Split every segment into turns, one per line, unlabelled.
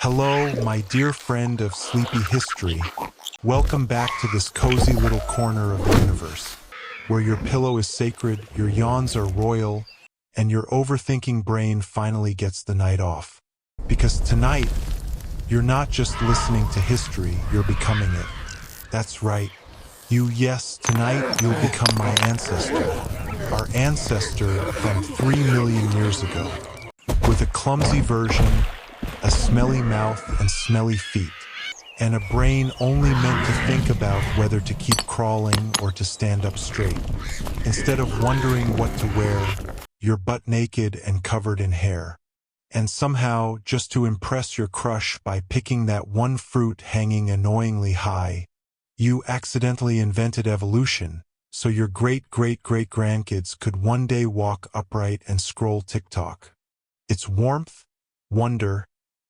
Hello, my dear friend of sleepy history. Welcome back to this cozy little corner of the universe, where your pillow is sacred, your yawns are royal, and your overthinking brain finally gets the night off. Because tonight, you're not just listening to history, you're becoming it. That's right. Yes, tonight you'll become my ancestor. Our ancestor from 3 million years ago. With a clumsy version, a smelly mouth and smelly feet, and a brain only meant to think about whether to keep crawling or to stand up straight. Instead of wondering what to wear, you're butt naked and covered in hair. And somehow, just to impress your crush by picking that one fruit hanging annoyingly high, you accidentally invented evolution, so your great-great-great-grandkids could one day walk upright and scroll TikTok. It's warmth, wonder,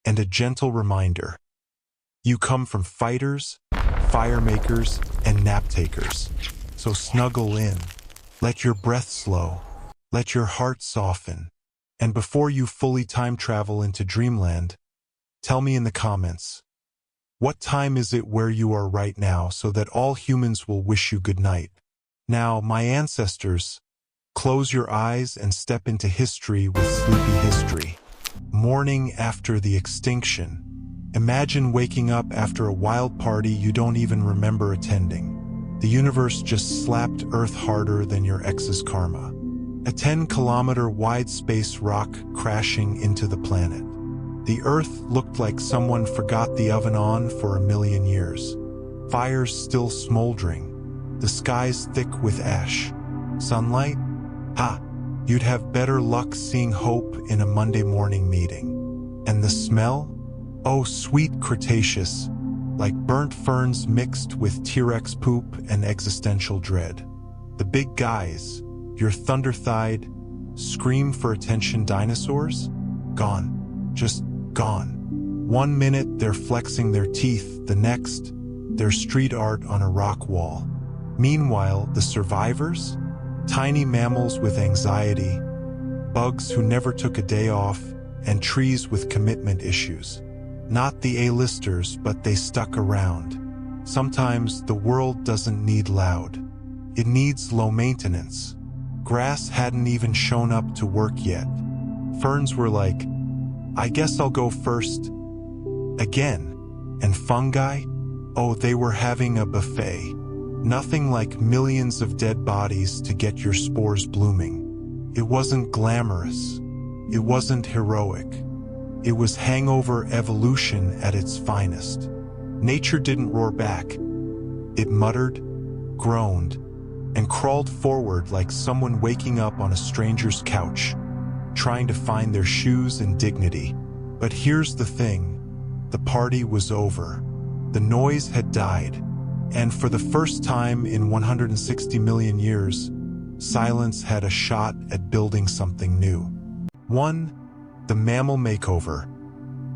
and a gentle reminder. You come from fighters, fire makers, and nap takers. So snuggle in, let your breath slow, let your heart soften, and before you fully time travel into dreamland, tell me in the comments, what time is it where you are right now so that all humans will wish you good night? Now, my ancestors, close your eyes and step into history with sleepy history. Morning after the extinction. Imagine waking up after a wild party you don't even remember attending. The universe just slapped Earth harder than your ex's karma. A 10-kilometer wide space rock crashing into the planet. The Earth looked like someone forgot the oven on for 1,000,000 years. Fires still smoldering. The skies thick with ash. Sunlight? Ha! You'd have better luck seeing hope in a Monday morning meeting. And the smell? Oh, sweet Cretaceous, like burnt ferns mixed with T-Rex poop and existential dread. The big guys, your thunder-thighed, scream for attention dinosaurs? Gone. Just gone. 1 minute they're flexing their teeth, the next, they're street art on a rock wall. Meanwhile, the survivors? Tiny mammals with anxiety, bugs who never took a day off, and trees with commitment issues. Not the A-listers, but they stuck around. Sometimes the world doesn't need loud. It needs low maintenance. Grass hadn't even shown up to work yet. Ferns were like, I guess I'll go first. Again. And fungi? Oh, they were having a buffet. Nothing like millions of dead bodies to get your spores blooming. It wasn't glamorous. It wasn't heroic. It was hangover evolution at its finest. Nature didn't roar back. It muttered, groaned, and crawled forward like someone waking up on a stranger's couch, trying to find their shoes and dignity. But here's the thing. The party was over. The noise had died. And for the first time in 160 million years, silence had a shot at building something new. 1. The mammal makeover.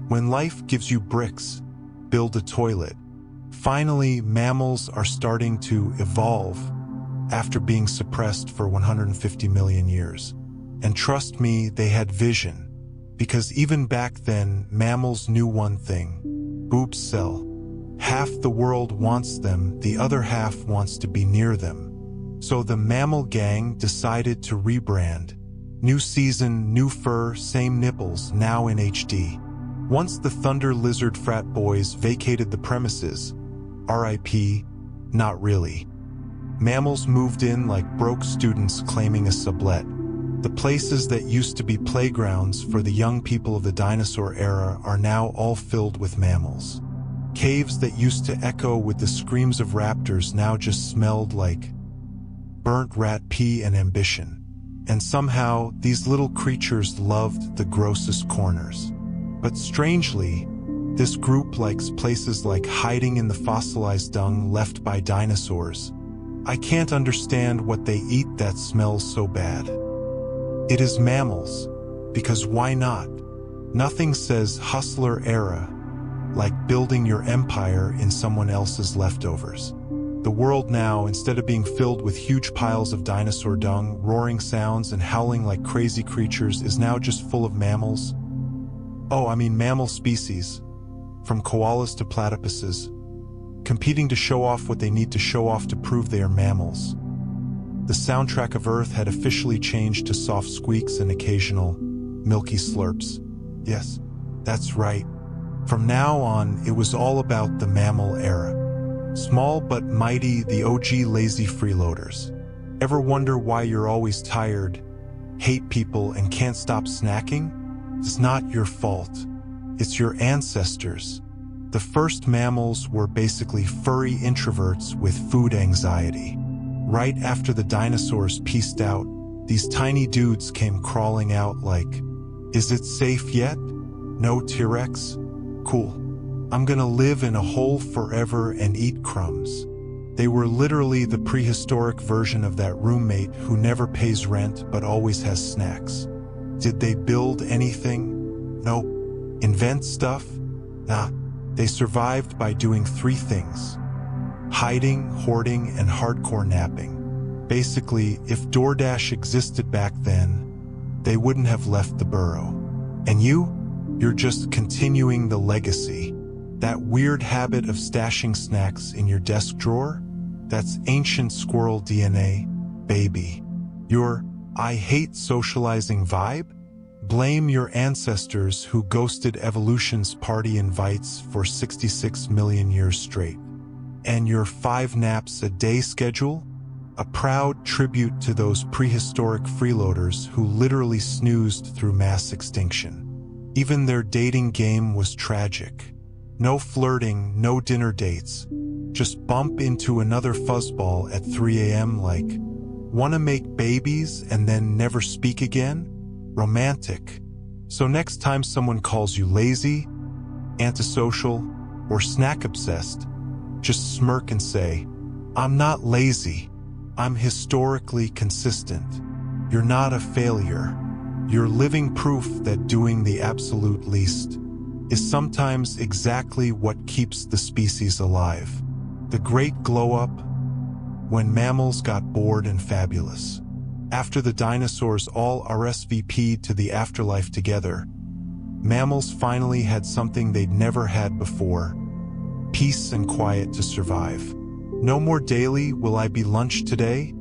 When life gives you bricks, build a toilet. Finally, mammals are starting to evolve after being suppressed for 150 million years. And trust me, they had vision. Because even back then, mammals knew one thing. Boobs sell. Half the world wants them, the other half wants to be near them. So the mammal gang decided to rebrand. New season, new fur, same nipples, now in HD. Once the Thunder Lizard frat boys vacated the premises, RIP, not really. Mammals moved in like broke students claiming a sublet. The places that used to be playgrounds for the young people of the dinosaur era are now all filled with mammals. Caves that used to echo with the screams of raptors now just smelled like burnt rat pee and ambition. And somehow, these little creatures loved the grossest corners. But strangely, this group likes places like hiding in the fossilized dung left by dinosaurs. I can't understand what they eat that smells so bad. It is mammals, because why not? Nothing says hustler era like building your empire in someone else's leftovers. The world now, instead of being filled with huge piles of dinosaur dung, roaring sounds, and howling like crazy creatures, is now just full of mammals. Oh, I mean mammal species. from koalas to platypuses, competing to show off what they need to show off to prove they are mammals. The soundtrack of Earth had officially changed to soft squeaks and occasional milky slurps. Yes, that's right. From now on, it was all about the mammal era. Small but mighty, the OG lazy freeloaders. Ever wonder why you're always tired, hate people, and can't stop snacking? It's not your fault. It's your ancestors. The first mammals were basically furry introverts with food anxiety. Right after the dinosaurs peaced out, these tiny dudes came crawling out like, "Is it safe yet? No T-Rex? Cool. I'm gonna live in a hole forever and eat crumbs." They were literally the prehistoric version of that roommate who never pays rent but always has snacks. Did they build anything? Nope. Invent stuff? Nah. They survived by doing three things: hiding, hoarding, and hardcore napping. Basically, if DoorDash existed back then, they wouldn't have left the burrow. And you're just continuing the legacy. That weird habit of stashing snacks in your desk drawer? That's ancient squirrel DNA, baby. Your "I hate socializing" vibe? Blame your ancestors who ghosted evolution's party invites for 66 million years straight. And your 5 naps a day schedule? A proud tribute to those prehistoric freeloaders who literally snoozed through mass extinction. Even their dating game was tragic. No flirting, no dinner dates. Just bump into another fuzzball at 3 a.m. like, "Wanna make babies and then never speak again?" Romantic. So next time someone calls you lazy, antisocial, or snack obsessed, just smirk and say, "I'm not lazy. I'm historically consistent." You're not a failure. You're living proof that doing the absolute least is sometimes exactly what keeps the species alive. The great glow-up, when mammals got bored and fabulous. After the dinosaurs all RSVP'd to the afterlife together, mammals finally had something they'd never had before: peace and quiet to survive. No more daily "will I be lunch today?"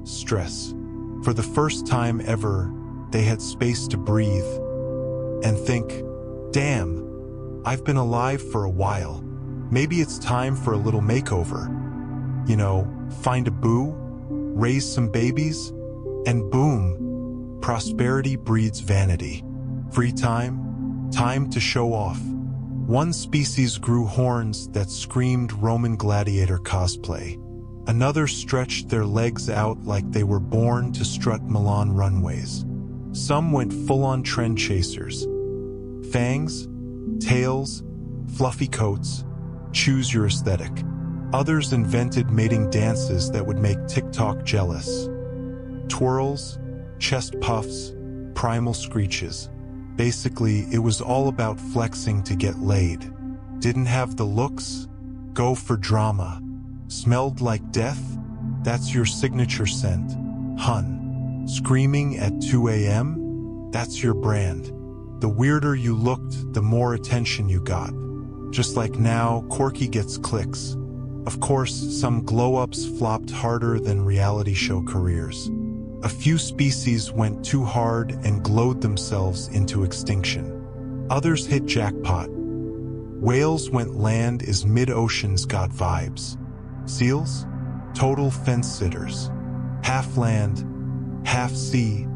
stress. For the first time ever, they had space to breathe and think, "Damn, I've been alive for a while. Maybe it's time for a little makeover. You know, find a boo, raise some babies, and boom, prosperity breeds vanity. Free time, time to show off." One species grew horns that screamed Roman gladiator cosplay. Another stretched their legs out like they were born to strut Milan runways. Some went full-on trend chasers. Fangs, tails, fluffy coats. Choose your aesthetic. Others invented mating dances that would make TikTok jealous. Twirls, chest puffs, primal screeches. Basically, it was all about flexing to get laid. Didn't have the looks? Go for drama. Smelled like death? That's your signature scent, hun. Screaming at 2 a.m.? That's your brand. The weirder you looked, the more attention you got. Just like now, quirky gets clicks. Of course, some glow-ups flopped harder than reality show careers. A few species went too hard and glowed themselves into extinction. Others hit jackpot. Whales went land as mid-oceans got vibes. Seals? Total fence-sitters. Half land, half sea,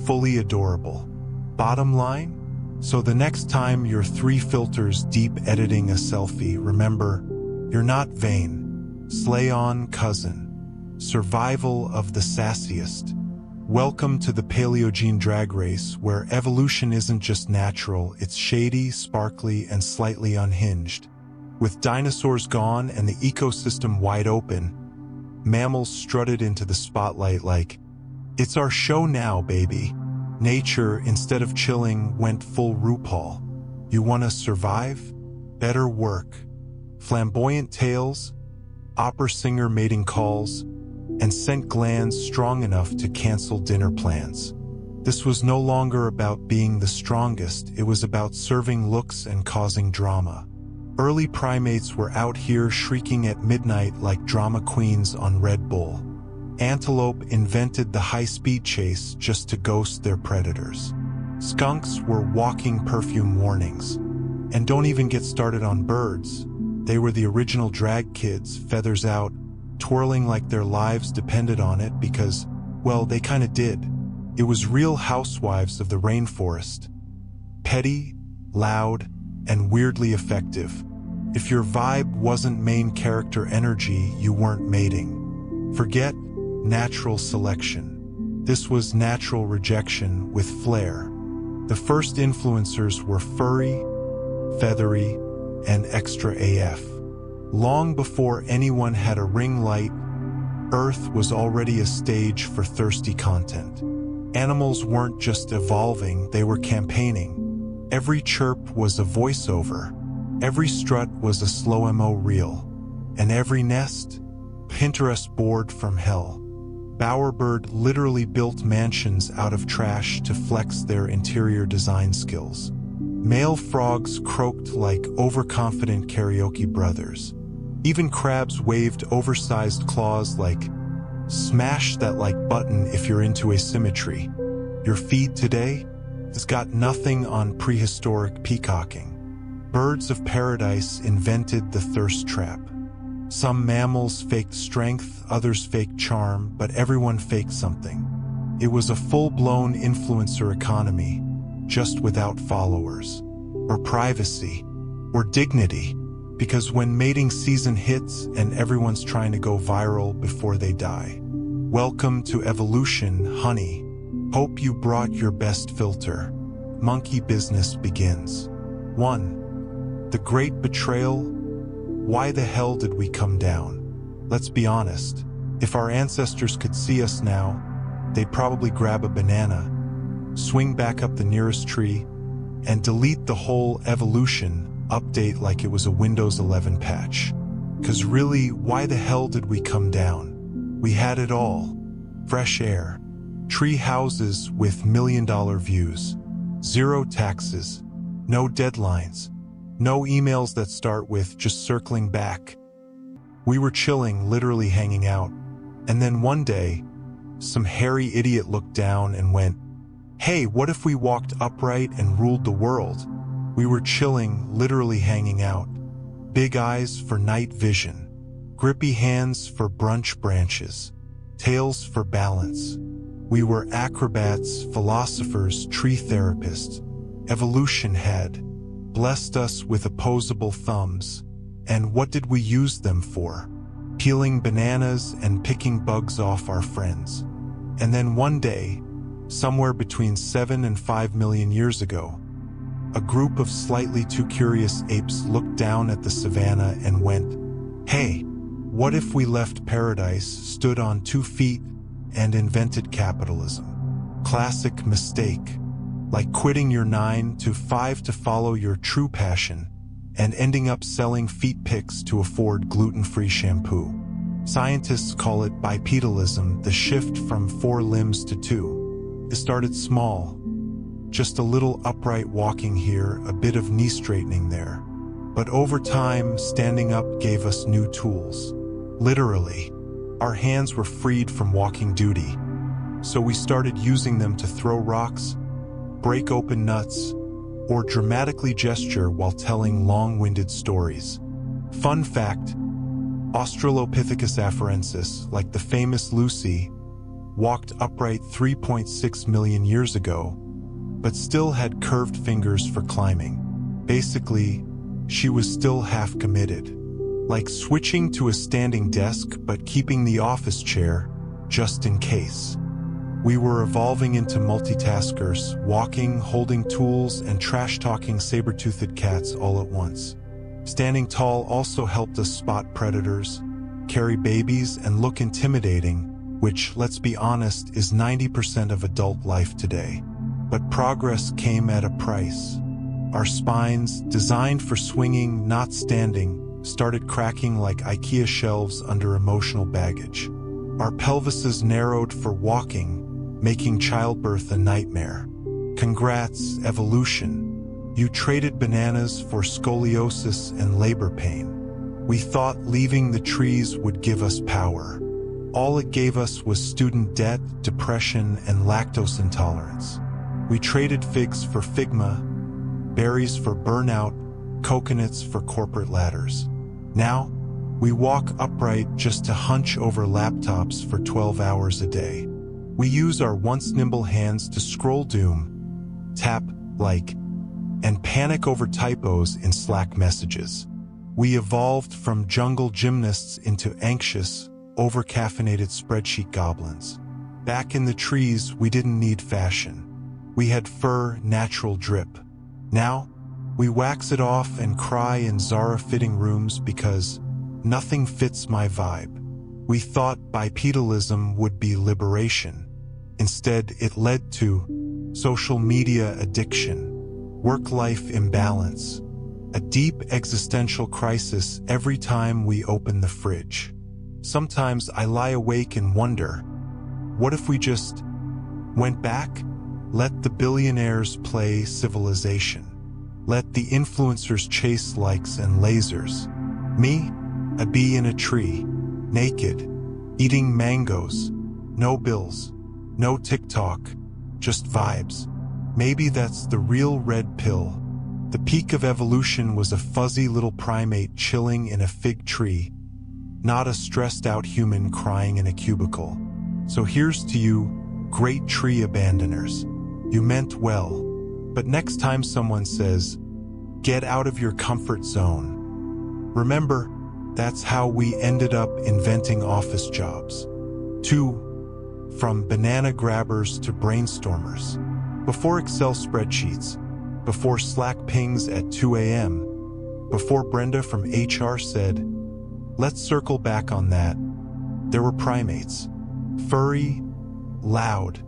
fully adorable. Bottom line? So the next time you're 3 filters deep editing a selfie, remember, you're not vain. Slay on, cousin. Survival of the sassiest. Welcome to the Paleogene drag race, where evolution isn't just natural, it's shady, sparkly, and slightly unhinged. With dinosaurs gone and the ecosystem wide open, mammals strutted into the spotlight like, "It's our show now, baby." Nature, instead of chilling, went full RuPaul. You wanna survive? Better work. Flamboyant tails, opera singer mating calls, and scent glands strong enough to cancel dinner plans. This was no longer about being the strongest, it was about serving looks and causing drama. Early primates were out here shrieking at midnight like drama queens on Red Bull. Antelope invented the high-speed chase just to ghost their predators. Skunks were walking perfume warnings. And don't even get started on birds. They were the original drag kids, feathers out, twirling like their lives depended on it because, well, they kinda did. It was Real Housewives of the rainforest. Petty, loud, and weirdly effective. If your vibe wasn't main character energy, you weren't mating. Forget natural selection. This was natural rejection with flair. The first influencers were furry, feathery, and extra AF. Long before anyone had a ring light, Earth was already a stage for thirsty content. Animals weren't just evolving, they were campaigning. Every chirp was a voiceover, every strut was a slow-mo reel, and every nest, Pinterest board from hell. Bowerbird literally built mansions out of trash to flex their interior design skills. Male frogs croaked like overconfident karaoke brothers. Even crabs waved oversized claws like, "Smash that like button if you're into asymmetry." Your feed today has got nothing on prehistoric peacocking. Birds of paradise invented the thirst trap. Some mammals faked strength, others faked charm, but everyone faked something. It was a full-blown influencer economy, just without followers, or privacy, or dignity, because when mating season hits and everyone's trying to go viral before they die. Welcome to evolution, honey. Hope you brought your best filter. Monkey business begins. 1. The Great Betrayal. Why the hell did we come down? Let's be honest. If our ancestors could see us now, they'd probably grab a banana, swing back up the nearest tree, and delete the whole evolution update like it was a Windows 11 patch. 'Cause really, why the hell did we come down? We had it all. Fresh air, tree houses with million-dollar views, zero taxes, no deadlines, no emails that start with just circling back. We were chilling, literally hanging out. And then one day, some hairy idiot looked down and went, "Hey, what if we walked upright and ruled the world?" We were chilling, literally hanging out. Big eyes for night vision, grippy hands for brunch branches, tails for balance. We were acrobats, philosophers, tree therapists. Evolution had blessed us with opposable thumbs. And what did we use them for? Peeling bananas and picking bugs off our friends. And then one day, somewhere between 7 and 5 million years ago, a group of slightly too curious apes looked down at the savannah and went, "Hey, what if we left paradise, stood on 2 feet, and invented capitalism?" Classic mistake. Like quitting your 9 to 5 to follow your true passion and ending up selling feet pics to afford gluten-free shampoo. Scientists call it bipedalism, the shift from 4 limbs to 2. It started small, just a little upright walking here, a bit of knee straightening there. But over time, standing up gave us new tools. Literally, our hands were freed from walking duty. So we started using them to throw rocks, break open nuts, or dramatically gesture while telling long-winded stories. Fun fact, Australopithecus afarensis, like the famous Lucy, walked upright 3.6 million years ago, but still had curved fingers for climbing. Basically, she was still half committed. Like switching to a standing desk but keeping the office chair, just in case. We were evolving into multitaskers, walking, holding tools, and trash-talking saber-toothed cats all at once. Standing tall also helped us spot predators, carry babies, and look intimidating, which, let's be honest, is 90% of adult life today. But progress came at a price. Our spines, designed for swinging, not standing, started cracking like IKEA shelves under emotional baggage. Our pelvises narrowed for walking, making childbirth a nightmare. Congrats, evolution. You traded bananas for scoliosis and labor pain. We thought leaving the trees would give us power. All it gave us was student debt, depression, and lactose intolerance. We traded figs for figma, berries for burnout, coconuts for corporate ladders. Now, we walk upright just to hunch over laptops for 12 hours a day. We use our once nimble hands to scroll doom, tap, like, and panic over typos in Slack messages. We evolved from jungle gymnasts into anxious, over-caffeinated spreadsheet goblins. Back in the trees, we didn't need fashion. We had fur, natural drip. Now, we wax it off and cry in Zara fitting rooms because nothing fits my vibe. We thought bipedalism would be liberation. Instead, it led to social media addiction, work-life imbalance, a deep existential crisis every time we open the fridge. Sometimes I lie awake and wonder, what if we just went back? Let the billionaires play civilization. Let the influencers chase likes and lasers. Me, a bee in a tree, naked, eating mangoes, no bills, no TikTok, just vibes. Maybe that's the real red pill. The peak of evolution was a fuzzy little primate chilling in a fig tree, not a stressed-out human crying in a cubicle. So here's to you, great tree abandoners. You meant well, but next time someone says, get out of your comfort zone, remember, that's how we ended up inventing office jobs. 2. From banana grabbers to brainstormers. Before Excel spreadsheets, before Slack pings at 2 a.m., before Brenda from HR said, let's circle back on that, there were primates. Furry, loud,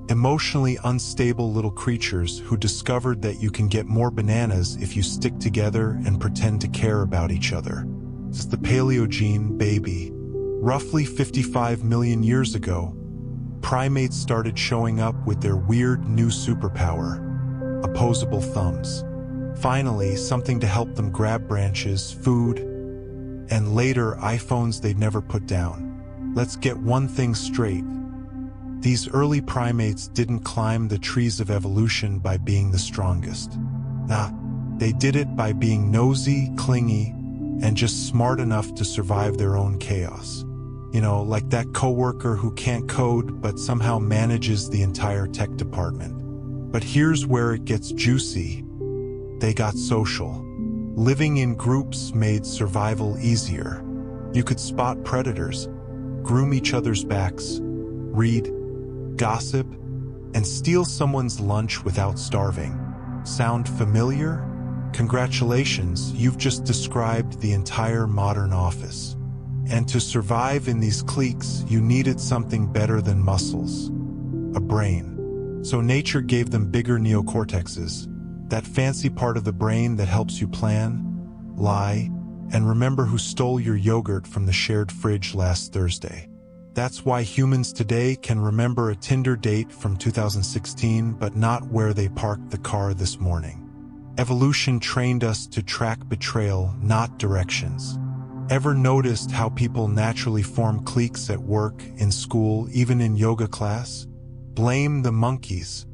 emotionally unstable little creatures who discovered that you can get more bananas if you stick together and pretend to care about each other. It's the Paleogene, baby. Roughly 55 million years ago, primates started showing up with their weird new superpower, opposable thumbs. Finally, something to help them grab branches, food, and later iPhones they'd never put down. Let's get one thing straight. These early primates didn't climb the trees of evolution by being the strongest. Nah, they did it by being nosy, clingy, and just smart enough to survive their own chaos. You know, like that coworker who can't code but somehow manages the entire tech department. But here's where it gets juicy. They got social. Living in groups made survival easier. You could spot predators, groom each other's backs, read, gossip, and steal someone's lunch without starving. Sound familiar? Congratulations, you've just described the entire modern office. And to survive in these cliques, you needed something better than muscles. A brain. So nature gave them bigger neocortexes, that fancy part of the brain that helps you plan, lie, and remember who stole your yogurt from the shared fridge last Thursday. That's why humans today can remember a Tinder date from 2016 but not where they parked the car this morning. Evolution trained us to track betrayal, not directions. Ever noticed how people naturally form cliques at work, in school, even in yoga class? Blame the monkeys.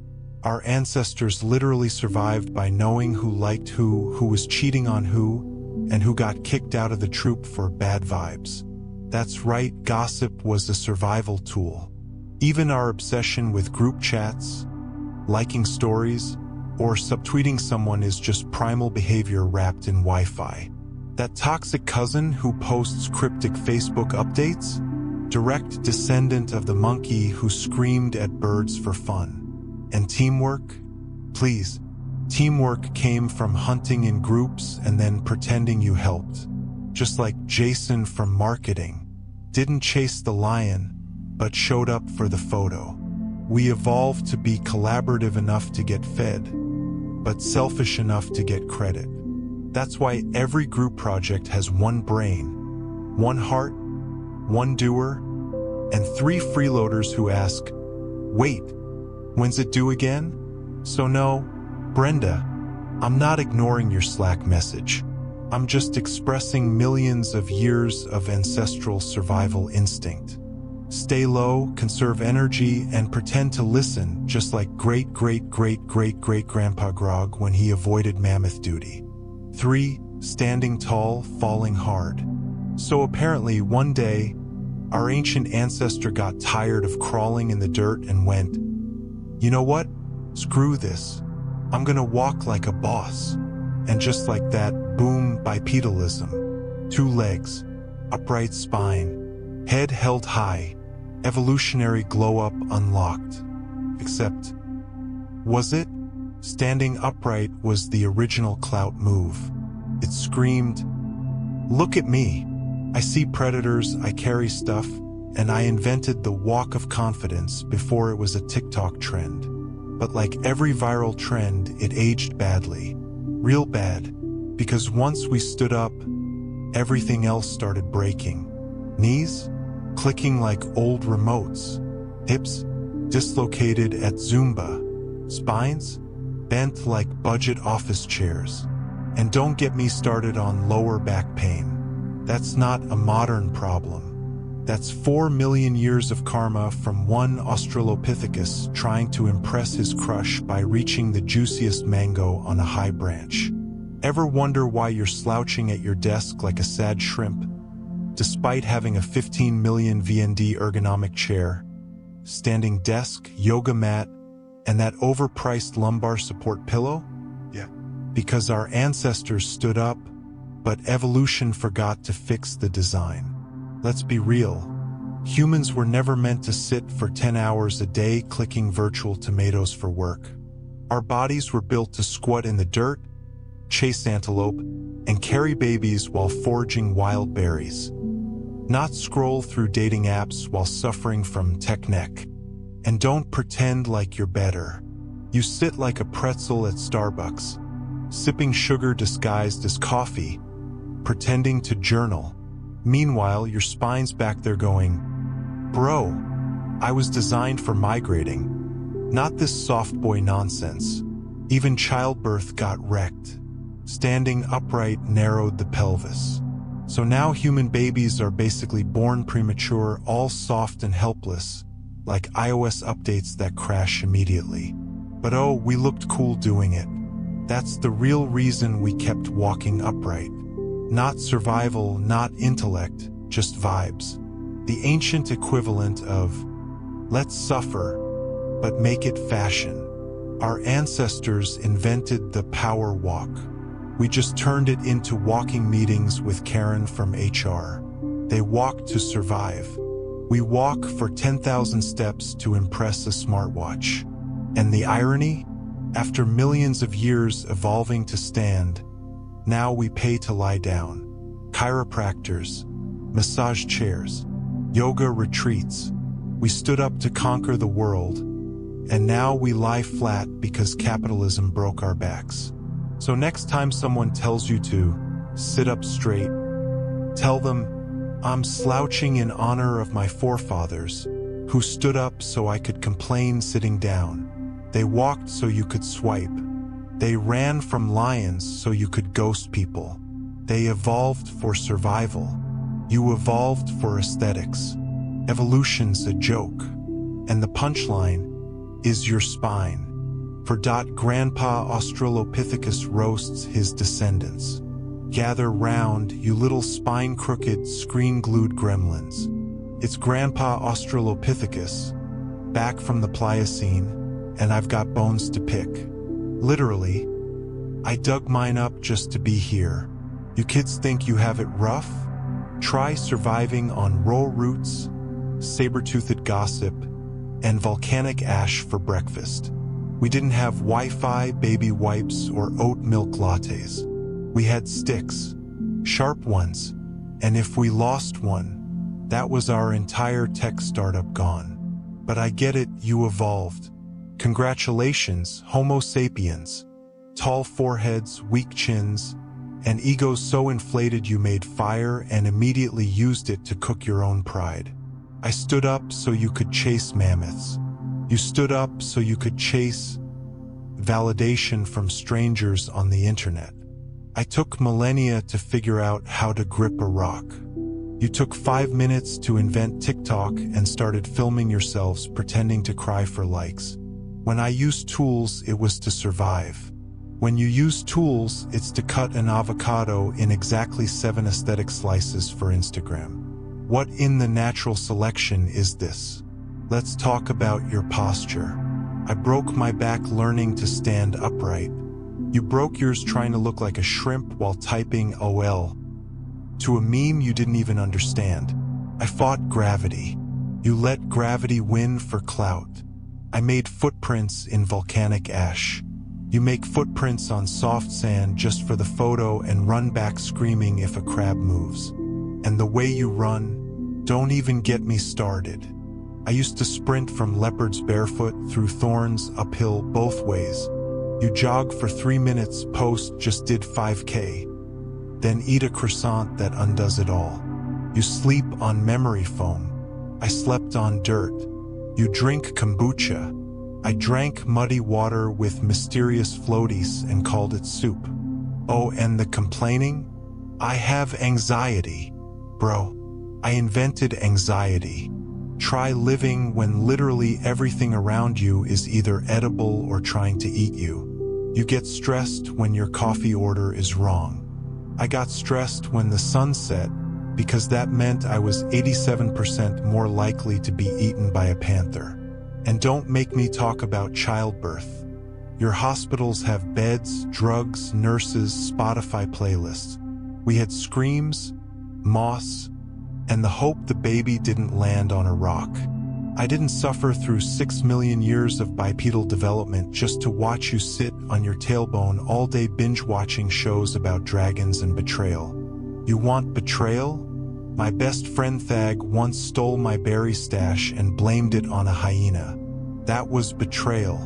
Our ancestors literally survived by knowing who liked who was cheating on who, and who got kicked out of the troop for bad vibes. That's right, gossip was a survival tool. Even our obsession with group chats, liking stories, or subtweeting someone is just primal behavior wrapped in Wi-Fi. That toxic cousin who posts cryptic Facebook updates? Direct descendant of the monkey who screamed at birds for fun. And teamwork? Please. Teamwork came from hunting in groups and then pretending you helped. Just like Jason from marketing. Didn't chase the lion, but showed up for the photo. We evolved to be collaborative enough to get fed, but selfish enough to get credit. That's why every group project has one brain, one heart, one doer, and 3 freeloaders who ask, wait, when's it due again? So no, Brenda, I'm not ignoring your Slack message. I'm just expressing millions of years of ancestral survival instinct. Stay low, conserve energy, and pretend to listen, just like great-great-great-great-great-grandpa Grog when he avoided mammoth duty. 3. Standing tall, falling hard. So apparently, one day, our ancient ancestor got tired of crawling in the dirt and went, "You know what? Screw this. I'm gonna walk like a boss." And just like that, boom, bipedalism. 2 legs, upright spine, head held high, evolutionary glow-up unlocked. Except, was it? Standing upright was the original clout move. It screamed, "Look at me. I see predators, I carry stuff, and I invented the walk of confidence before it was a TikTok trend." But like every viral trend, it aged badly. Real bad. Because once we stood up, everything else started breaking. Knees? Clicking like old remotes. Hips? Dislocated at Zumba. Spines? Bent like budget office chairs. And don't get me started on lower back pain. That's not a modern problem. That's 4 million years of karma from one Australopithecus trying to impress his crush by reaching the juiciest mango on a high branch. Ever wonder why you're slouching at your desk like a sad shrimp, despite having a 15 million VND ergonomic chair, standing desk, yoga mat, and that overpriced lumbar support pillow? Yeah. Because our ancestors stood up, but evolution forgot to fix the design. Let's be real. Humans were never meant to sit for 10 hours a day clicking virtual tomatoes for work. Our bodies were built to squat in the dirt, chase antelope, and carry babies while foraging wild berries. Not scroll through dating apps while suffering from tech neck. And don't pretend like you're better. You sit like a pretzel at Starbucks, sipping sugar disguised as coffee, pretending to journal. Meanwhile, your spine's back there going, "Bro, I was designed for migrating. Not this soft boy nonsense." Even childbirth got wrecked. Standing upright narrowed the pelvis. So now human babies are basically born premature, all soft and helpless, like iOS updates that crash immediately. But oh, we looked cool doing it. That's the real reason we kept walking upright. Not survival, not intellect, just vibes. The ancient equivalent of, let's suffer, but make it fashion. Our ancestors invented the power walk. We just turned it into walking meetings with Karen from HR. They walk to survive. We walk for 10,000 steps to impress a smartwatch. And the irony? After millions of years evolving to stand, now we pay to lie down. Chiropractors, massage chairs, yoga retreats. We stood up to conquer the world, and now we lie flat because capitalism broke our backs. So next time someone tells you to sit up straight, tell them, "I'm slouching in honor of my forefathers, who stood up so I could complain sitting down. They walked so you could swipe. They ran from lions so you could ghost people. They evolved for survival. You evolved for aesthetics. Evolution's a joke. And the punchline is your spine." For Grandpa Australopithecus roasts his descendants. Gather round, you little spine-crooked, screen-glued gremlins. It's Grandpa Australopithecus, back from the Pliocene, and I've got bones to pick. Literally, I dug mine up just to be here. You kids think you have it rough? Try surviving on raw roots, saber-toothed gossip, and volcanic ash for breakfast. We didn't have Wi-Fi, baby wipes, or oat milk lattes. We had sticks, sharp ones, and if we lost one, that was our entire tech startup gone. But I get it, you evolved. Congratulations, Homo sapiens. Tall foreheads, weak chins, and egos so inflated you made fire and immediately used it to cook your own pride. I stood up so you could chase mammoths. You stood up so you could chase validation from strangers on the internet. I took millennia to figure out how to grip a rock. You took 5 minutes to invent TikTok and started filming yourselves pretending to cry for likes. When I used tools, it was to survive. When you use tools, it's to cut an avocado in exactly 7 aesthetic slices for Instagram. What in the natural selection is this? Let's talk about your posture. I broke my back learning to stand upright. You broke yours trying to look like a shrimp while typing OL to a meme you didn't even understand. I fought gravity. You let gravity win for clout. I made footprints in volcanic ash. You make footprints on soft sand just for the photo and run back screaming if a crab moves. And the way you run, don't even get me started. I used to sprint from leopards barefoot through thorns uphill both ways. You jog for 3 minutes post just did 5K. Then eat a croissant that undoes it all. You sleep on memory foam. I slept on dirt. You drink kombucha. I drank muddy water with mysterious floaties and called it soup. Oh, and the complaining? I have anxiety. Bro, I invented anxiety. Try living when literally everything around you is either edible or trying to eat you. You get stressed when your coffee order is wrong. I got stressed when the sun set because that meant I was 87% more likely to be eaten by a panther. And don't make me talk about childbirth. Your hospitals have beds, drugs, nurses, Spotify playlists. We had screams, moss, and the hope the baby didn't land on a rock. I didn't suffer through 6 million years of bipedal development just to watch you sit on your tailbone all day binge-watching shows about dragons and betrayal. You want betrayal? My best friend Thag once stole my berry stash and blamed it on a hyena. That was betrayal.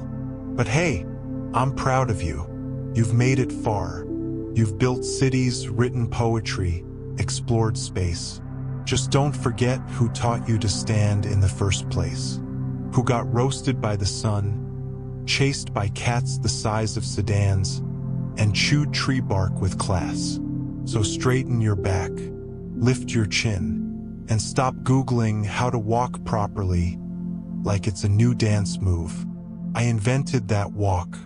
But hey, I'm proud of you. You've made it far. You've built cities, written poetry, explored space. Just don't forget who taught you to stand in the first place. Who got roasted by the sun, chased by cats the size of sedans, and chewed tree bark with class. So straighten your back, lift your chin, and stop Googling how to walk properly like it's a new dance move. I invented that walk.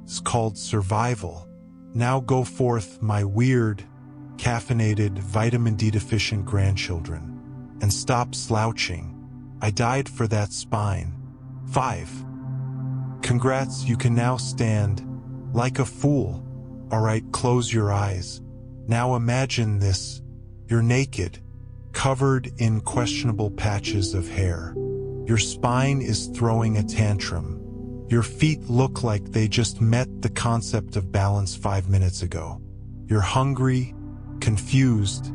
It's called survival. Now go forth, my weird, caffeinated, vitamin D deficient grandchildren, and stop slouching. I died for that spine. 5. Congrats, you can now stand like a fool. Alright, close your eyes. Now imagine this. You're naked, covered in questionable patches of hair. Your spine is throwing a tantrum. Your feet look like they just met the concept of balance 5 minutes ago. You're hungry, confused,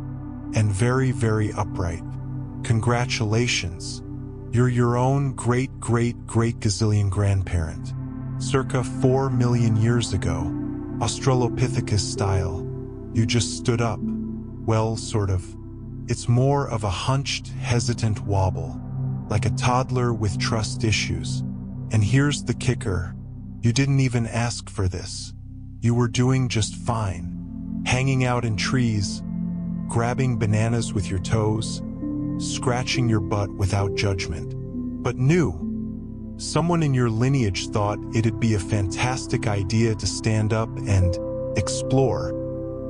and very, very upright. Congratulations. You're your own great-great-great-gazillion grandparent. Circa 4 million years ago, Australopithecus style. You just stood up. Well, sort of. It's more of a hunched, hesitant wobble, like a toddler with trust issues. And here's the kicker. You didn't even ask for this. You were doing just fine. Hanging out in trees, grabbing bananas with your toes, scratching your butt without judgment. But new. Someone in your lineage thought it'd be a fantastic idea to stand up and explore.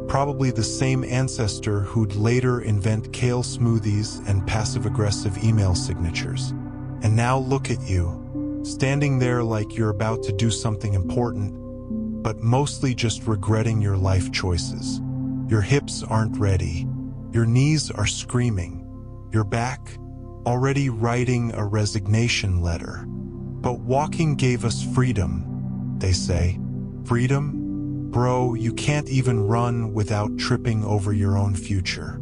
Probably the same ancestor who'd later invent kale smoothies and passive-aggressive email signatures. And now look at you, standing there like you're about to do something important, but mostly just regretting your life choices. Your hips aren't ready. Your knees are screaming. Your back, already writing a resignation letter. But walking gave us freedom, they say. Freedom? Bro, you can't even run without tripping over your own future.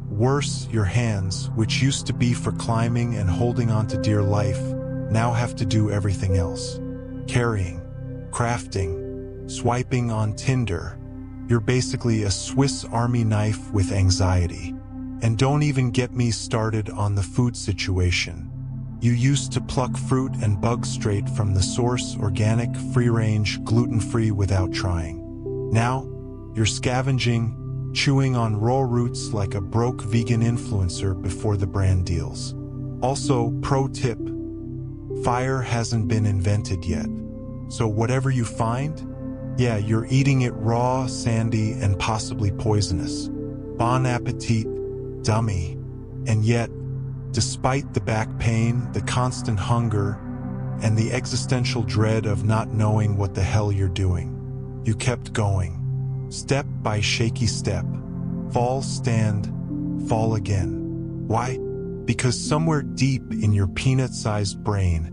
Worse, your hands, which used to be for climbing and holding on to dear life, now have to do everything else. Carrying, crafting, swiping on Tinder. You're basically a Swiss Army knife with anxiety. And don't even get me started on the food situation. You used to pluck fruit and bugs straight from the source, organic, free-range, gluten-free without trying. Now, you're scavenging, chewing on raw roots like a broke vegan influencer before the brand deals. Also, pro tip, fire hasn't been invented yet. So whatever you find, yeah, you're eating it raw, sandy, and possibly poisonous. Bon appetit, dummy. And yet, despite the back pain, the constant hunger, and the existential dread of not knowing what the hell you're doing, you kept going. Step by shaky step. Fall, stand, fall again. Why? Because somewhere deep in your peanut-sized brain,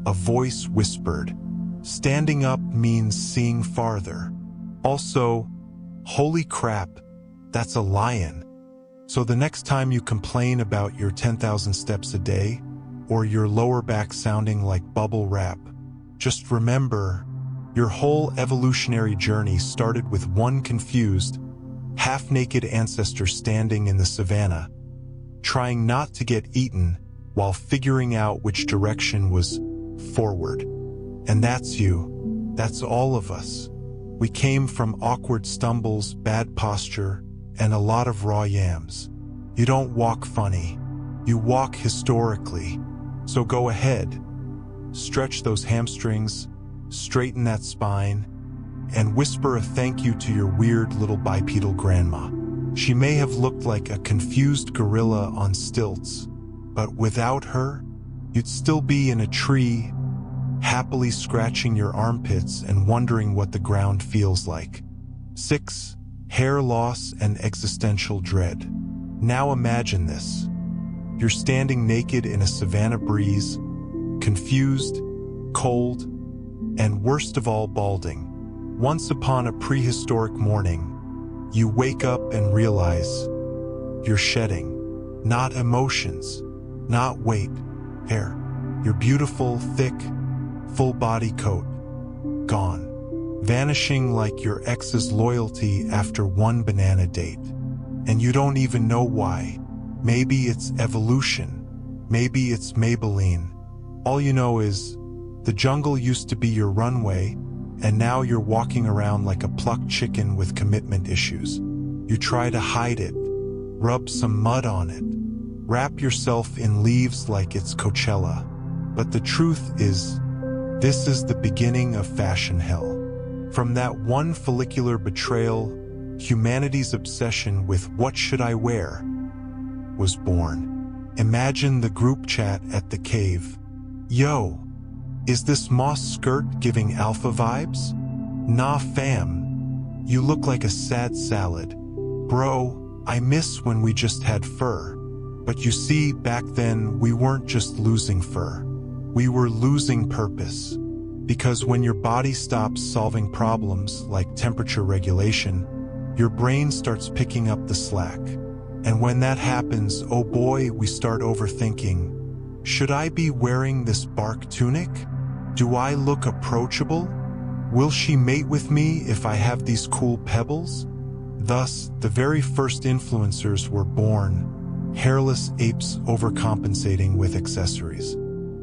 a voice whispered, standing up means seeing farther. Also, holy crap, that's a lion. So the next time you complain about your 10,000 steps a day, or your lower back sounding like bubble wrap, just remember, your whole evolutionary journey started with one confused, half-naked ancestor standing in the savannah, trying not to get eaten while figuring out which direction was forward. And that's you. That's all of us. We came from awkward stumbles, bad posture, and a lot of raw yams. You don't walk funny. You walk historically. So go ahead. Stretch those hamstrings, straighten that spine, and whisper a thank you to your weird little bipedal grandma. She may have looked like a confused gorilla on stilts, but without her, you'd still be in a tree, happily scratching your armpits and wondering what the ground feels like. 6. Hair loss and existential dread. Now imagine this. You're standing naked in a savanna breeze, confused, cold, and worst of all, balding. Once upon a prehistoric morning, you wake up and realize you're shedding. Not emotions, not weight, hair. Your beautiful, thick, full body coat, gone. Vanishing like your ex's loyalty after one banana date. And you don't even know why. Maybe it's evolution. Maybe it's Maybelline. All you know is, the jungle used to be your runway, and now you're walking around like a plucked chicken with commitment issues. You try to hide it, rub some mud on it, wrap yourself in leaves like it's Coachella. But the truth is, this is the beginning of fashion hell. From that one follicular betrayal, humanity's obsession with what should I wear was born. Imagine the group chat at the cave. Yo, is this moss skirt giving alpha vibes? Nah fam, you look like a sad salad. Bro, I miss when we just had fur. But you see, back then we weren't just losing fur. We were losing purpose. Because when your body stops solving problems like temperature regulation, your brain starts picking up the slack. And when that happens, oh boy, we start overthinking. Should I be wearing this bark tunic? Do I look approachable? Will she mate with me if I have these cool pebbles? Thus, the very first influencers were born, hairless apes overcompensating with accessories.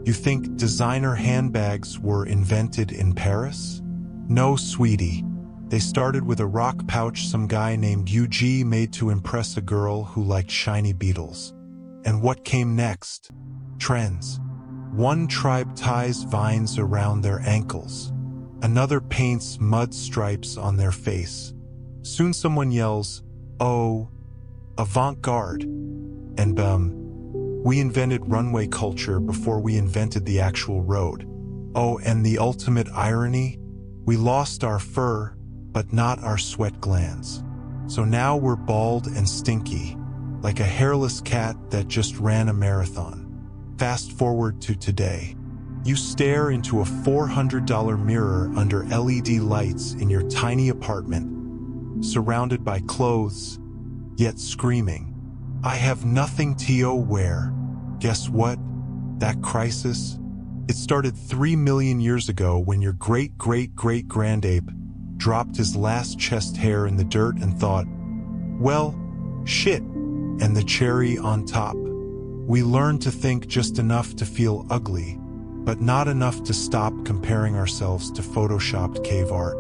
You think designer handbags were invented in Paris? No, sweetie. They started with a rock pouch some guy named UG made to impress a girl who liked shiny beetles. And what came next? Trends. One tribe ties vines around their ankles. Another paints mud stripes on their face. Soon someone yells, "Oh, avant-garde." And we invented runway culture before we invented the actual road. Oh, and the ultimate irony? We lost our fur, but not our sweat glands. So now we're bald and stinky, like a hairless cat that just ran a marathon. Fast forward to today. You stare into a $400 mirror under LED lights in your tiny apartment, surrounded by clothes, yet screaming, "I have nothing to wear." Guess what? That crisis? It started 3 million years ago when your great-great-great-grandape dropped his last chest hair in the dirt and thought, well, shit, and the cherry on top. We learned to think just enough to feel ugly, but not enough to stop comparing ourselves to photoshopped cave art.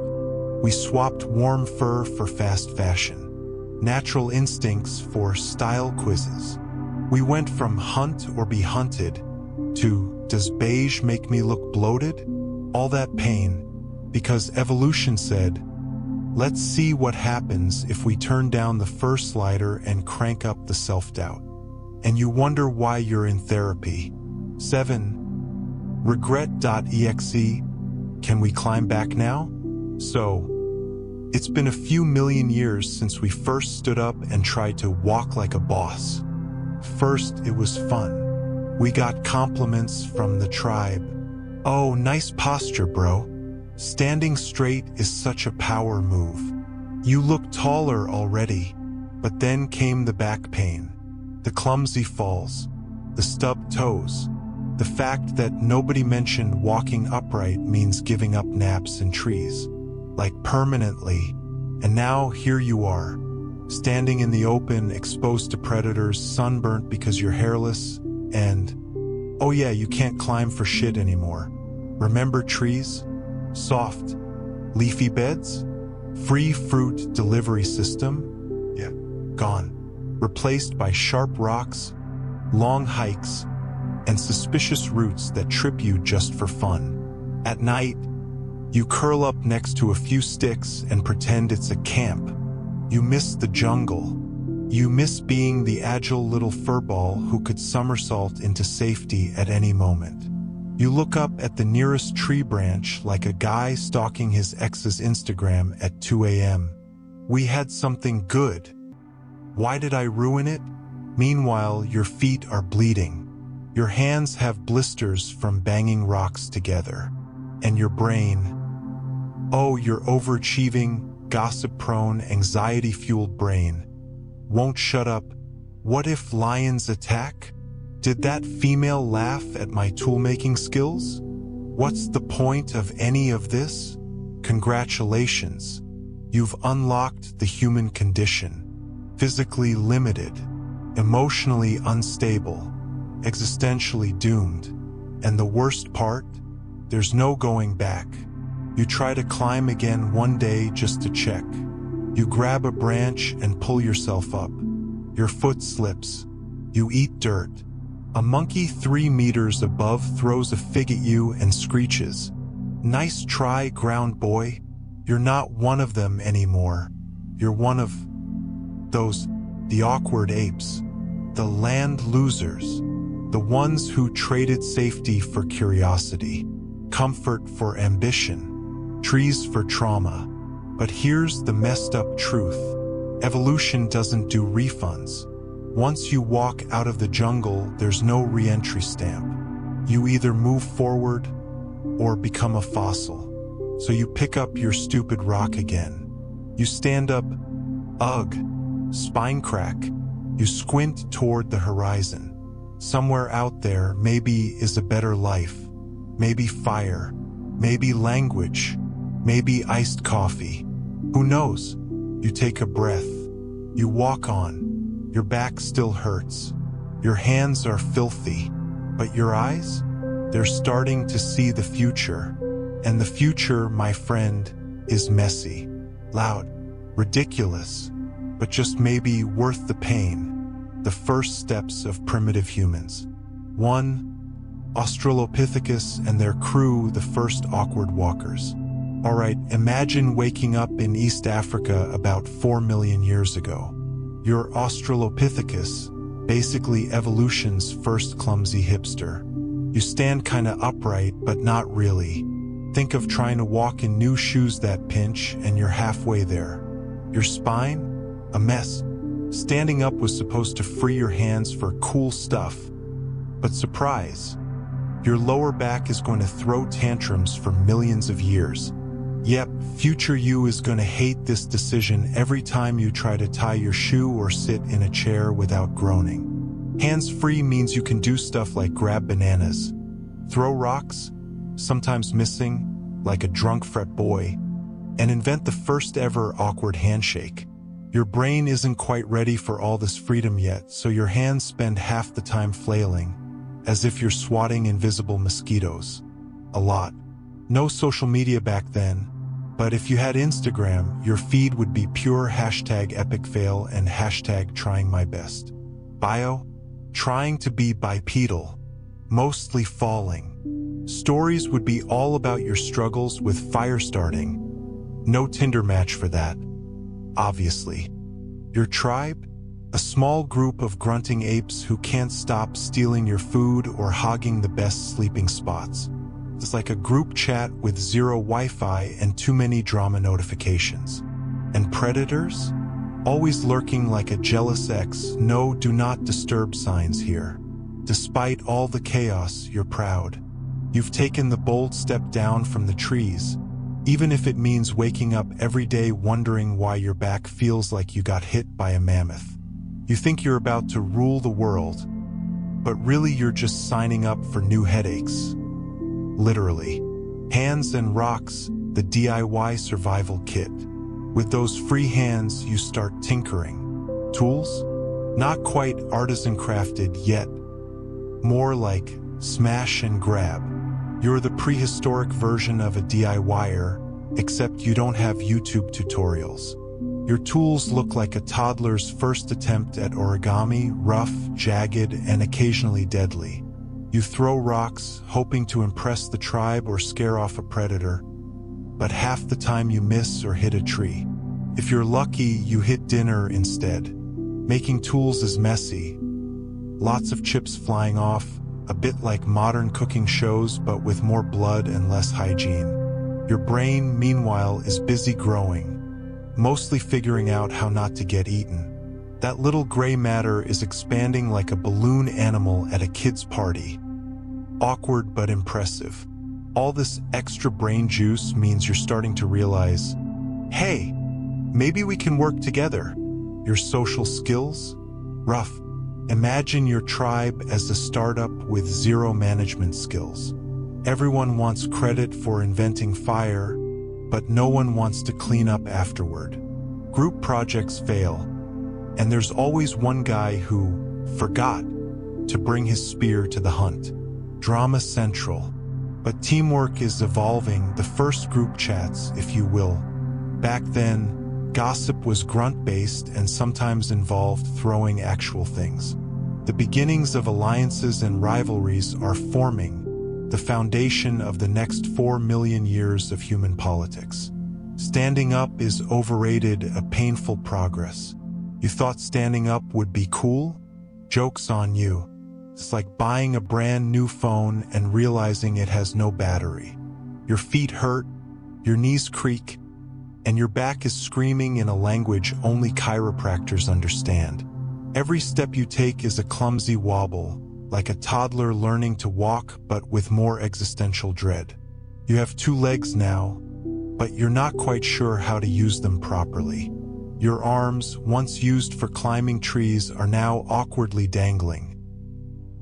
We swapped warm fur for fast fashion, natural instincts for style quizzes. We went from hunt or be hunted to does beige make me look bloated? All that pain, because evolution said, let's see what happens if we turn down the fur slider and crank up the self-doubt. And you wonder why you're in therapy. 7. Regret.exe. Can we climb back now? So, it's been a few million years since we first stood up and tried to walk like a boss. First, it was fun. We got compliments from the tribe. Oh, nice posture, bro. Standing straight is such a power move. You look taller already. But then came the back pain, the clumsy falls, the stubbed toes, the fact that nobody mentioned walking upright means giving up naps in trees, like permanently. And now here you are, standing in the open, exposed to predators, sunburnt because you're hairless, and, oh yeah, you can't climb for shit anymore. Remember trees? Soft, leafy beds? Free fruit delivery system? Yeah, gone. Replaced by sharp rocks, long hikes, and suspicious routes that trip you just for fun. At night, you curl up next to a few sticks and pretend it's a camp. You miss the jungle. You miss being the agile little furball who could somersault into safety at any moment. You look up at the nearest tree branch like a guy stalking his ex's Instagram at 2 a.m. We had something good. Why did I ruin it? Meanwhile, your feet are bleeding. Your hands have blisters from banging rocks together. And your brain, oh, your overachieving, gossip-prone, anxiety-fueled brain, won't shut up. What if lions attack? Did that female laugh at my tool-making skills? What's the point of any of this? Congratulations. You've unlocked the human condition. Physically limited, emotionally unstable, existentially doomed. And the worst part? There's no going back. You try to climb again one day just to check. You grab a branch and pull yourself up. Your foot slips. You eat dirt. A monkey 3 meters above throws a fig at you and screeches. Nice try, ground boy. You're not one of them anymore. You're one of the awkward apes. The land losers. The ones who traded safety for curiosity. Comfort for ambition. Trees for trauma. But here's the messed up truth. Evolution doesn't do refunds. Once you walk out of the jungle, there's no re-entry stamp. You either move forward or become a fossil. So you pick up your stupid rock again. You stand up, ugh, spine crack. You squint toward the horizon. Somewhere out there maybe is a better life. Maybe fire. Maybe language. Maybe iced coffee. Who knows? You take a breath. You walk on. Your back still hurts. Your hands are filthy. But your eyes? They're starting to see the future. And the future, my friend, is messy, loud, ridiculous, but just maybe worth the pain. The first steps of primitive humans. 1. Australopithecus and their crew, the first awkward walkers. Alright, imagine waking up in East Africa about 4 million years ago. You're Australopithecus, basically evolution's first clumsy hipster. You stand kinda upright, but not really. Think of trying to walk in new shoes that pinch, and you're halfway there. Your spine? A mess. Standing up was supposed to free your hands for cool stuff. But surprise, your lower back is going to throw tantrums for millions of years. Yep, future you is going to hate this decision every time you try to tie your shoe or sit in a chair without groaning. Hands-free means you can do stuff like grab bananas, throw rocks, sometimes missing, like a drunk frat boy, and invent the first ever awkward handshake. Your brain isn't quite ready for all this freedom yet, so your hands spend half the time flailing, as if you're swatting invisible mosquitoes. A lot. No social media back then, but if you had Instagram, your feed would be pure #epicfail and #tryingmybest. Bio? Trying to be bipedal, mostly falling. Stories would be all about your struggles with fire starting. No Tinder match for that, obviously. Your tribe? A small group of grunting apes who can't stop stealing your food or hogging the best sleeping spots. It's like a group chat with zero Wi-Fi and too many drama notifications. And predators? Always lurking like a jealous ex, no do not disturb signs here. Despite all the chaos, you're proud. You've taken the bold step down from the trees, even if it means waking up every day wondering why your back feels like you got hit by a mammoth. You think you're about to rule the world, but really you're just signing up for new headaches. Literally. Hands and Rocks, the DIY survival kit. With those free hands, you start tinkering. Tools? Not quite artisan crafted yet. More like smash and grab. You're the prehistoric version of a DIYer, except you don't have YouTube tutorials. Your tools look like a toddler's first attempt at origami, rough, jagged, and occasionally deadly. You throw rocks, hoping to impress the tribe or scare off a predator, but half the time you miss or hit a tree. If you're lucky, you hit dinner instead. Making tools is messy. Lots of chips flying off, a bit like modern cooking shows but with more blood and less hygiene. Your brain, meanwhile, is busy growing, mostly figuring out how not to get eaten. That little gray matter is expanding like a balloon animal at a kid's party. Awkward but impressive. All this extra brain juice means you're starting to realize, hey, maybe we can work together. Your social skills? Rough. Imagine your tribe as a startup with zero management skills. Everyone wants credit for inventing fire, but no one wants to clean up afterward. Group projects fail, and there's always one guy who forgot to bring his spear to the hunt. Drama central. But teamwork is evolving, the first group chats, if you will. Back then, gossip was grunt-based and sometimes involved throwing actual things. The beginnings of alliances and rivalries are forming, the foundation of the next 4 million years of human politics. Standing up is overrated, a painful progress. You thought standing up would be cool? Joke's on you. It's like buying a brand new phone and realizing it has no battery. Your feet hurt, your knees creak, and your back is screaming in a language only chiropractors understand. Every step you take is a clumsy wobble, like a toddler learning to walk but with more existential dread. You have 2 legs now, but you're not quite sure how to use them properly. Your arms, once used for climbing trees, are now awkwardly dangling.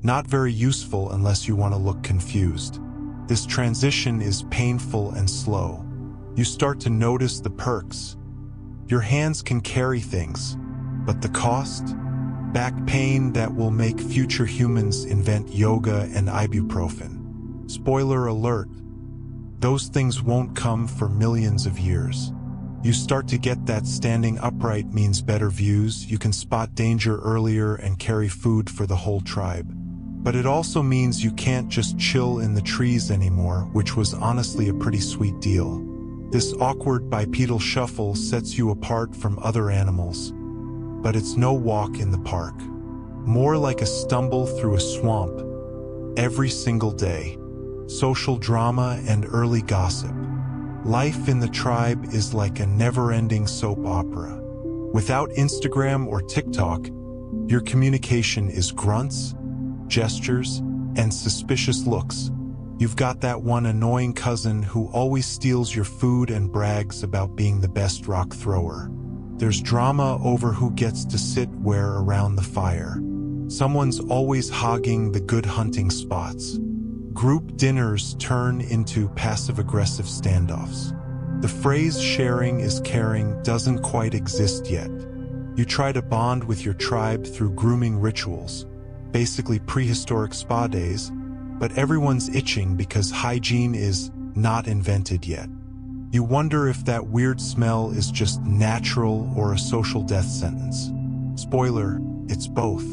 Not very useful unless you want to look confused. This transition is painful and slow. You start to notice the perks. Your hands can carry things, but the cost? Back pain that will make future humans invent yoga and ibuprofen. Spoiler alert, those things won't come for millions of years. You start to get that standing upright means better views, you can spot danger earlier and carry food for the whole tribe. But it also means you can't just chill in the trees anymore, which was honestly a pretty sweet deal. This awkward bipedal shuffle sets you apart from other animals. But it's no walk in the park. More like a stumble through a swamp. Every single day. Social drama and early gossip. Life in the tribe is like a never-ending soap opera. Without Instagram or TikTok, your communication is grunts, gestures, and suspicious looks. You've got that one annoying cousin who always steals your food and brags about being the best rock thrower. There's drama over who gets to sit where around the fire. Someone's always hogging the good hunting spots. Group dinners turn into passive-aggressive standoffs. The phrase sharing is caring doesn't quite exist yet, You try to bond with your tribe through grooming rituals, basically prehistoric spa days, but everyone's itching because hygiene is not invented yet. You wonder if that weird smell is just natural or a social death sentence. Spoiler, it's both.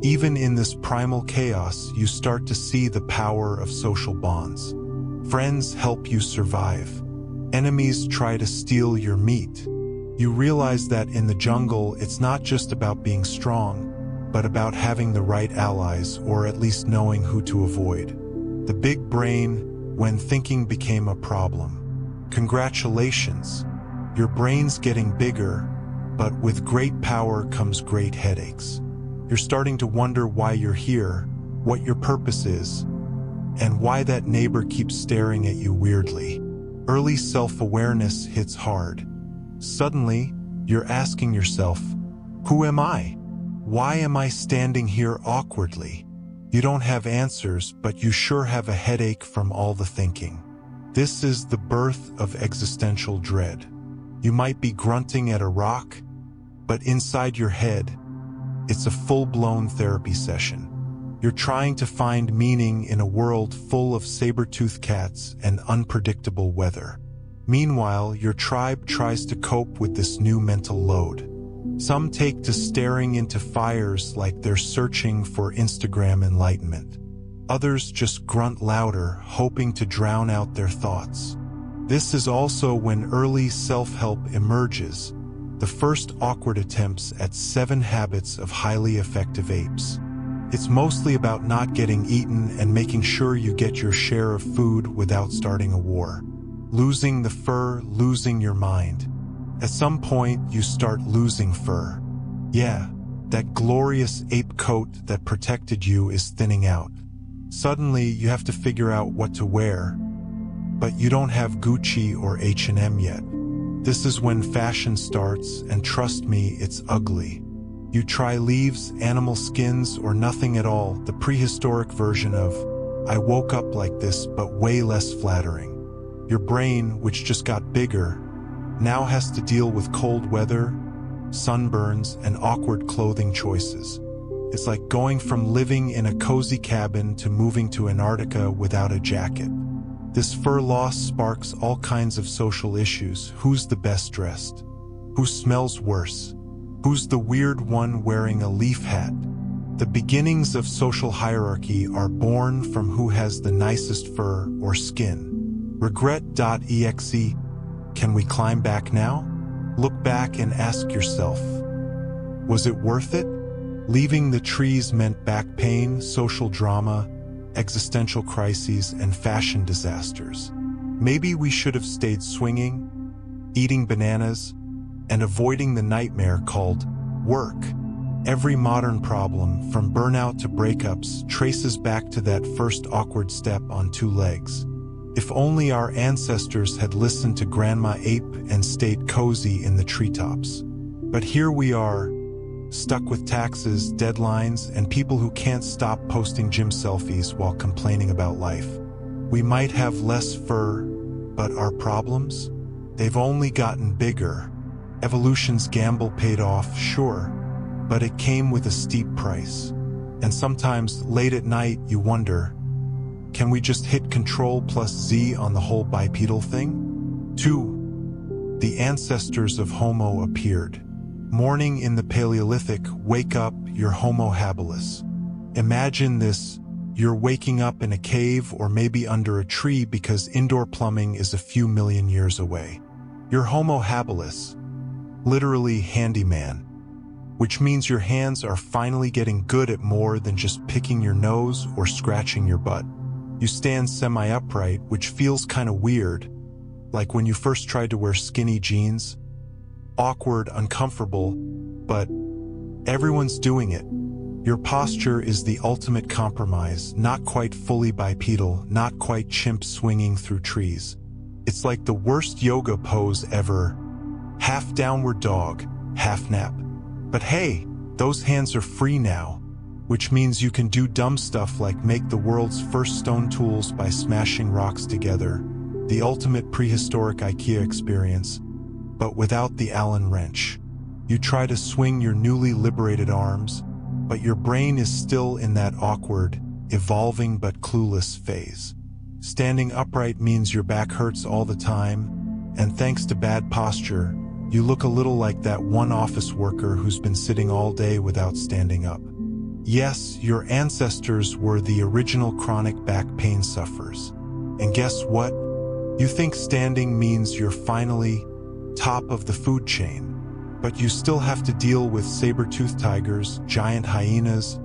Even in this primal chaos, you start to see the power of social bonds. Friends help you survive. Enemies try to steal your meat. You realize that in the jungle, it's not just about being strong, but about having the right allies, or at least knowing who to avoid. The big brain, when thinking became a problem. Congratulations, your brain's getting bigger, but with great power comes great headaches. You're starting to wonder why you're here, what your purpose is, and why that neighbor keeps staring at you weirdly. Early self-awareness hits hard. Suddenly, you're asking yourself, who am I? Why am I standing here awkwardly? You don't have answers, but you sure have a headache from all the thinking. This is the birth of existential dread. You might be grunting at a rock, but inside your head, it's a full-blown therapy session. You're trying to find meaning in a world full of saber-toothed cats and unpredictable weather. Meanwhile, your tribe tries to cope with this new mental load. Some take to staring into fires like they're searching for Instagram enlightenment. Others just grunt louder, hoping to drown out their thoughts. This is also when early self-help emerges, the first awkward attempts at 7 habits of highly effective apes. It's mostly about not getting eaten and making sure you get your share of food without starting a war. Losing the fur, losing your mind. At some point, you start losing fur. Yeah, that glorious ape coat that protected you is thinning out. Suddenly, you have to figure out what to wear, but you don't have Gucci or H&M yet. This is when fashion starts, and trust me, it's ugly. You try leaves, animal skins, or nothing at all, the prehistoric version of, I woke up like this, but way less flattering. Your brain, which just got bigger, now has to deal with cold weather, sunburns, and awkward clothing choices. It's like going from living in a cozy cabin to moving to Antarctica without a jacket. This fur loss sparks all kinds of social issues. Who's the best dressed? Who smells worse? Who's the weird one wearing a leaf hat? The beginnings of social hierarchy are born from who has the nicest fur or skin. Regret.exe. Can we climb back now? Look back and ask yourself, was it worth it? Leaving the trees meant back pain, social drama, existential crises, and fashion disasters. Maybe we should have stayed swinging, eating bananas, and avoiding the nightmare called work. Every modern problem, from burnout to breakups, traces back to that first awkward step on 2 legs. If only our ancestors had listened to Grandma Ape and stayed cozy in the treetops. But here we are, stuck with taxes, deadlines, and people who can't stop posting gym selfies while complaining about life. We might have less fur, but our problems? They've only gotten bigger. Evolution's gamble paid off, sure, but it came with a steep price. And sometimes, late at night, you wonder, can we just hit Ctrl+Z on the whole bipedal thing? 2. The ancestors of Homo appeared. Morning in the Paleolithic, wake up, you're Homo habilis. Imagine this, you're waking up in a cave or maybe under a tree because indoor plumbing is a few million years away. You're Homo habilis, literally handyman, which means your hands are finally getting good at more than just picking your nose or scratching your butt. You stand semi-upright, which feels kind of weird, like when you first tried to wear skinny jeans. Awkward, uncomfortable, but everyone's doing it. Your posture is the ultimate compromise, not quite fully bipedal, not quite chimp swinging through trees. It's like the worst yoga pose ever. Half downward dog, half nap. But hey, those hands are free now, which means you can do dumb stuff like make the world's first stone tools by smashing rocks together, the ultimate prehistoric IKEA experience, but without the Allen wrench. You try to swing your newly liberated arms, but your brain is still in that awkward, evolving but clueless phase. Standing upright means your back hurts all the time, and thanks to bad posture, you look a little like that one office worker who's been sitting all day without standing up. Yes, your ancestors were the original chronic back pain sufferers. And guess what? You think standing means you're finally top of the food chain, but you still have to deal with saber-toothed tigers, giant hyenas,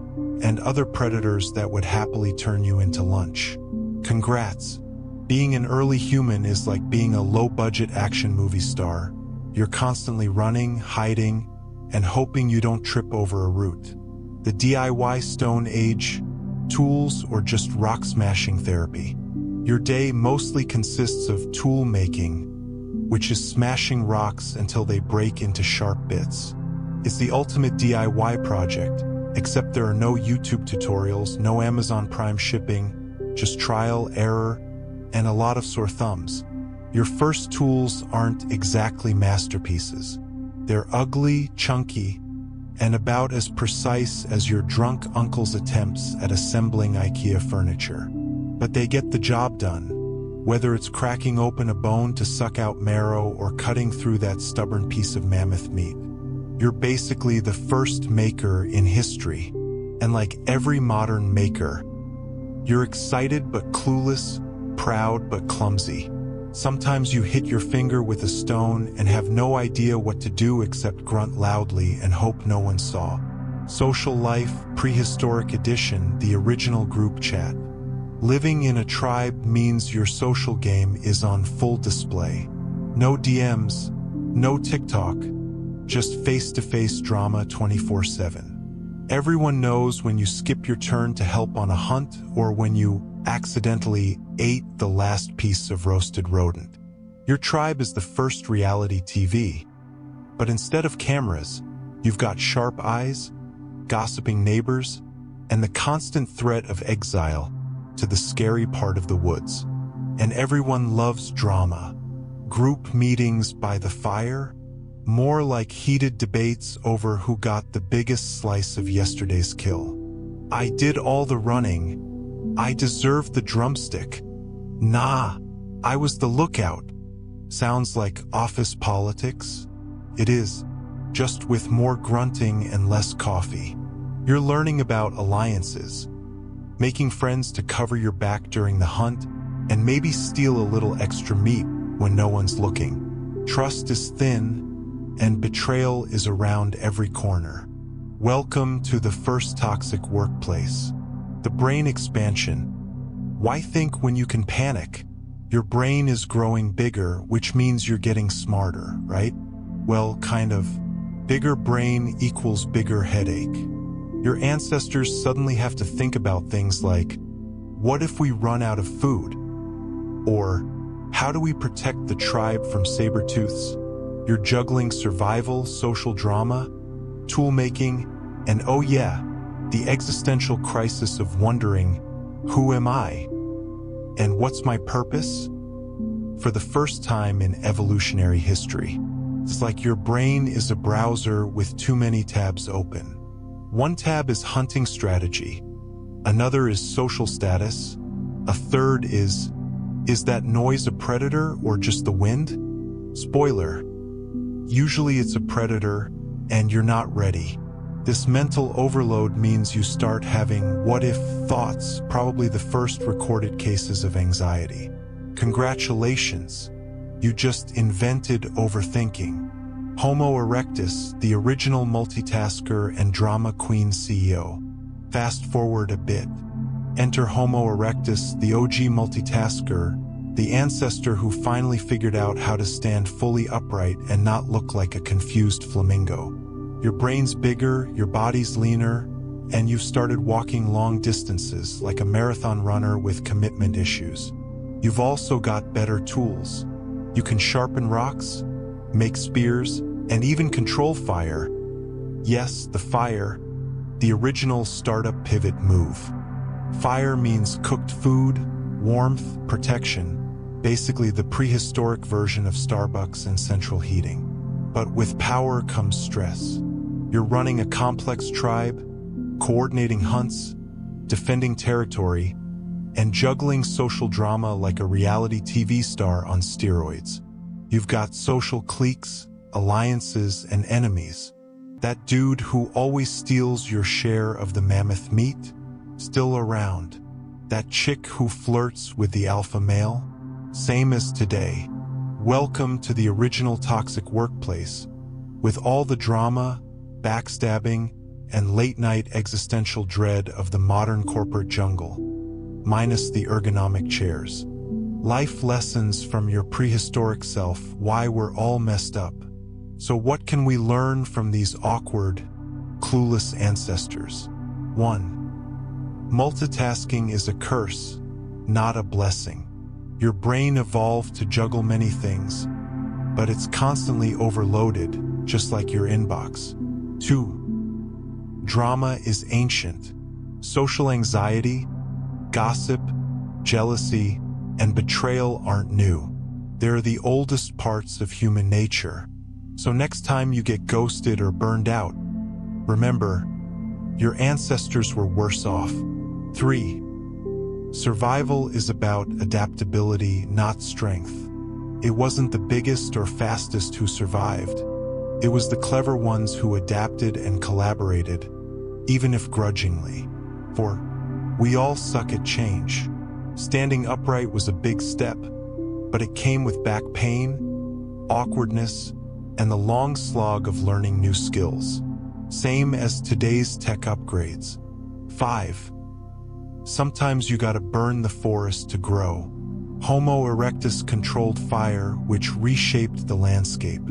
and other predators that would happily turn you into lunch. Congrats! Being an early human is like being a low-budget action movie star. You're constantly running, hiding, and hoping you don't trip over a root. The DIY Stone Age, tools, or just rock-smashing therapy. Your day mostly consists of tool making, which is smashing rocks until they break into sharp bits. It's the ultimate DIY project, except there are no YouTube tutorials, no Amazon Prime shipping, just trial, error, and a lot of sore thumbs. Your first tools aren't exactly masterpieces. They're ugly, chunky, and about as precise as your drunk uncle's attempts at assembling IKEA furniture. But they get the job done, whether it's cracking open a bone to suck out marrow or cutting through that stubborn piece of mammoth meat. You're basically the first maker in history, and like every modern maker, you're excited but clueless, proud but clumsy. Sometimes you hit your finger with a stone and have no idea what to do except grunt loudly and hope no one saw. Social life, prehistoric edition, the original group chat. Living in a tribe means your social game is on full display. No DMs, no TikTok, just face-to-face drama 24/7. Everyone knows when you skip your turn to help on a hunt or when you accidentally ate the last piece of roasted rodent. Your tribe is the first reality TV, but instead of cameras, you've got sharp eyes, gossiping neighbors, and the constant threat of exile to the scary part of the woods. And everyone loves drama. Group meetings by the fire, more like heated debates over who got the biggest slice of yesterday's kill. I did all the running. I deserved the drumstick. Nah, I was the lookout. Sounds like office politics? It is, just with more grunting and less coffee. You're learning about alliances, making friends to cover your back during the hunt, and maybe steal a little extra meat when no one's looking. Trust is thin, and betrayal is around every corner. Welcome to the first toxic workplace. The brain expansion. Why think when you can panic? Your brain is growing bigger, which means you're getting smarter, right? Well, kind of. Bigger brain equals bigger headache. Your ancestors suddenly have to think about things like, what if we run out of food? Or, how do we protect the tribe from saber-tooths? You're juggling survival, social drama, tool making, and oh yeah, the existential crisis of wondering, who am I? And what's my purpose? For the first time in evolutionary history, it's like your brain is a browser with too many tabs open. One tab is hunting strategy, another is social status, a third is that noise a predator or just the wind? Spoiler, usually it's a predator and you're not ready. This mental overload means you start having what-if thoughts, probably the first recorded cases of anxiety. Congratulations, you just invented overthinking. Homo erectus, the original multitasker and drama queen CEO. Fast forward a bit. Enter Homo erectus, the OG multitasker, the ancestor who finally figured out how to stand fully upright and not look like a confused flamingo. Your brain's bigger, your body's leaner, and you've started walking long distances like a marathon runner with commitment issues. You've also got better tools. You can sharpen rocks, make spears, and even control fire. Yes, the fire, the original startup pivot move. Fire means cooked food, warmth, protection, basically the prehistoric version of Starbucks and central heating. But with power comes stress. You're running a complex tribe, coordinating hunts, defending territory, and juggling social drama like a reality TV star on steroids. You've got social cliques, alliances, and enemies. That dude who always steals your share of the mammoth meat, still around. That chick who flirts with the alpha male, same as today. Welcome to the original toxic workplace, with all the drama, backstabbing, and late-night existential dread of the modern corporate jungle, minus the ergonomic chairs. Life lessons from your prehistoric self, why we're all messed up. So what can we learn from these awkward, clueless ancestors? 1. Multitasking is a curse, not a blessing. Your brain evolved to juggle many things, but it's constantly overloaded, just like your inbox. 2. Drama is ancient. Social anxiety, gossip, jealousy, and betrayal aren't new. They're the oldest parts of human nature. So next time you get ghosted or burned out, remember, your ancestors were worse off. 3. Survival is about adaptability, not strength. It wasn't the biggest or fastest who survived. It was the clever ones who adapted and collaborated, even if grudgingly. 4. We all suck at change. Standing upright was a big step, but it came with back pain, awkwardness, and the long slog of learning new skills. Same as today's tech upgrades. 5. Sometimes you gotta burn the forest to grow. Homo erectus controlled fire, which reshaped the landscape.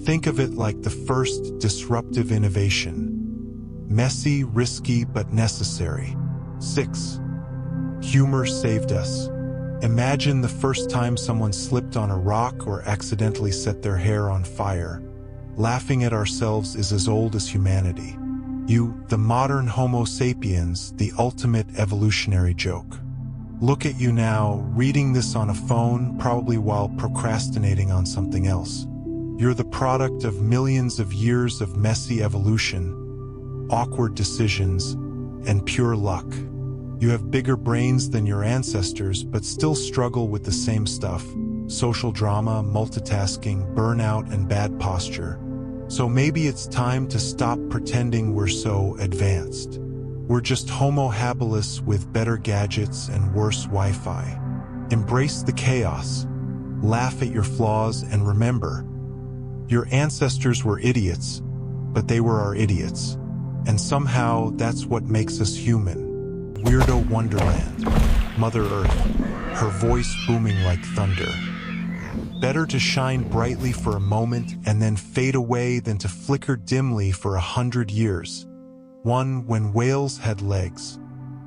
Think of it like the first disruptive innovation. Messy, risky, but necessary. 6. Humor saved us. Imagine the first time someone slipped on a rock or accidentally set their hair on fire. Laughing at ourselves is as old as humanity. You, the modern Homo sapiens, the ultimate evolutionary joke. Look at you now, reading this on a phone, probably while procrastinating on something else. You're the product of millions of years of messy evolution, awkward decisions, and pure luck. You have bigger brains than your ancestors, but still struggle with the same stuff: social drama, multitasking, burnout, and bad posture. So maybe it's time to stop pretending we're so advanced. We're just Homo habilis with better gadgets and worse Wi-Fi. Embrace the chaos, laugh at your flaws, and remember, your ancestors were idiots, but they were our idiots. And somehow that's what makes us human. Weirdo Wonderland, Mother Earth, her voice booming like thunder. Better to shine brightly for a moment and then fade away than to flicker dimly for 100 years. 1. When whales had legs.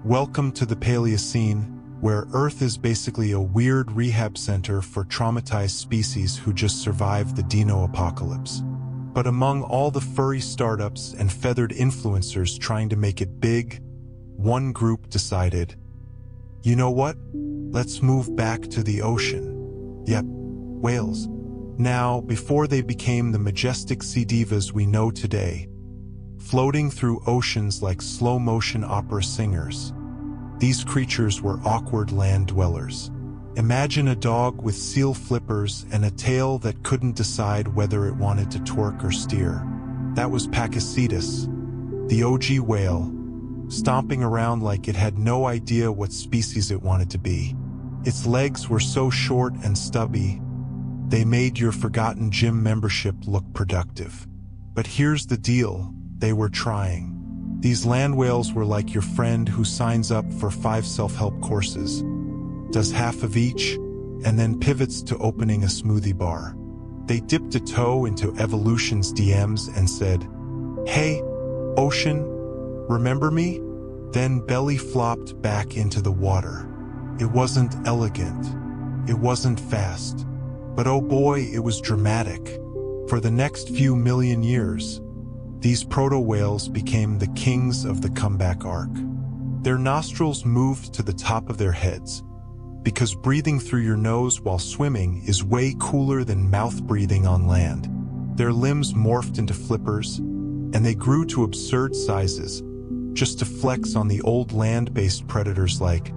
Welcome to the Paleocene, where Earth is basically a weird rehab center for traumatized species who just survived the dino apocalypse. But among all the furry startups and feathered influencers trying to make it big, one group decided, you know what? Let's move back to the ocean. Yep, whales. Now, before they became the majestic sea divas we know today, floating through oceans like slow-motion opera singers, these creatures were awkward land dwellers. Imagine a dog with seal flippers and a tail that couldn't decide whether it wanted to twerk or steer. That was Pakicetus, the OG whale, stomping around like it had no idea what species it wanted to be. Its legs were so short and stubby, they made your forgotten gym membership look productive. But here's the deal, they were trying. These land whales were like your friend who signs up for 5 self-help courses, does half of each, and then pivots to opening a smoothie bar. They dipped a toe into evolution's DMs and said, "Hey, ocean, remember me?" Then belly flopped back into the water. It wasn't elegant. It wasn't fast. But oh boy, it was dramatic. For the next few million years, these proto-whales became the kings of the comeback arc. Their nostrils moved to the top of their heads, because breathing through your nose while swimming is way cooler than mouth breathing on land. Their limbs morphed into flippers, and they grew to absurd sizes, just to flex on the old land-based predators like,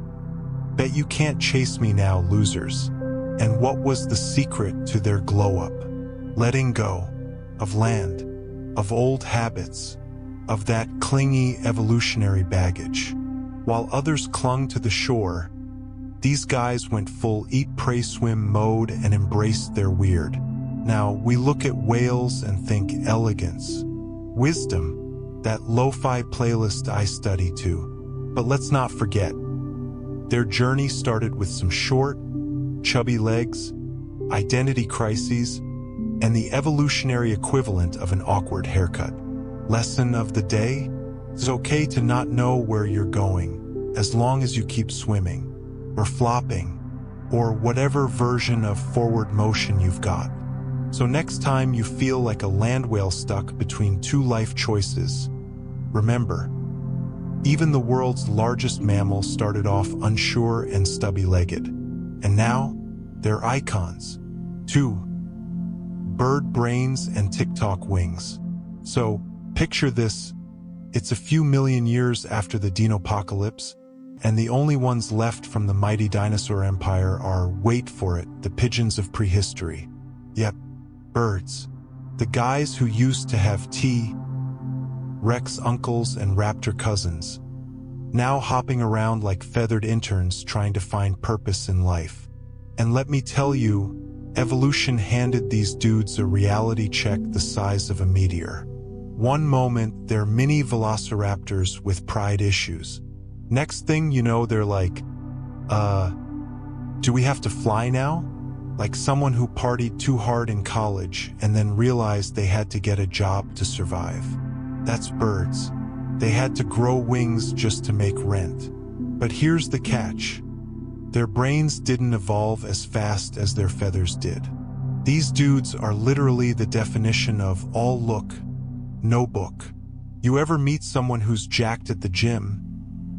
"Bet you can't chase me now, losers." And what was the secret to their glow-up? Letting go of land, of old habits, of that clingy evolutionary baggage. While others clung to the shore, these guys went full eat, pray, swim mode and embraced their weird. Now, we look at whales and think elegance, wisdom, that lo-fi playlist I study to. But let's not forget, their journey started with some short, chubby legs, identity crises, and the evolutionary equivalent of an awkward haircut. Lesson of the day? It's okay to not know where you're going, as long as you keep swimming, or flopping, or whatever version of forward motion you've got. So next time you feel like a land whale stuck between two life choices, remember, even the world's largest mammal started off unsure and stubby-legged, and now they're icons. 2. Bird brains and TikTok wings. So, picture this. It's a few million years after the dinopocalypse, and the only ones left from the mighty dinosaur empire are, wait for it, the pigeons of prehistory. Yep, birds. The guys who used to have T-Rex uncles and raptor cousins, now hopping around like feathered interns trying to find purpose in life. And let me tell you, evolution handed these dudes a reality check the size of a meteor. One moment, they're mini velociraptors with pride issues. Next thing you know, they're like, do we have to fly now? Like someone who partied too hard in college and then realized they had to get a job to survive. That's birds. They had to grow wings just to make rent. But here's the catch. Their brains didn't evolve as fast as their feathers did. These dudes are literally the definition of all look, no book. You ever meet someone who's jacked at the gym,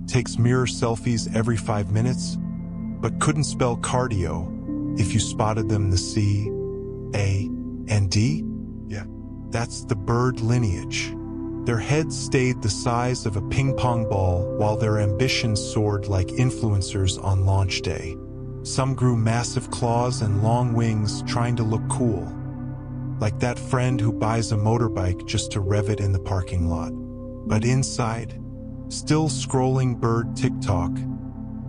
takes mirror selfies every 5 minutes, but couldn't spell cardio if you spotted them the C, A, and D? Yeah, that's the bird lineage. Their heads stayed the size of a ping pong ball while their ambitions soared like influencers on launch day. Some grew massive claws and long wings trying to look cool, like that friend who buys a motorbike just to rev it in the parking lot. But inside, still scrolling bird TikTok,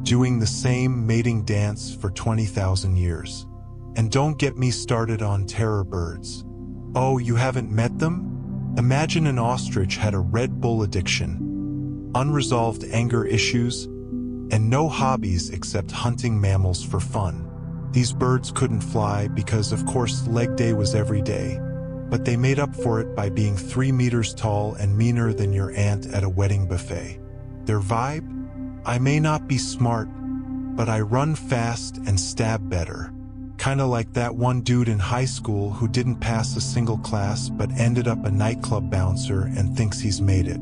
doing the same mating dance for 20,000 years. And don't get me started on terror birds. Oh, you haven't met them? Imagine an ostrich had a Red Bull addiction, unresolved anger issues, and no hobbies except hunting mammals for fun. These birds couldn't fly because, of course, leg day was every day, but they made up for it by being 3 meters tall and meaner than your aunt at a wedding buffet. Their vibe? I may not be smart, but I run fast and stab better. Kinda like that one dude in high school who didn't pass a single class but ended up a nightclub bouncer and thinks he's made it.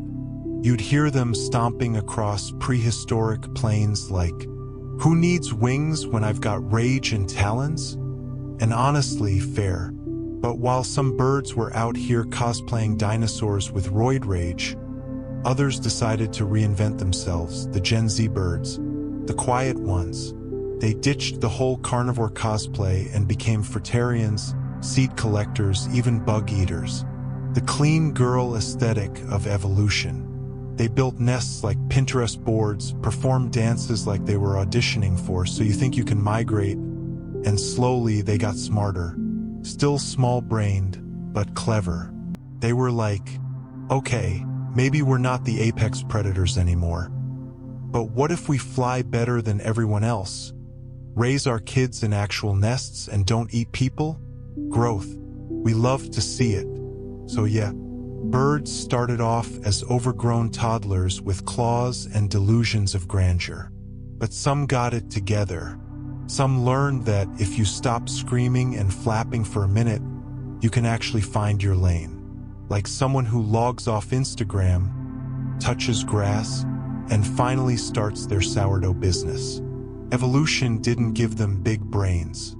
You'd hear them stomping across prehistoric plains like, "Who needs wings when I've got rage and talons?" And honestly, fair. But while some birds were out here cosplaying dinosaurs with roid rage, others decided to reinvent themselves, the Gen Z birds, the quiet ones. They ditched the whole carnivore cosplay and became fruitarians, seed collectors, even bug eaters. The clean girl aesthetic of evolution. They built nests like Pinterest boards, performed dances like they were auditioning for so you think you can migrate, and slowly they got smarter. Still small-brained, but clever. They were like, okay, maybe we're not the apex predators anymore. But what if we fly better than everyone else? Raise our kids in actual nests and don't eat people? Growth. We love to see it. So yeah, birds started off as overgrown toddlers with claws and delusions of grandeur. But some got it together. Some learned that if you stop screaming and flapping for a minute, you can actually find your lane. Like someone who logs off Instagram, touches grass, and finally starts their sourdough business. Evolution didn't give them big brains,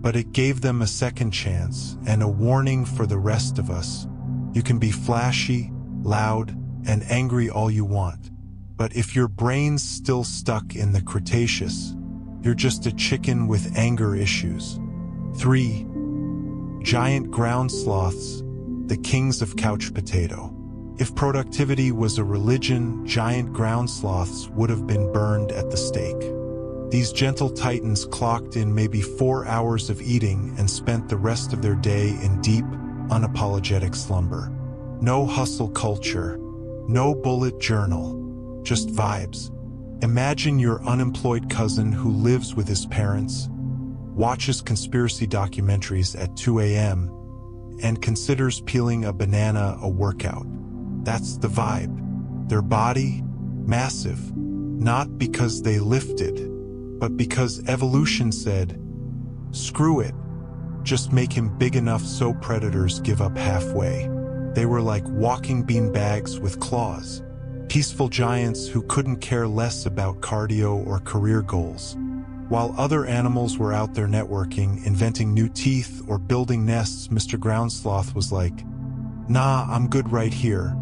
but it gave them a second chance and a warning for the rest of us. You can be flashy, loud, and angry all you want, but if your brain's still stuck in the Cretaceous, you're just a chicken with anger issues. 3. Giant ground sloths, the kings of couch potato. If productivity was a religion, giant ground sloths would have been burned at the stake. These gentle titans clocked in maybe 4 hours of eating and spent the rest of their day in deep, unapologetic slumber. No hustle culture, no bullet journal, just vibes. Imagine your unemployed cousin who lives with his parents, watches conspiracy documentaries at 2 a.m., and considers peeling a banana a workout. That's the vibe. Their body, massive, not because they lifted, but because evolution said, screw it, just make him big enough so predators give up halfway. They were like walking bean bags with claws, peaceful giants who couldn't care less about cardio or career goals. While other animals were out there networking, inventing new teeth, or building nests, Mr. Ground Sloth was like, nah, I'm good right here.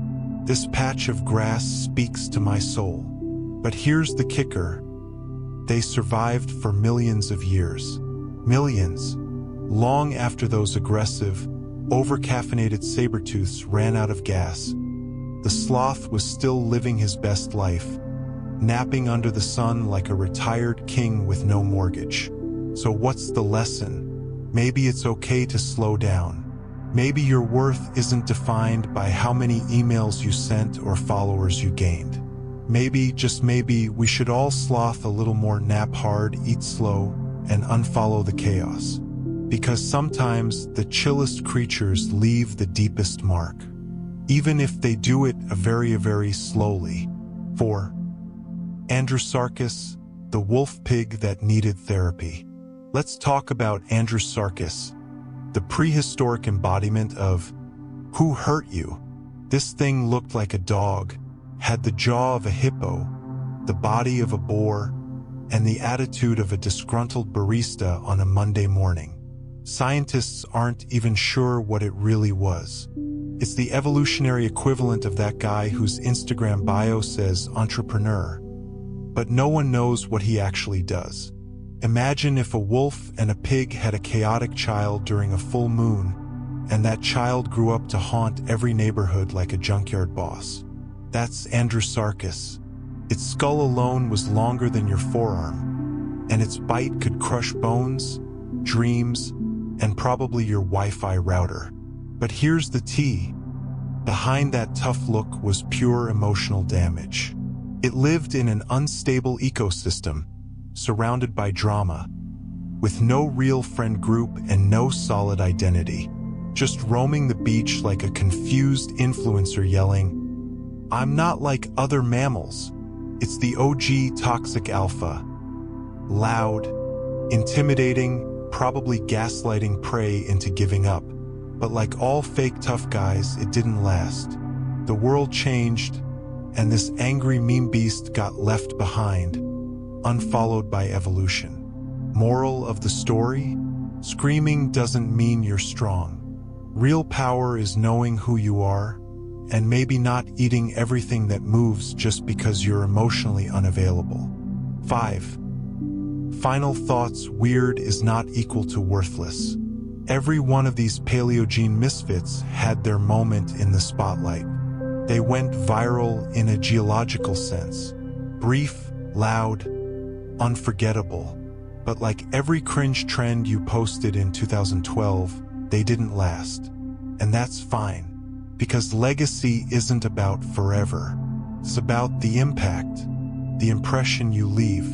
This patch of grass speaks to my soul. But here's the kicker. They survived for millions of years. Millions. Long after those aggressive, over-caffeinated saber-tooths ran out of gas, the sloth was still living his best life, napping under the sun like a retired king with no mortgage. So what's the lesson? Maybe it's okay to slow down. Maybe your worth isn't defined by how many emails you sent or followers you gained. Maybe, just maybe, we should all sloth a little more, nap hard, eat slow, and unfollow the chaos. Because sometimes the chillest creatures leave the deepest mark, even if they do it very slowly. 4. Andrewsarchus, the wolf pig that needed therapy. Let's talk about Andrewsarchus, the prehistoric embodiment of who hurt you. This thing looked like a dog, had the jaw of a hippo, the body of a boar, and the attitude of a disgruntled barista on a Monday morning. Scientists aren't even sure what it really was. It's the evolutionary equivalent of that guy whose Instagram bio says entrepreneur, but no one knows what he actually does. Imagine if a wolf and a pig had a chaotic child during a full moon, and that child grew up to haunt every neighborhood like a junkyard boss. That's Andrewsarchus. Its skull alone was longer than your forearm, and its bite could crush bones, dreams, and probably your Wi-Fi router. But here's the tea. Behind that tough look was pure emotional damage. It lived in an unstable ecosystem, surrounded by drama, with no real friend group and no solid identity, just roaming the beach like a confused influencer yelling, "I'm not like other mammals." It's the OG toxic alpha. Loud, intimidating, probably gaslighting prey into giving up. But like all fake tough guys, it didn't last. The world changed, and this angry meme beast got left behind, unfollowed by evolution. Moral of the story? Screaming doesn't mean you're strong. Real power is knowing who you are, and maybe not eating everything that moves just because you're emotionally unavailable. 5. Final thoughts. Weird is not equal to worthless. Every one of these Paleogene misfits had their moment in the spotlight. They went viral in a geological sense. Brief, loud, unforgettable. But like every cringe trend you posted in 2012, they didn't last. And that's fine, because legacy isn't about forever. It's about the impact, the impression you leave.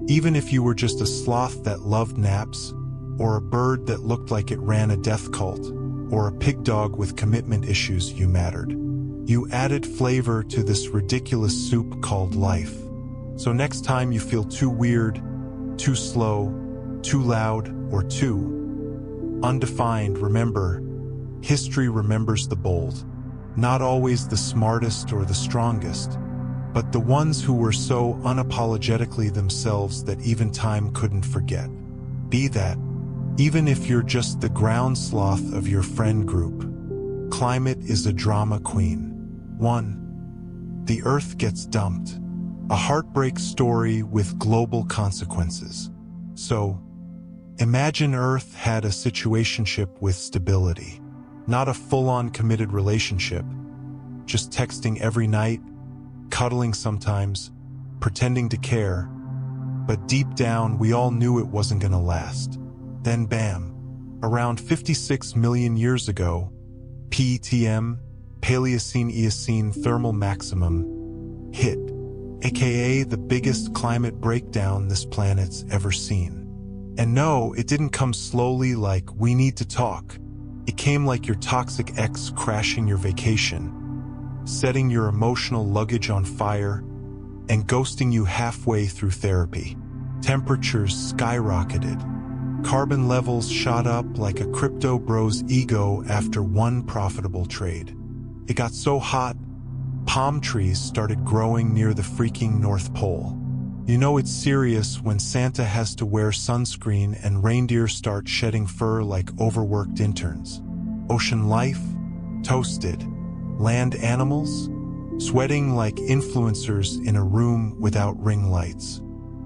Even if you were just a sloth that loved naps, or a bird that looked like it ran a death cult, or a pig dog with commitment issues, you mattered. You added flavor to this ridiculous soup called life. So next time you feel too weird, too slow, too loud, or too undefined, remember, history remembers the bold. Not always the smartest or the strongest, but the ones who were so unapologetically themselves that even time couldn't forget. Be that Even if you're just the ground sloth of your friend group, climate is a drama queen. 1. The Earth gets dumped. A heartbreak story with global consequences. So, imagine Earth had a situationship with stability. Not a full-on committed relationship, just texting every night, cuddling sometimes, pretending to care. But deep down, we all knew it wasn't gonna last. Then bam, around 56 million years ago, PETM, Paleocene-Eocene thermal maximum, hit, aka the biggest climate breakdown this planet's ever seen. And no, it didn't come slowly like we need to talk. It came like your toxic ex crashing your vacation, setting your emotional luggage on fire, and ghosting you halfway through therapy. Temperatures skyrocketed. Carbon levels shot up like a crypto bro's ego after one profitable trade. It got so hot, palm trees started growing near the freaking North Pole. You know it's serious when Santa has to wear sunscreen and reindeer start shedding fur like overworked interns. Ocean life, toasted. Land animals, sweating like influencers in a room without ring lights.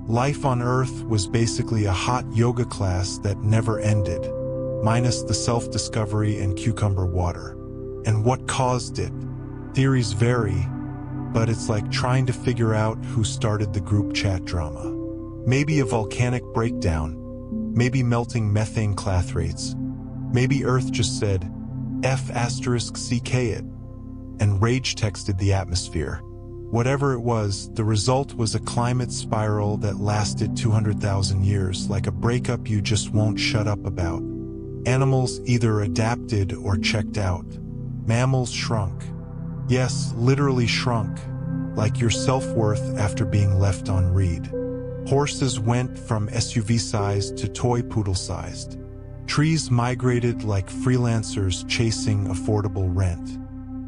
Life on Earth was basically a hot yoga class that never ended, minus the self-discovery and cucumber water. And what caused it? Theories vary, but it's like trying to figure out who started the group chat drama. Maybe a volcanic breakdown, maybe melting methane clathrates, maybe Earth just said, F***CK it, and rage texted the atmosphere. Whatever it was, the result was a climate spiral that lasted 200,000 years, like a breakup you just won't shut up about. Animals either adapted or checked out. Mammals shrunk. Yes, literally shrunk, like your self-worth after being left on read. Horses went from SUV-sized to toy poodle-sized. Trees migrated like freelancers chasing affordable rent.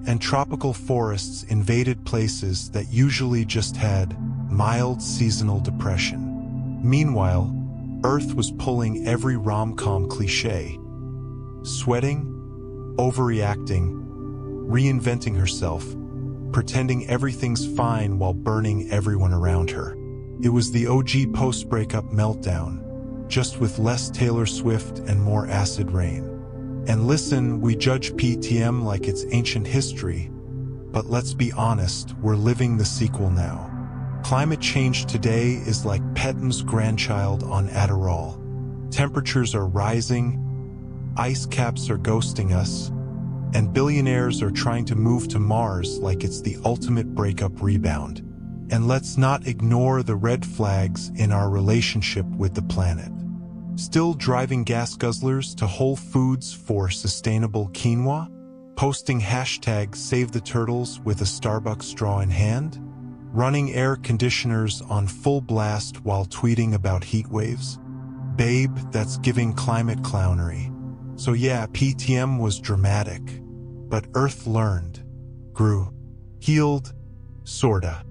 And tropical forests invaded places that usually just had mild seasonal depression. Meanwhile, Earth was pulling every rom-com cliché. Sweating, overreacting, reinventing herself, pretending everything's fine while burning everyone around her. It was the OG post-breakup meltdown, just with less Taylor Swift and more acid rain. And listen, we judge PTM like it's ancient history, but let's be honest, we're living the sequel now. Climate change today is like Petham's grandchild on Adderall. Temperatures are rising, ice caps are ghosting us, and billionaires are trying to move to Mars like it's the ultimate breakup rebound. And let's not ignore the red flags in our relationship with the planet. Still driving gas guzzlers to Whole Foods for sustainable quinoa? Posting hashtag Save the Turtles with a Starbucks straw in hand? Running air conditioners on full blast while tweeting about heat waves? Babe, that's giving climate clownery. So yeah, PTM was dramatic, but Earth learned, grew, healed, sorta.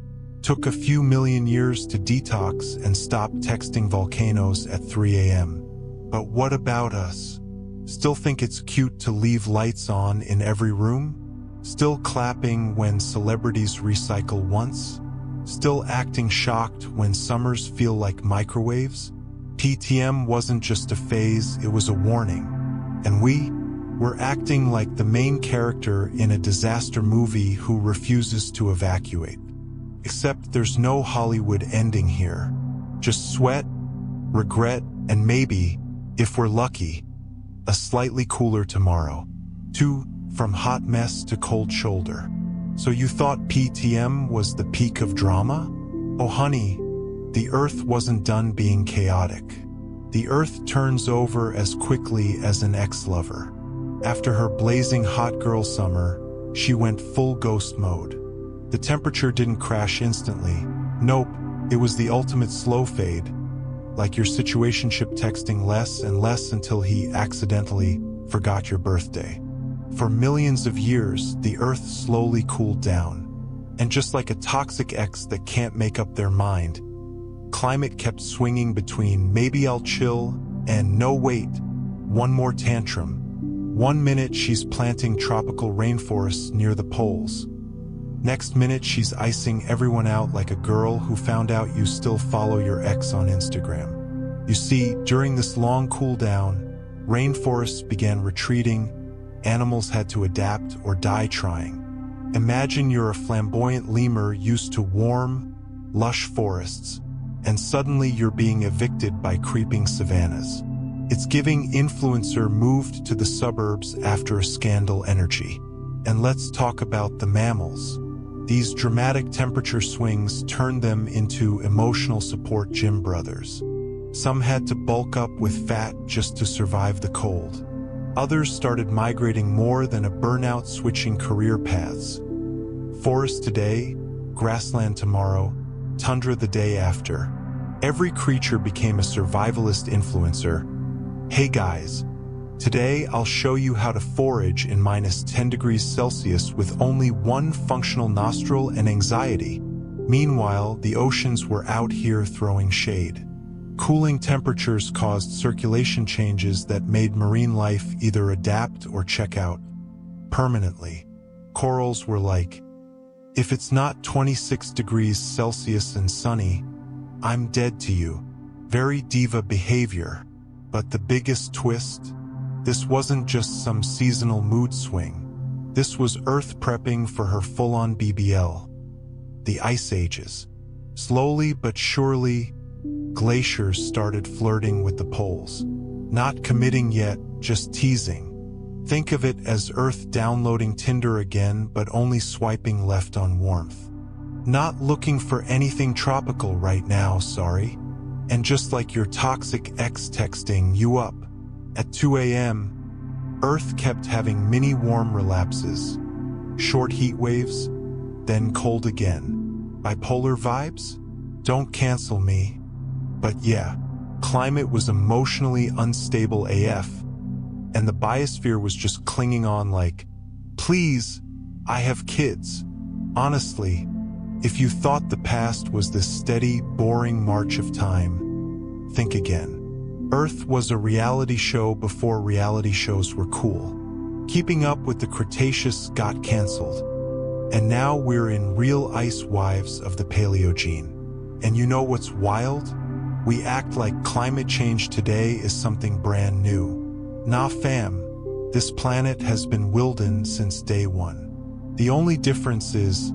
Took a few million years to detox and stop texting volcanoes at 3 a.m. But what about us? Still think it's cute to leave lights on in every room? Still clapping when celebrities recycle once? Still acting shocked when summers feel like microwaves? PTM wasn't just a phase, it was a warning. And we're acting like the main character in a disaster movie who refuses to evacuate. Except there's no Hollywood ending here. Just sweat, regret, and maybe, if we're lucky, a slightly cooler tomorrow. From hot mess to cold shoulder. So you thought PTM was the peak of drama? Oh honey, the Earth wasn't done being chaotic. The Earth turns over as quickly as an ex-lover. After her blazing hot girl summer, she went full ghost mode. The temperature didn't crash instantly. Nope, it was the ultimate slow fade. Like your situationship texting less and less until he accidentally forgot your birthday. For millions of years, the Earth slowly cooled down. And just like a toxic ex that can't make up their mind, climate kept swinging between maybe I'll chill and no wait, one more tantrum. 1 minute she's planting tropical rainforests near the poles. Next minute she's icing everyone out like a girl who found out you still follow your ex on Instagram. You see, during this long cool down, rainforests began retreating, animals had to adapt or die trying. Imagine you're a flamboyant lemur used to warm, lush forests, and suddenly you're being evicted by creeping savannas. It's giving influencer moved to the suburbs after a scandal energy. And let's talk about the mammals. These dramatic temperature swings turned them into emotional support gym brothers. Some had to bulk up with fat just to survive the cold. Others started migrating more than a burnout, switching career paths. Forest today, grassland tomorrow, tundra the day after. Every creature became a survivalist influencer. Hey guys, today I'll show you how to forage in -10 degrees Celsius with only one functional nostril and anxiety. Meanwhile, the oceans were out here throwing shade. Cooling temperatures caused circulation changes that made marine life either adapt or check out permanently. Corals were like, if it's not 26 degrees Celsius and sunny, I'm dead to you. Very diva behavior. But the biggest twist? This wasn't just some seasonal mood swing. This was Earth prepping for her full-on BBL. The Ice Ages. Slowly but surely, glaciers started flirting with the poles. Not committing yet, just teasing. Think of it as Earth downloading Tinder again, but only swiping left on warmth. Not looking for anything tropical right now, sorry. And just like your toxic ex texting you up at 2 a.m., Earth kept having mini warm relapses. Short heat waves, then cold again. Bipolar vibes? Don't cancel me. But yeah, climate was emotionally unstable AF, and the biosphere was just clinging on like, please, I have kids. Honestly, if you thought the past was this steady, boring march of time, think again. Earth was a reality show before reality shows were cool. Keeping Up with the Cretaceous got canceled. And now we're in real ice wives of the Paleogene. And you know what's wild? We act like climate change today is something brand new. Nah fam, this planet has been wildened since day one. The only difference is,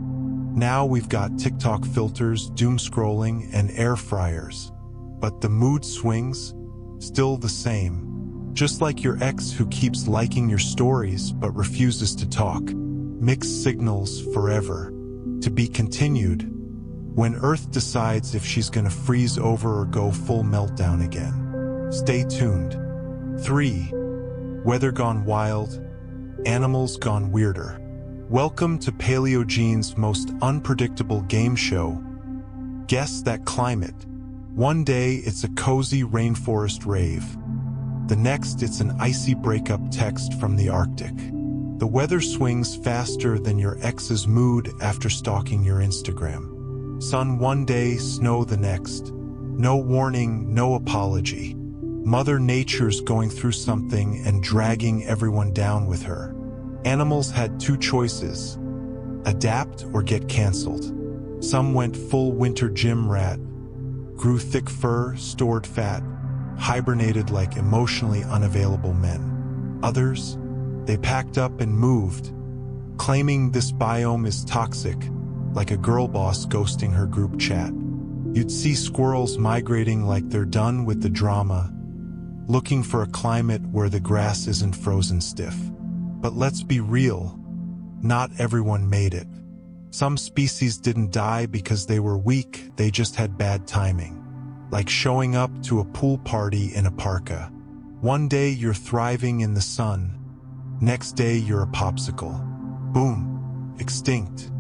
now we've got TikTok filters, doom scrolling, and air fryers. But the mood swings, still the same. Just like your ex who keeps liking your stories but refuses to talk. Mixed signals forever. To be continued. When Earth decides if she's gonna freeze over or go full meltdown again. Stay tuned. 3. Weather gone wild. Animals gone weirder. Welcome to Paleogene's most unpredictable game show. Guess that climate. One day it's a cozy rainforest rave. The next it's an icy breakup text from the Arctic. The weather swings faster than your ex's mood after stalking your Instagram. Sun one day, snow the next. No warning, no apology. Mother Nature's going through something and dragging everyone down with her. Animals had two choices: adapt or get canceled. Some went full winter gym rat, grew thick fur, stored fat, hibernated like emotionally unavailable men. Others, they packed up and moved, claiming this biome is toxic, like a girl boss ghosting her group chat. You'd see squirrels migrating like they're done with the drama, looking for a climate where the grass isn't frozen stiff. But let's be real, not everyone made it. Some species didn't die because they were weak, they just had bad timing. Like showing up to a pool party in a parka. One day you're thriving in the sun, next day you're a popsicle. Boom, extinct.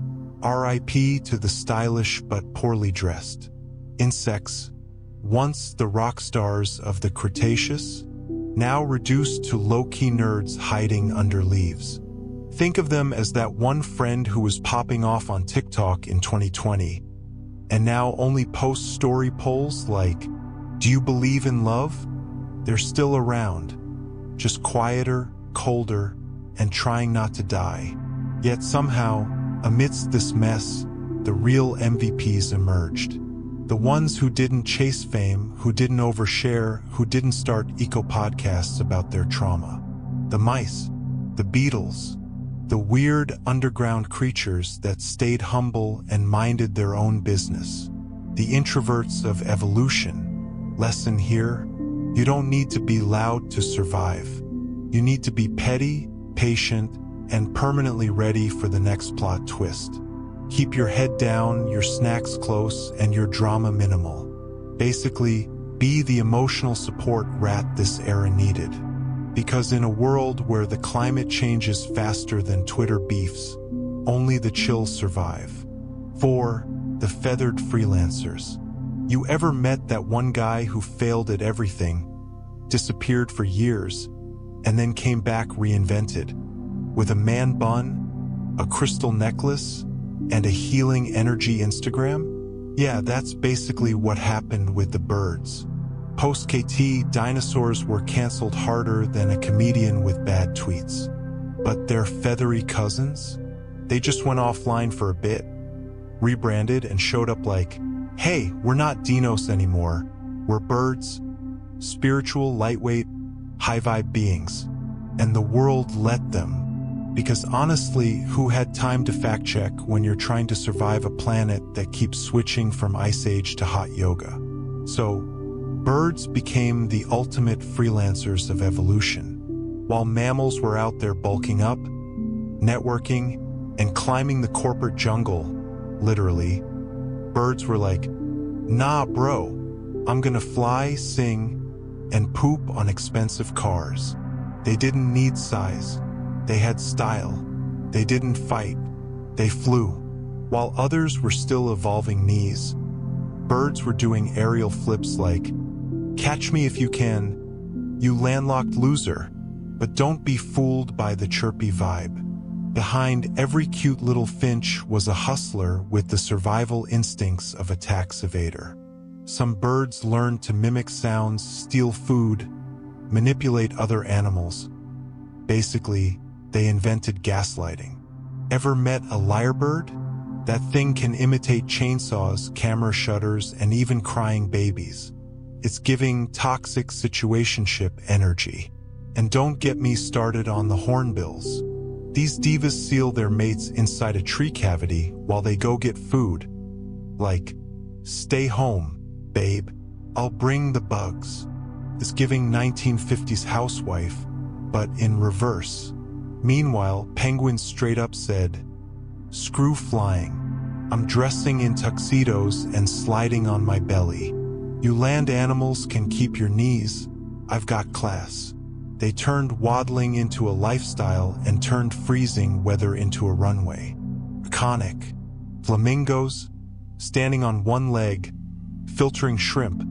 R.I.P. to the stylish but poorly dressed. Insects, once the rock stars of the Cretaceous, now reduced to low-key nerds hiding under leaves. Think of them as that one friend who was popping off on TikTok in 2020, and now only posts story polls like, "Do you believe in love?" They're still around, just quieter, colder, and trying not to die. Yet somehow, amidst this mess, the real MVPs emerged. The ones who didn't chase fame, who didn't overshare, who didn't start eco-podcasts about their trauma. The mice, the beetles, the weird underground creatures that stayed humble and minded their own business. The introverts of evolution. Lesson here: you don't need to be loud to survive. You need to be petty, patient, and permanently ready for the next plot twist. Keep your head down, your snacks close, and your drama minimal. Basically, be the emotional support rat this era needed. Because in a world where the climate changes faster than Twitter beefs, only the chill survive. 4. The feathered freelancers. You ever met that one guy who failed at everything, disappeared for years, and then came back reinvented? With a man bun, a crystal necklace, and a healing energy Instagram? Yeah, that's basically what happened with the birds. Post-KT, dinosaurs were canceled harder than a comedian with bad tweets. But their feathery cousins? They just went offline for a bit, rebranded, and showed up like, hey, we're not dinos anymore. We're birds, spiritual, lightweight, high-vibe beings. And the world let them. Because honestly, who had time to fact-check when you're trying to survive a planet that keeps switching from ice age to hot yoga? So, birds became the ultimate freelancers of evolution. While mammals were out there bulking up, networking, and climbing the corporate jungle, literally, birds were like, nah bro, I'm gonna fly, sing, and poop on expensive cars. They didn't need size. They had style. They didn't fight. They flew. While others were still evolving knees, birds were doing aerial flips like, catch me if you can, you landlocked loser. But don't be fooled by the chirpy vibe. Behind every cute little finch was a hustler with the survival instincts of a tax evader. Some birds learned to mimic sounds, steal food, manipulate other animals. Basically, they invented gaslighting. Ever met a lyrebird? That thing can imitate chainsaws, camera shutters, and even crying babies. It's giving toxic situationship energy. And don't get me started on the hornbills. These divas seal their mates inside a tree cavity while they go get food. Like, stay home, babe. I'll bring the bugs. It's giving 1950s housewife, but in reverse. Meanwhile, penguins straight up said, screw flying. I'm dressing in tuxedos and sliding on my belly. You land animals can keep your knees. I've got class. They turned waddling into a lifestyle and turned freezing weather into a runway. Iconic. Flamingos, standing on one leg, filtering shrimp,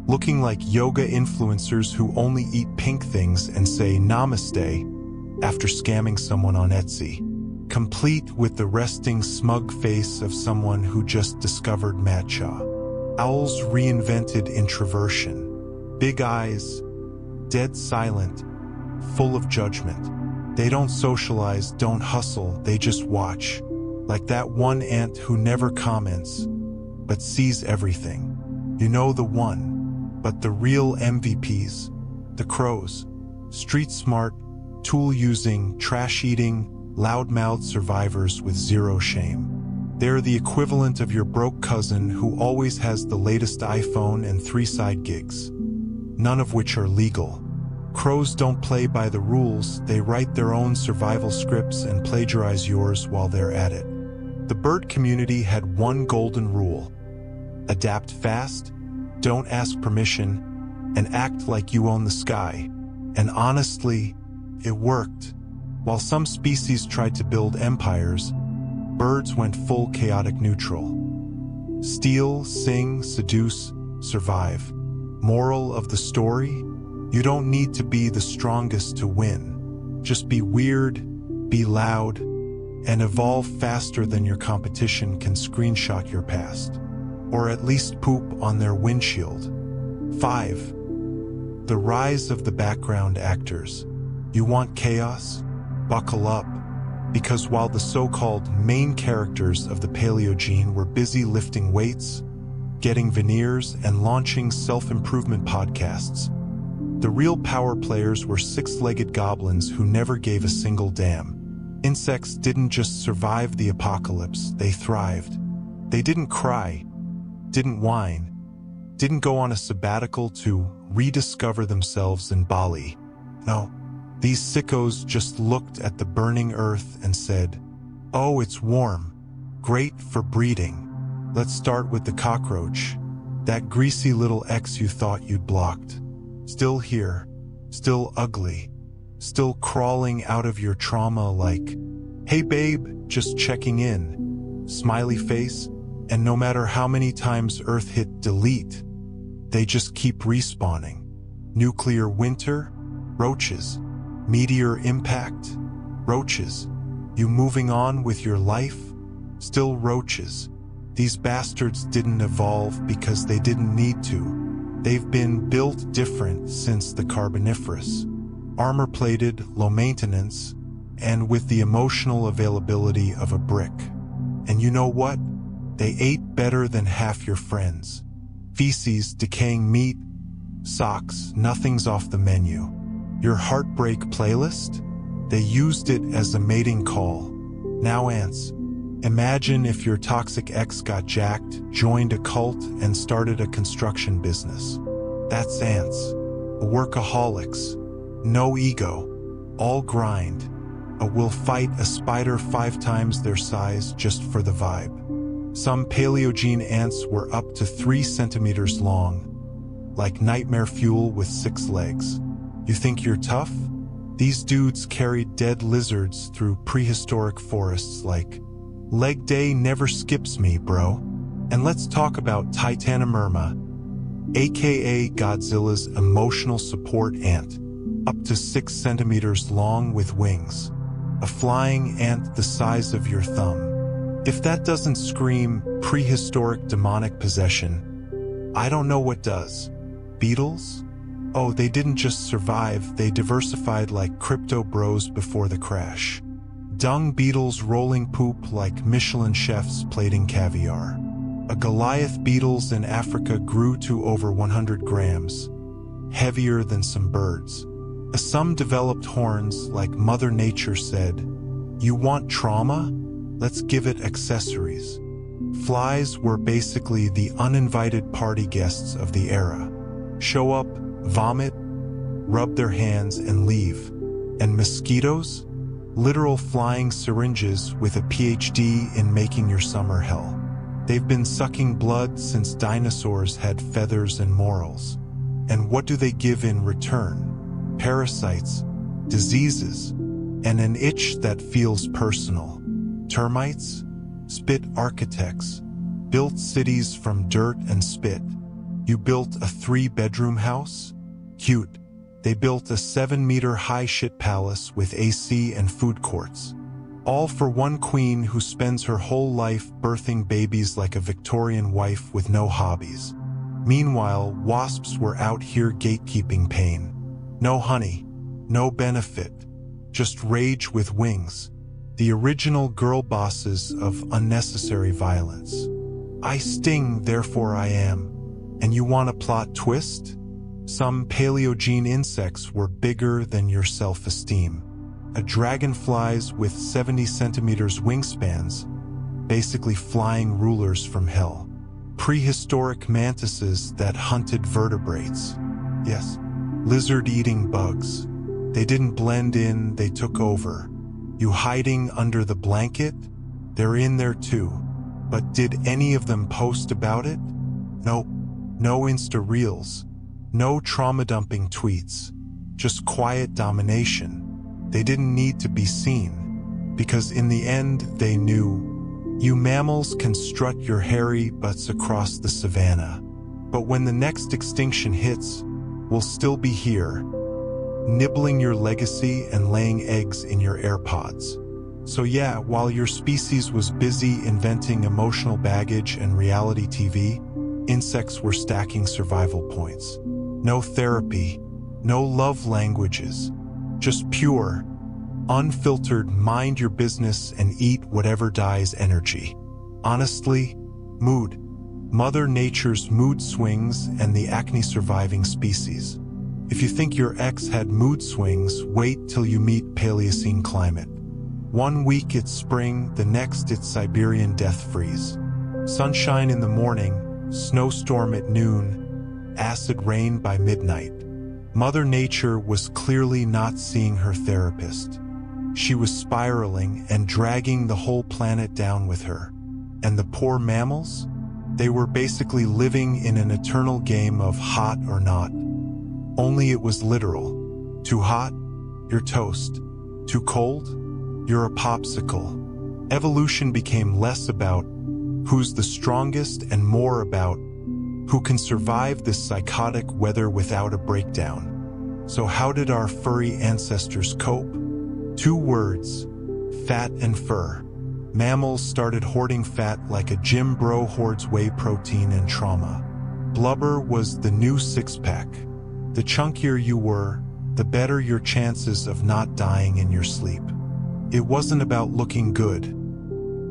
looking like yoga influencers who only eat pink things and say namaste after scamming someone on Etsy, complete with the resting smug face of someone who just discovered matcha. Owls reinvented introversion. Big eyes, dead silent, full of judgment. They don't socialize, don't hustle, they just watch. Like that one ant who never comments, but sees everything. You know the one, but the real MVPs, the crows, street smart, tool-using, trash-eating, loudmouthed survivors with zero shame. They're the equivalent of your broke cousin who always has the latest iPhone and 3 side gigs, none of which are legal. Crows don't play by the rules, they write their own survival scripts and plagiarize yours while they're at it. The bird community had one golden rule: adapt fast, don't ask permission, and act like you own the sky. And honestly, it worked. While some species tried to build empires, birds went full chaotic neutral. Steal, sing, seduce, survive. Moral of the story? You don't need to be the strongest to win. Just be weird, be loud, and evolve faster than your competition can screenshot your past. Or at least poop on their windshield. 5. the rise of the background actors. You want chaos? Buckle up, because while the so-called main characters of the Paleogene were busy lifting weights, getting veneers, and launching self-improvement podcasts, the real power players were six-legged goblins who never gave a single damn. Insects didn't just survive the apocalypse, they thrived. They didn't cry, didn't whine, didn't go on a sabbatical to rediscover themselves in Bali. No, these sickos just looked at the burning earth and said, "Oh, it's warm. Great for breeding. Let's start with the cockroach. That greasy little ex you thought you'd blocked. Still here, still ugly, still crawling out of your trauma like, 'Hey babe, just checking in.' Smiley face, and no matter how many times Earth hit delete, they just keep respawning. Nuclear winter? Roaches. Meteor impact? Roaches. You moving on with your life? Still roaches. These bastards didn't evolve because they didn't need to. They've been built different since the Carboniferous. Armor-plated, low maintenance, and with the emotional availability of a brick. And you know what? They ate better than half your friends. Feces, decaying meat, socks, nothing's off the menu. Your heartbreak playlist? They used it as a mating call. Now ants. Imagine if your toxic ex got jacked, joined a cult, and started a construction business. That's ants. Workaholics. No ego. All grind. Will fight a spider 5 times their size just for the vibe. Some Paleogene ants were up to 3 centimeters long, like nightmare fuel with 6 legs. You think you're tough? These dudes carried dead lizards through prehistoric forests like, "Leg day never skips me, bro." And let's talk about Titanomyrma, aka Godzilla's emotional support ant, up to 6 centimeters long with wings. A flying ant the size of your thumb. If that doesn't scream prehistoric demonic possession, I don't know what does. Beetles? Oh, they didn't just survive, they diversified like crypto bros before the crash. Dung beetles rolling poop like Michelin chefs plating caviar. A Goliath beetles in Africa grew to over 100 grams, heavier than some birds. Some developed horns like Mother Nature said, "You want trauma? Let's give it accessories." Flies were basically the uninvited party guests of the era. Show up, vomit, rub their hands, and leave. And mosquitoes? Literal flying syringes with a PhD in making your summer hell. They've been sucking blood since dinosaurs had feathers and morals. And what do they give in return? Parasites, diseases, and an itch that feels personal. Termites? Spit architects. Built cities from dirt and spit. You built a 3-bedroom house? Cute. They built a 7-meter-high shit palace with AC and food courts. All for one queen who spends her whole life birthing babies like a Victorian wife with no hobbies. Meanwhile, wasps were out here gatekeeping pain. No honey, no benefit, just rage with wings. The original girl bosses of unnecessary violence. I sting, therefore I am. And you want a plot twist? Some Paleogene insects were bigger than your self-esteem. A dragonflies with 70 centimeters wingspans, basically flying rulers from hell. Prehistoric mantises that hunted vertebrates. Yes, lizard-eating bugs. They didn't blend in, they took over. You hiding under the blanket? They're in there too. But did any of them post about it? Nope. No Insta Reels. No trauma-dumping tweets. Just quiet domination. They didn't need to be seen, because in the end they knew, you mammals can strut your hairy butts across the savannah. But when the next extinction hits, we'll still be here, nibbling your legacy and laying eggs in your AirPods. So yeah, while your species was busy inventing emotional baggage and reality TV, insects were stacking survival points. No therapy, No love languages, just pure, unfiltered mind your business and eat whatever dies energy. Honestly, mood. Mother Nature's mood swings and the acne surviving species. If you think your ex had mood swings, wait till you meet Paleocene climate. 1 week it's spring, the next it's Siberian death freeze. Sunshine in the morning, snowstorm at noon, acid rain by midnight. Mother Nature was clearly not seeing her therapist. She was spiraling and dragging the whole planet down with her. And the poor mammals? They were basically living in an eternal game of hot or not. Only it was literal. Too hot? You're toast. Too cold? You're a popsicle. Evolution became less about who's the strongest and more about who can survive this psychotic weather without a breakdown. So how did our furry ancestors cope? 2 words: fat and fur. Mammals started hoarding fat like a gym bro hoards whey protein and trauma. Blubber was the new six-pack. The chunkier you were, the better your chances of not dying in your sleep. It wasn't about looking good.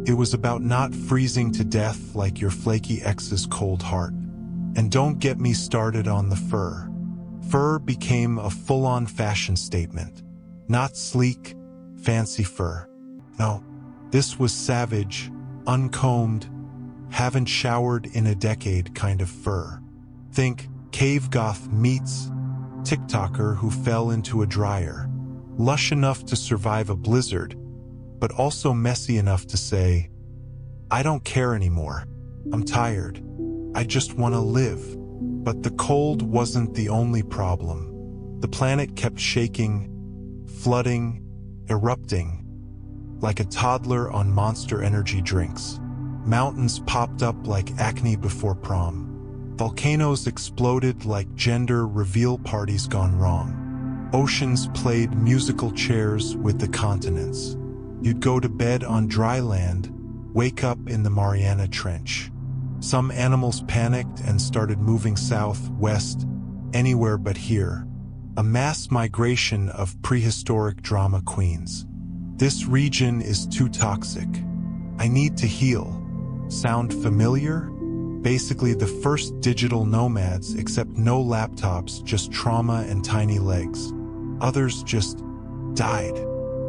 It was about not freezing to death like your flaky ex's cold heart. And don't get me started on the fur. Fur became a full-on fashion statement. Not sleek, fancy fur. No. This was savage, uncombed, haven't showered in a decade kind of fur. Think cave goth meets TikToker who fell into a dryer. Lush enough to survive a blizzard, but also messy enough to say, I don't care anymore. I'm tired. I just want to live. But the cold wasn't the only problem. The planet kept shaking, flooding, erupting. Like a toddler on Monster Energy drinks. Mountains popped up like acne before prom. Volcanoes exploded like gender reveal parties gone wrong. Oceans played musical chairs with the continents. You'd go to bed on dry land, wake up in the Mariana Trench. Some animals panicked and started moving south, west, anywhere but here. A mass migration of prehistoric drama queens. This region is too toxic. I need to heal. Sound familiar? Basically the first digital nomads, except no laptops, just trauma and tiny legs. Others just died.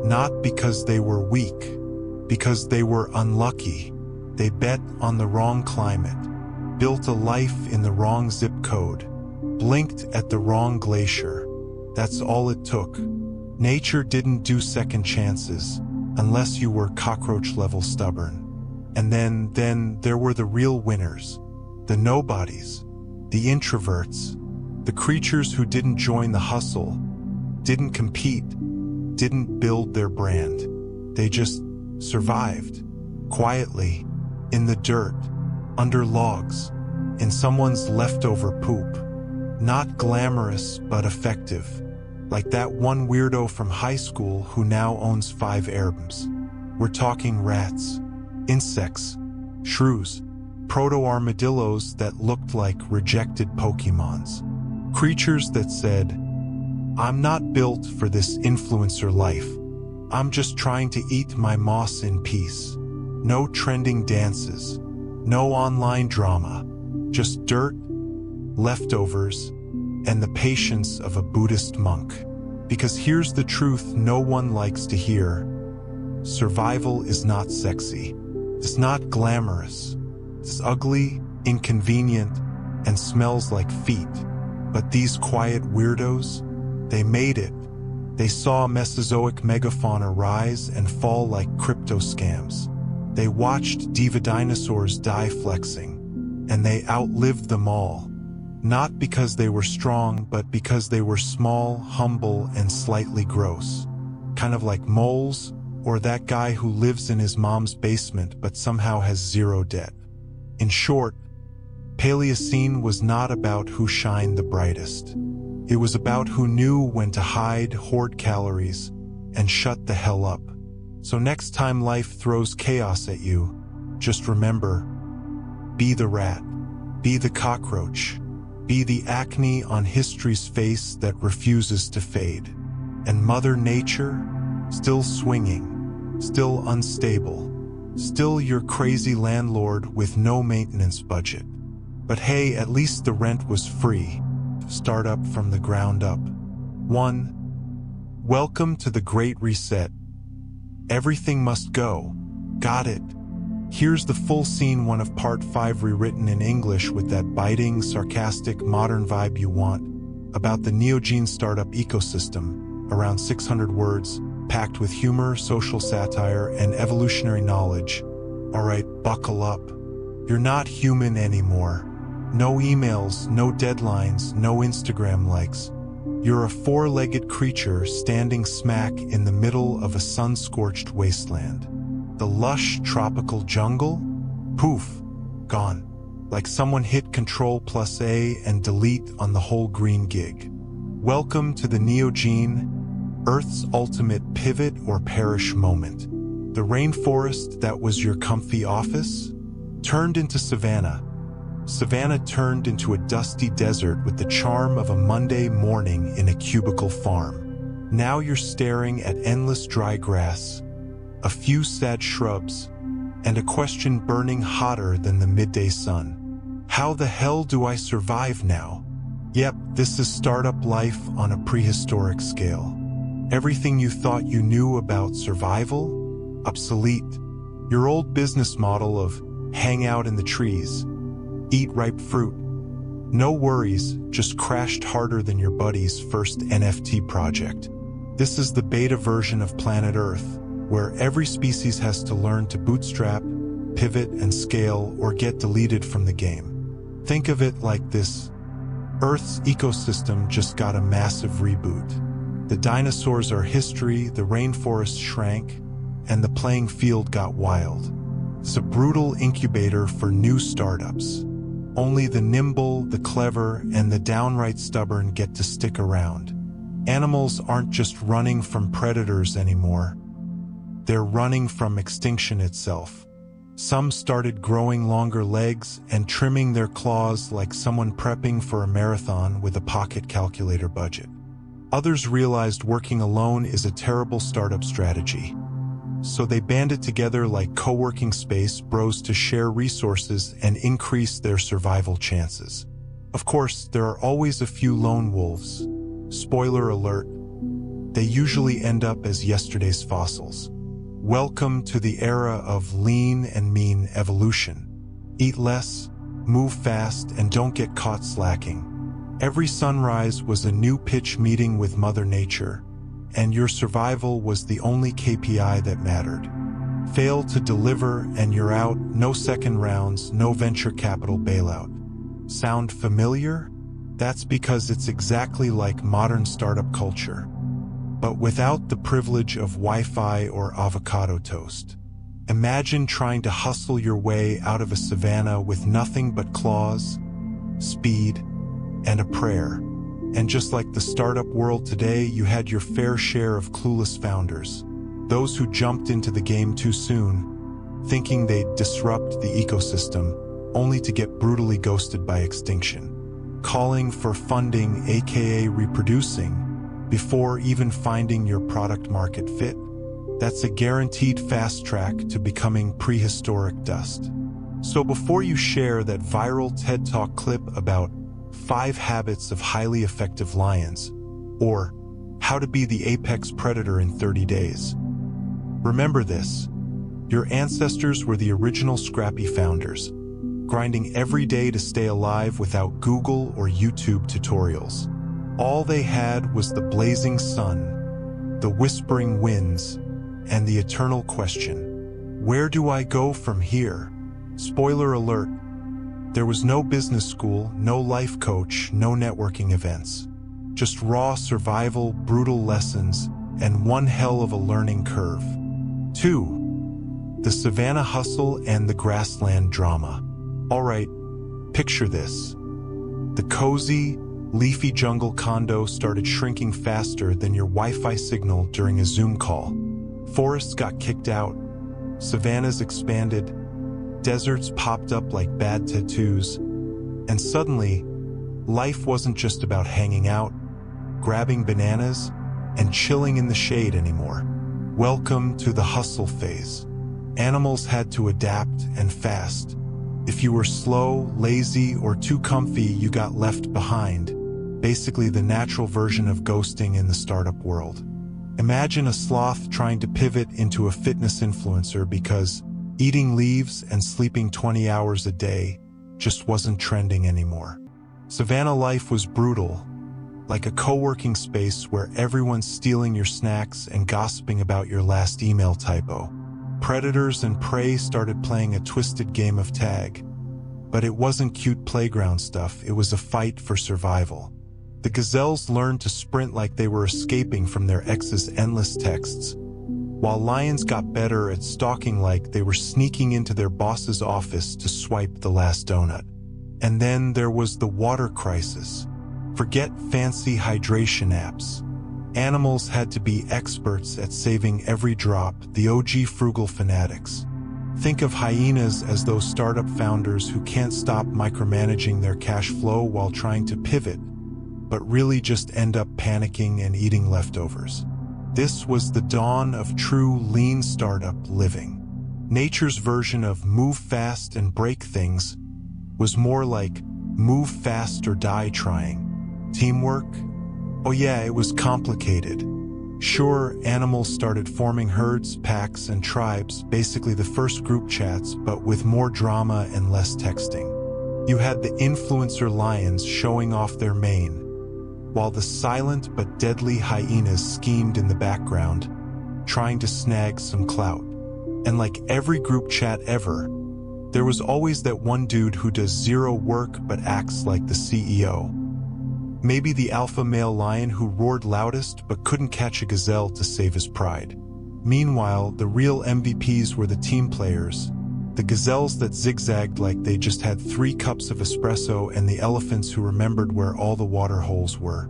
Not because they were weak, because they were unlucky. They bet on the wrong climate, built a life in the wrong zip code, blinked at the wrong glacier. That's all it took. Nature didn't do second chances, unless you were cockroach-level stubborn. And then there were the real winners, the nobodies, the introverts, the creatures who didn't join the hustle, didn't compete, didn't build their brand. They just survived, quietly, in the dirt, under logs, in someone's leftover poop. Not glamorous, but effective. Like that one weirdo from high school who now owns 5 Airbnbs. We're talking rats, insects, shrews, proto-armadillos that looked like rejected Pokemons. Creatures that said, I'm not built for this influencer life. I'm just trying to eat my moss in peace. No trending dances, no online drama, just dirt, leftovers, and the patience of a Buddhist monk. Because here's the truth no one likes to hear. Survival is not sexy. It's not glamorous. It's ugly, inconvenient, and smells like feet. But these quiet weirdos, they made it. They saw Mesozoic megafauna rise and fall like crypto scams. They watched diva dinosaurs die flexing, and they outlived them all. Not because they were strong, but because they were small, humble, and slightly gross. Kind of like moles, or that guy who lives in his mom's basement but somehow has 0 debt. In short, Paleocene was not about who shined the brightest. It was about who knew when to hide, hoard calories, and shut the hell up. So next time life throws chaos at you, just remember, be the rat, be the cockroach, Be the acne on history's face that refuses to fade. And Mother Nature, still swinging, still unstable, still your crazy landlord with no maintenance budget. But hey, at least the rent was free. Start up from the ground up. 1. Welcome to the Great Reset. Everything must go. Got it. Here's the full scene 1 of part 5 rewritten in English with that biting, sarcastic, modern vibe you want, about the Neogene startup ecosystem, around 600 words, packed with humor, social satire, and evolutionary knowledge. Alright, buckle up. You're not human anymore. No emails, no deadlines, no Instagram likes. You're a 4-legged creature standing smack in the middle of a sun-scorched wasteland. The lush tropical jungle? Poof, gone. Like someone hit Ctrl+A and delete on the whole green gig. Welcome to the Neogene, Earth's ultimate pivot or perish moment. The rainforest that was your comfy office turned into savanna. Savannah turned into a dusty desert with the charm of a Monday morning in a cubicle farm. Now you're staring at endless dry grass, a few sad shrubs, and a question burning hotter than the midday sun. How the hell do I survive now? Yep, this is startup life on a prehistoric scale. Everything you thought you knew about survival? Obsolete. Your old business model of hang out in the trees, eat ripe fruit. No worries, just crashed harder than your buddy's first NFT project. This is the beta version of Planet Earth, where every species has to learn to bootstrap, pivot, and scale or get deleted from the game. Think of it like this. Earth's ecosystem just got a massive reboot. The dinosaurs are history, the rainforest shrank, and the playing field got wild. It's a brutal incubator for new startups. Only the nimble, the clever, and the downright stubborn get to stick around. Animals aren't just running from predators anymore. They're running from extinction itself. Some started growing longer legs and trimming their claws like someone prepping for a marathon with a pocket calculator budget. Others realized working alone is a terrible startup strategy. So they banded together like co-working space bros to share resources and increase their survival chances. Of course, there are always a few lone wolves. Spoiler alert, they usually end up as yesterday's fossils. Welcome to the era of lean and mean evolution. Eat less, move fast, and don't get caught slacking. Every sunrise was a new pitch meeting with Mother Nature, and your survival was the only KPI that mattered. Fail to deliver and you're out, no second rounds, no venture capital bailout. Sound familiar? That's because it's exactly like modern startup culture, but without the privilege of Wi-Fi or avocado toast. Imagine trying to hustle your way out of a savanna with nothing but claws, speed, and a prayer. And just like the startup world today, you had your fair share of clueless founders. Those who jumped into the game too soon, thinking they'd disrupt the ecosystem, only to get brutally ghosted by extinction. Calling for funding, aka reproducing, before even finding your product market fit. That's a guaranteed fast track to becoming prehistoric dust. So before you share that viral TED Talk clip about 5 habits of highly effective lions, or how to be the apex predator in 30 days. Remember this, your ancestors were the original scrappy founders, grinding every day to stay alive without Google or YouTube tutorials. All they had was the blazing sun, the whispering winds, and the eternal question, where do I go from here? Spoiler alert, there was no business school, no life coach, no networking events. Just raw survival, brutal lessons, and one hell of a learning curve. 2. The Savannah hustle and the grassland drama. Alright, picture this. The cozy, leafy jungle condo started shrinking faster than your Wi-Fi signal during a Zoom call. Forests got kicked out, savannas expanded, deserts popped up like bad tattoos, and suddenly, Life wasn't just about hanging out, grabbing bananas, and chilling in the shade anymore. Welcome to the hustle phase. Animals had to adapt and fast. If you were slow, lazy, or too comfy, you got left behind. Basically the natural version of ghosting in the startup world. Imagine a sloth trying to pivot into a fitness influencer because eating leaves and sleeping 20 hours a day just wasn't trending anymore. Savannah life was brutal, like a co-working space where everyone's stealing your snacks and gossiping about your last email typo. Predators and prey started playing a twisted game of tag. But it wasn't cute playground stuff, it was a fight for survival. The gazelles learned to sprint like they were escaping from their ex's endless texts, while lions got better at stalking like they were sneaking into their boss's office to swipe the last donut. And then there was the water crisis. Forget fancy hydration apps. Animals had to be experts at saving every drop, the OG frugal fanatics. Think of hyenas as those startup founders who can't stop micromanaging their cash flow while trying to pivot, but really just end up panicking and eating leftovers. This was the dawn of true lean startup living. Nature's version of move fast and break things was more like move fast or die trying. Teamwork? Oh yeah, it was complicated. Sure, animals started forming herds, packs, and tribes, basically the first group chats, but with more drama and less texting. You had the influencer lions showing off their mane, while the silent but deadly hyenas schemed in the background, trying to snag some clout. And like every group chat ever, there was always that one dude who does zero work but acts like the CEO. Maybe the alpha male lion who roared loudest but couldn't catch a gazelle to save his pride. Meanwhile, the real MVPs were the team players, the gazelles that zigzagged like they just had 3 cups of espresso, and the elephants who remembered where all the water holes were.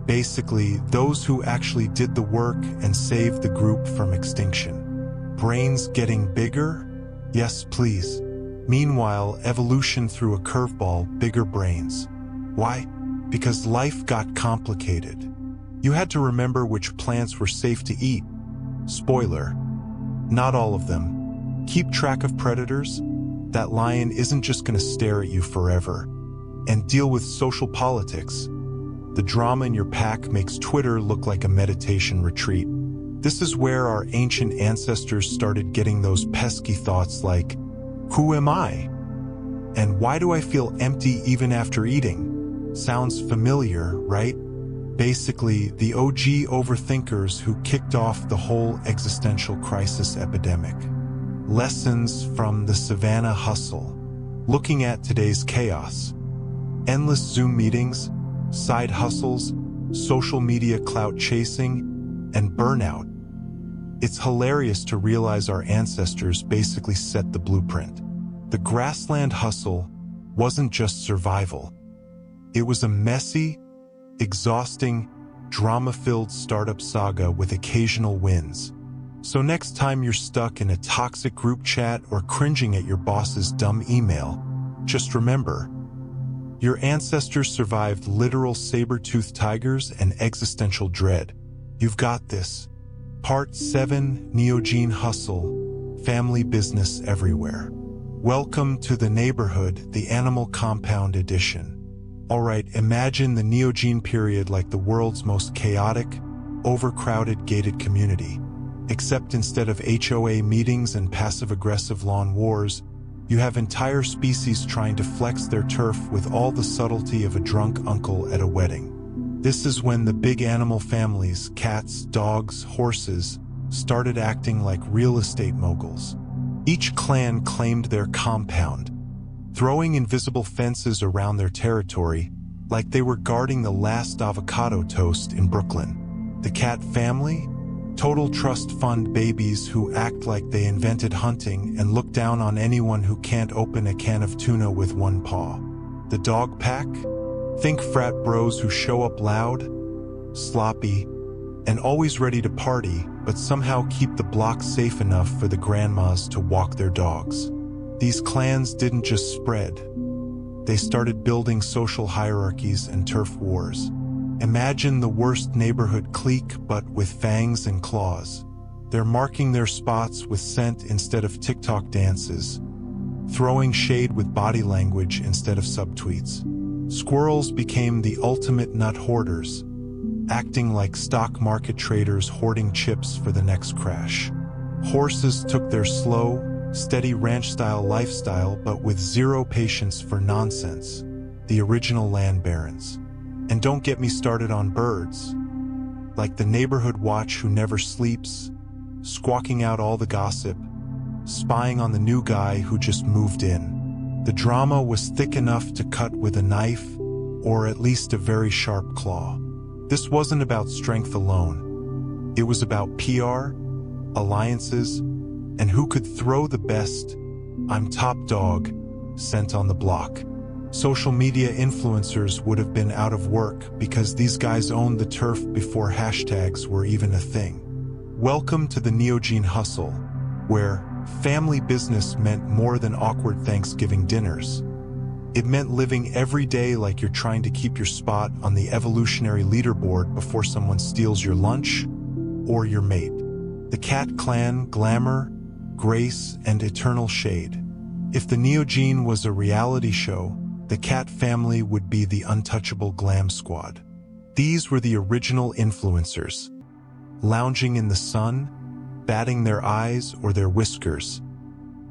Basically, those who actually did the work and saved the group from extinction. Brains getting bigger? Yes, please. Meanwhile, evolution threw a curveball, bigger brains. Why? Because life got complicated. You had to remember which plants were safe to eat. Spoiler, not all of them. Keep track of predators. That lion isn't just going to stare at you forever. And deal with social politics. The drama in your pack makes Twitter look like a meditation retreat. This is where our ancient ancestors started getting those pesky thoughts like, who am I? And why do I feel empty even after eating? Sounds familiar, right? Basically, the OG overthinkers who kicked off the whole existential crisis epidemic. Lessons from the Savannah hustle. Looking at today's chaos. Endless Zoom meetings, side hustles, social media clout chasing, and burnout. It's hilarious to realize our ancestors basically set the blueprint. The grassland hustle wasn't just survival. It was a messy, exhausting, drama-filled startup saga with occasional wins. So next time you're stuck in a toxic group chat or cringing at your boss's dumb email, just remember, your ancestors survived literal saber-toothed tigers and existential dread. You've got this. Part 7, Neogene Hustle, Family Business Everywhere. Welcome to the neighborhood, the Animal Compound Edition. Alright, imagine the Neogene period like the world's most chaotic, overcrowded gated community. Except instead of HOA meetings and passive-aggressive lawn wars, you have entire species trying to flex their turf with all the subtlety of a drunk uncle at a wedding. This is when the big animal families, cats, dogs, horses, started acting like real estate moguls. Each clan claimed their compound, throwing invisible fences around their territory like they were guarding the last avocado toast in Brooklyn. The cat family? Total trust fund babies who act like they invented hunting and look down on anyone who can't open a can of tuna with one paw. The dog pack? Think frat bros who show up loud, sloppy, and always ready to party, but somehow keep the block safe enough for the grandmas to walk their dogs. These clans didn't just spread. they started building social hierarchies and turf wars. Imagine the worst neighborhood clique, but with fangs and claws. They're marking their spots with scent instead of TikTok dances, throwing shade with body language instead of subtweets. Squirrels became the ultimate nut hoarders, acting like stock market traders hoarding chips for the next crash. Horses took their slow, steady ranch-style lifestyle, but with zero patience for nonsense, the original land barons. And don't get me started on birds, like the neighborhood watch who never sleeps, squawking out all the gossip, spying on the new guy who just moved in. The drama was thick enough to cut with a knife, or at least a very sharp claw. This wasn't about strength alone. It was about PR, alliances, and who could throw the best "I'm top dog" scent on the block. Social media influencers would have been out of work because these guys owned the turf before hashtags were even a thing. Welcome to the Neogene hustle, where family business meant more than awkward Thanksgiving dinners. It meant living every day like you're trying to keep your spot on the evolutionary leaderboard before someone steals your lunch or your mate. The Cat Clan, glamour, grace, and eternal shade. If the Neogene was a reality show, the Cat family would be the untouchable glam squad. These were the original influencers, lounging in the sun, batting their eyes or their whiskers,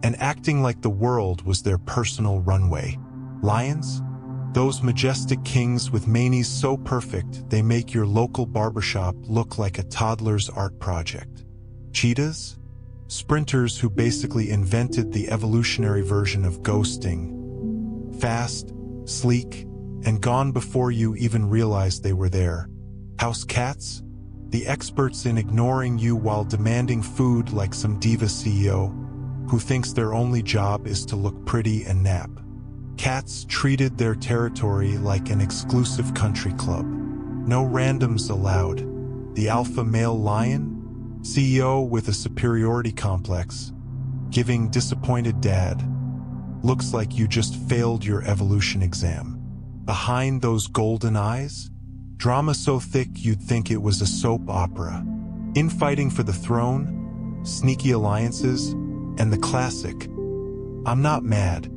and acting like the world was their personal runway. Lions? Those majestic kings with manes so perfect they make your local barbershop look like a toddler's art project. Cheetahs? Sprinters who basically invented the evolutionary version of ghosting. Fast, sleek, and gone before you even realized they were there. House cats? The experts in ignoring you while demanding food like some diva CEO who thinks their only job is to look pretty and nap. Cats treated their territory like an exclusive country club. No randoms allowed. The alpha male lion? CEO with a superiority complex, giving disappointed dad. Looks like you just failed your evolution exam. Behind those golden eyes? Drama so thick you'd think it was a soap opera. Infighting for the throne, sneaky alliances, and the classic, "I'm not mad,"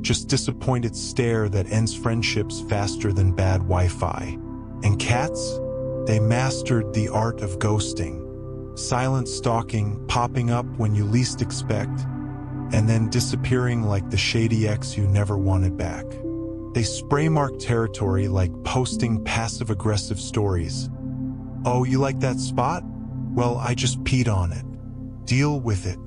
just disappointed stare that ends friendships faster than bad Wi-Fi. And cats? They mastered the art of ghosting. Silent stalking, popping up when you least expect, and then disappearing like the shady ex you never wanted back. They spray-mark territory like posting passive-aggressive stories. "Oh, you like that spot? Well, I just peed on it. Deal with it."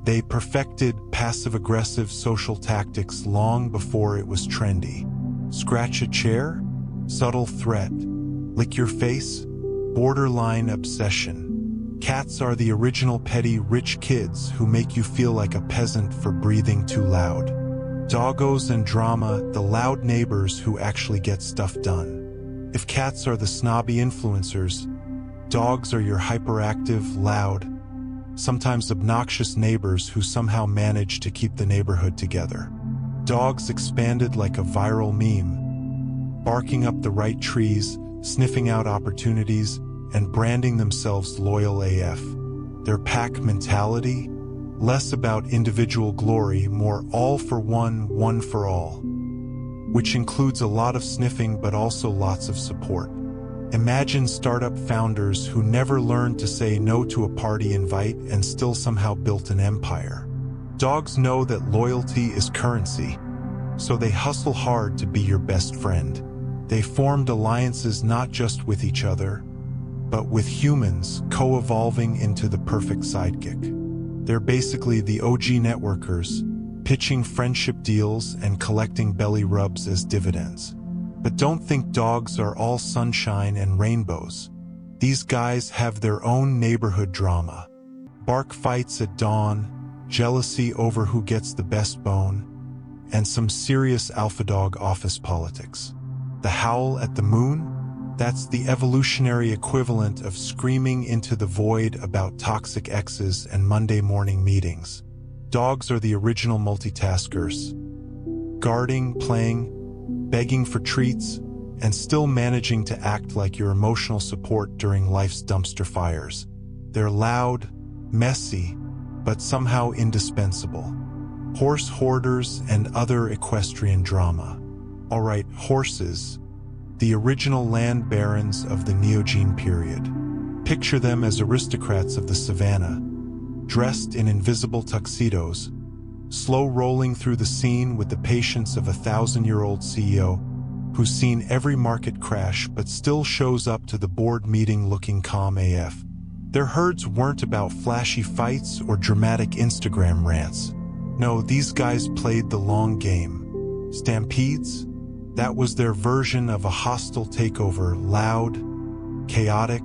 They perfected passive-aggressive social tactics long before it was trendy. Scratch a chair? Subtle threat. Lick your face? Borderline obsession. Cats are the original petty rich kids who make you feel like a peasant for breathing too loud. Doggos and drama, the loud neighbors who actually get stuff done. If cats are the snobby influencers, dogs are your hyperactive, loud, sometimes obnoxious neighbors who somehow manage to keep the neighborhood together. Dogs expanded like a viral meme, barking up the right trees, sniffing out opportunities, and branding themselves loyal AF. Their pack mentality? Less about individual glory, more all for one, one for all. Which includes a lot of sniffing but also lots of support. Imagine startup founders who never learned to say no to a party invite and still somehow built an empire. Dogs know that loyalty is currency, so they hustle hard to be your best friend. They formed alliances not just with each other, but with humans, co-evolving into the perfect sidekick. They're basically the OG networkers, pitching friendship deals and collecting belly rubs as dividends. But don't think dogs are all sunshine and rainbows. These guys have their own neighborhood drama. Bark fights at dawn, jealousy over who gets the best bone, and some serious alpha dog office politics. The howl at the moon? That's the evolutionary equivalent of screaming into the void about toxic exes and Monday morning meetings. Dogs are the original multitaskers. guarding, playing, begging for treats, and still managing to act like your emotional support during life's dumpster fires. They're loud, messy, but somehow indispensable. Horse hoarders and other equestrian drama. All right, horses, the original land barons of the Neogene period. Picture them as aristocrats of the savannah, dressed in invisible tuxedos, slow rolling through the scene with the patience of a 1,000-year-old CEO who's seen every market crash but still shows up to the board meeting looking calm AF. Their herds weren't about flashy fights or dramatic Instagram rants. No, these guys played the long game. Stampedes? That was their version of a hostile takeover, loud, chaotic,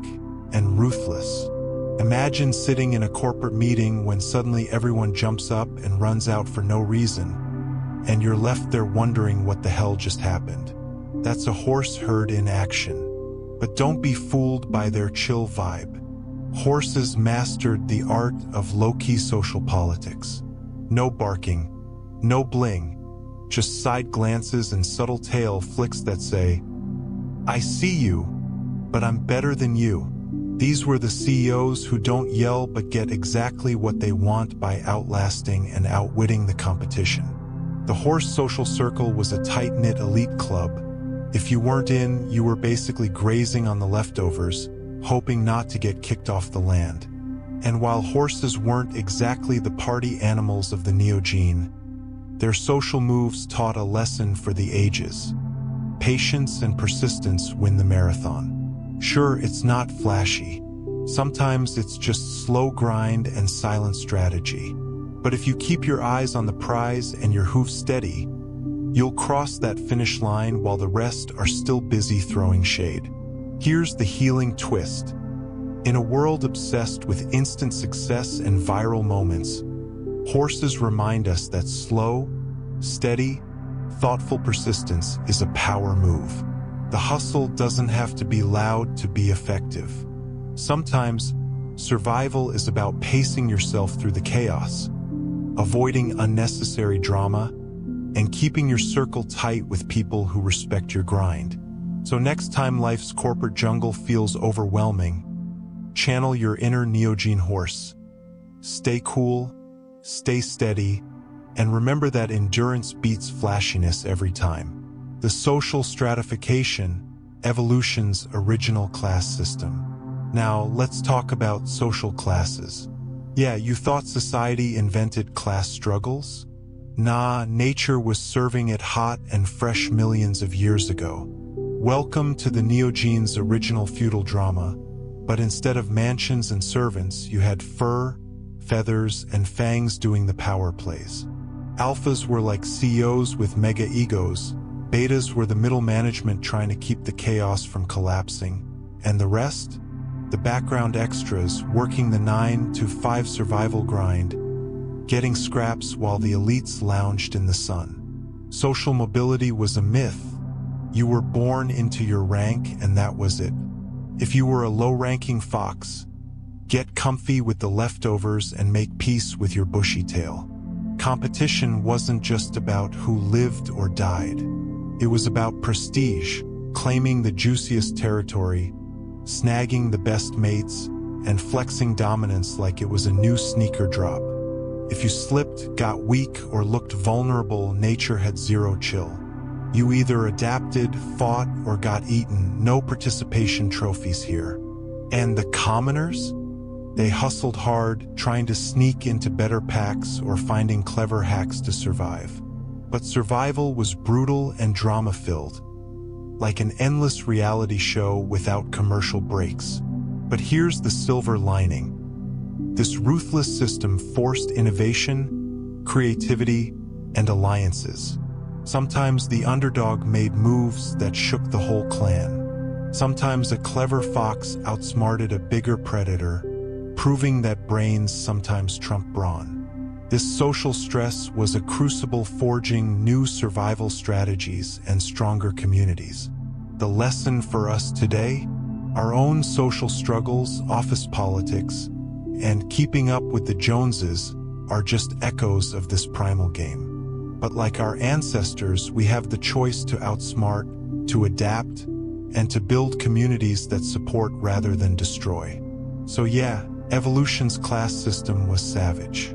and ruthless. Imagine sitting in a corporate meeting when suddenly everyone jumps up and runs out for no reason, and you're left there wondering what the hell just happened. That's a horse herd in action. But don't be fooled by their chill vibe. Horses mastered the art of low-key social politics. No barking, no bling, just side glances and subtle tail flicks that say, "I see you, but I'm better than you." These were the CEOs who don't yell but get exactly what they want by outlasting and outwitting the competition. The horse social circle was a tight-knit elite club. If you weren't in, you were basically grazing on the leftovers, hoping not to get kicked off the land. And while horses weren't exactly the party animals of the Neogene, their social moves taught a lesson for the ages. Patience and persistence win the marathon. Sure, it's not flashy. Sometimes it's just slow grind and silent strategy. But if you keep your eyes on the prize and your hooves steady, you'll cross that finish line while the rest are still busy throwing shade. Here's the healing twist. In a world obsessed with instant success and viral moments, horses remind us that slow, steady, thoughtful persistence is a power move. The hustle doesn't have to be loud to be effective. Sometimes, survival is about pacing yourself through the chaos, avoiding unnecessary drama, and keeping your circle tight with people who respect your grind. So next time life's corporate jungle feels overwhelming, channel your inner Neogene horse. Stay cool, stay steady, and remember that endurance beats flashiness every time. The social stratification, evolution's original class system. Now, let's talk about social classes. Yeah, you thought society invented class struggles? Nah, nature was serving it hot and fresh millions of years ago. Welcome to the Neogene's original feudal drama, but instead of mansions and servants, you had fur, feathers, and fangs doing the power plays. Alphas were like CEOs with mega egos, betas were the middle management trying to keep the chaos from collapsing, and the rest? The background extras working the 9-to-5 survival grind, getting scraps while the elites lounged in the sun. Social mobility was a myth. You were born into your rank and that was it. If you were a low-ranking fox, get comfy with the leftovers and make peace with your bushy tail. Competition wasn't just about who lived or died. It was about prestige, claiming the juiciest territory, snagging the best mates, and flexing dominance like it was a new sneaker drop. If you slipped, got weak, or looked vulnerable, nature had zero chill. You either adapted, fought, or got eaten. No participation trophies here. And the commoners? They hustled hard, trying to sneak into better packs or finding clever hacks to survive. But survival was brutal and drama-filled, like an endless reality show without commercial breaks. But here's the silver lining. This ruthless system forced innovation, creativity, and alliances. Sometimes the underdog made moves that shook the whole clan. Sometimes a clever fox outsmarted a bigger predator, proving that brains sometimes trump brawn. This social stress was a crucible forging new survival strategies and stronger communities. The lesson for us today? Our own social struggles, office politics, and keeping up with the Joneses are just echoes of this primal game. But like our ancestors, we have the choice to outsmart, to adapt, and to build communities that support rather than destroy. So yeah, evolution's class system was savage.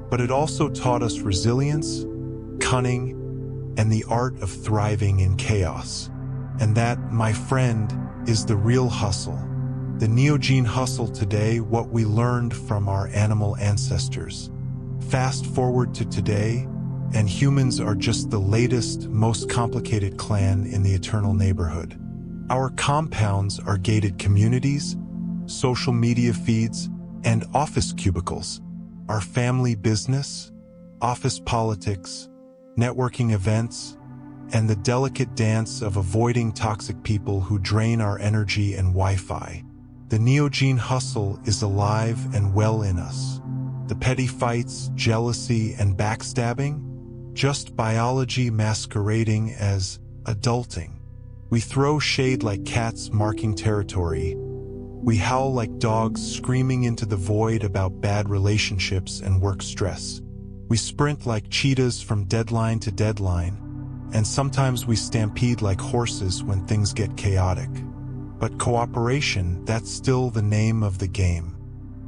But it also taught us resilience, cunning, and the art of thriving in chaos. And that, my friend, is the real hustle. The Neogene hustle today, what we learned from our animal ancestors. Fast forward to today, and humans are just the latest, most complicated clan in the eternal neighborhood. Our compounds are gated communities, social media feeds, and office cubicles. Our family business, office politics, networking events, and the delicate dance of avoiding toxic people who drain our energy and Wi-Fi. The Neogene hustle is alive and well in us. The petty fights, jealousy, and backstabbing? Just biology masquerading as adulting. We throw shade like cats marking territory. We howl like dogs screaming into the void about bad relationships and work stress. We sprint like cheetahs from deadline to deadline, and sometimes we stampede like horses when things get chaotic. But cooperation, that's still the name of the game.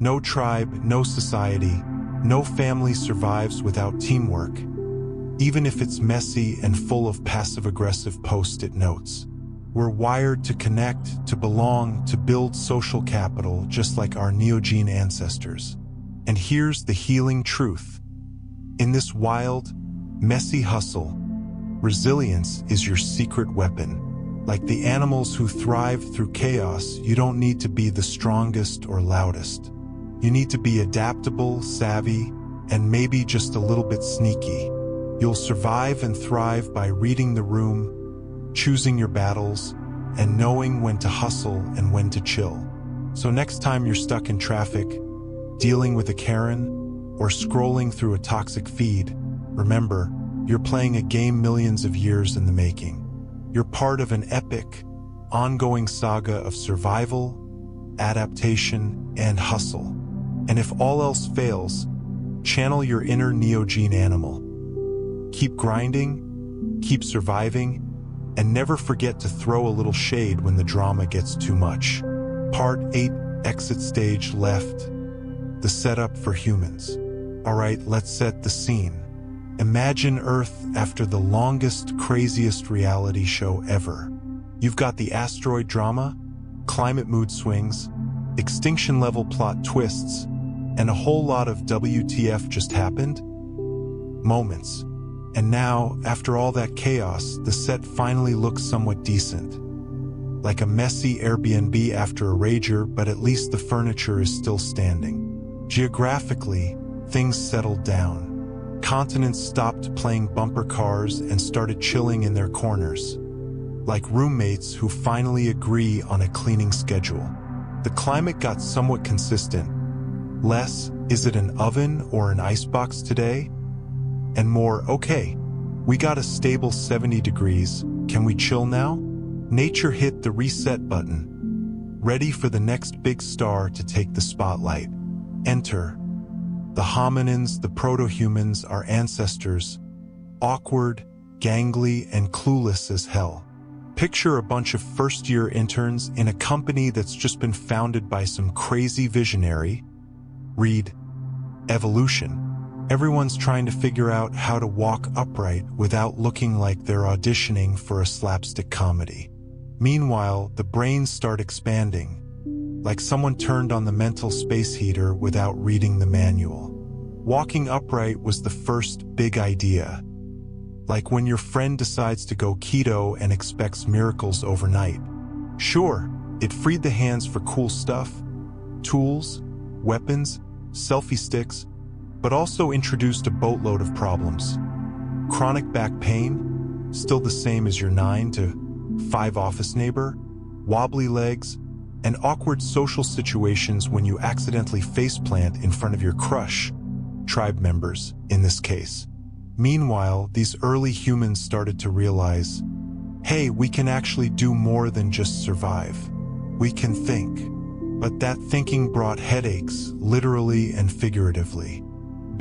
No tribe, no society, no family survives without teamwork, even if it's messy and full of passive-aggressive post-it notes. We're wired to connect, to belong, to build social capital, just like our Neogene ancestors. And here's the healing truth. In this wild, messy hustle, resilience is your secret weapon. Like the animals who thrive through chaos, you don't need to be the strongest or loudest. You need to be adaptable, savvy, and maybe just a little bit sneaky. You'll survive and thrive by reading the room, choosing your battles, and knowing when to hustle and when to chill. So next time you're stuck in traffic, dealing with a Karen, or scrolling through a toxic feed, remember, you're playing a game millions of years in the making. You're part of an epic, ongoing saga of survival, adaptation, and hustle. And if all else fails, channel your inner Neogene animal. Keep grinding, keep surviving, and never forget to throw a little shade when the drama gets too much. Part 8, Exit Stage Left, the setup for humans. All right, let's set the scene. Imagine Earth after the longest, craziest reality show ever. You've got the asteroid drama, climate mood swings, extinction-level plot twists, and a whole lot of WTF just happened moments. And now, after all that chaos, the set finally looks somewhat decent. Like a messy Airbnb after a rager, but at least the furniture is still standing. Geographically, things settled down. Continents stopped playing bumper cars and started chilling in their corners. Like roommates who finally agree on a cleaning schedule. The climate got somewhat consistent. Less, is it an oven or an icebox today? And more, okay, we got a stable 70 degrees, can we chill now? Nature hit the reset button, ready for the next big star to take the spotlight. Enter the hominins, the proto-humans, our ancestors, awkward, gangly, and clueless as hell. Picture a bunch of first-year interns in a company that's just been founded by some crazy visionary. Read evolution. Everyone's trying to figure out how to walk upright without looking like they're auditioning for a slapstick comedy. Meanwhile, the brains start expanding, like someone turned on the mental space heater without reading the manual. Walking upright was the first big idea. Like when your friend decides to go keto and expects miracles overnight. Sure, it freed the hands for cool stuff, tools, weapons, selfie sticks, but also introduced a boatload of problems. Chronic back pain, still the same as your 9 to 5 office neighbor, wobbly legs, and awkward social situations when you accidentally faceplant in front of your crush, tribe members in this case. Meanwhile, these early humans started to realize, hey, we can actually do more than just survive. We can think. But that thinking brought headaches, literally and figuratively.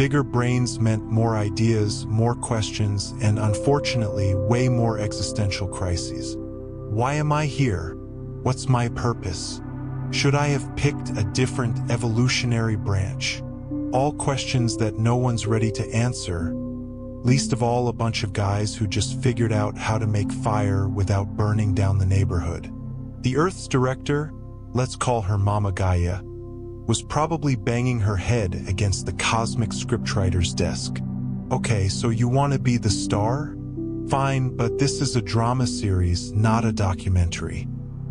bigger brains meant more ideas, more questions, and unfortunately, way more existential crises. Why am I here? What's my purpose? Should I have picked a different evolutionary branch? All questions that no one's ready to answer, least of all a bunch of guys who just figured out how to make fire without burning down the neighborhood. The Earth's director, let's call her Mama Gaia, was probably banging her head against the cosmic scriptwriter's desk. Okay, so you want to be the star? Fine, but this is a drama series, not a documentary.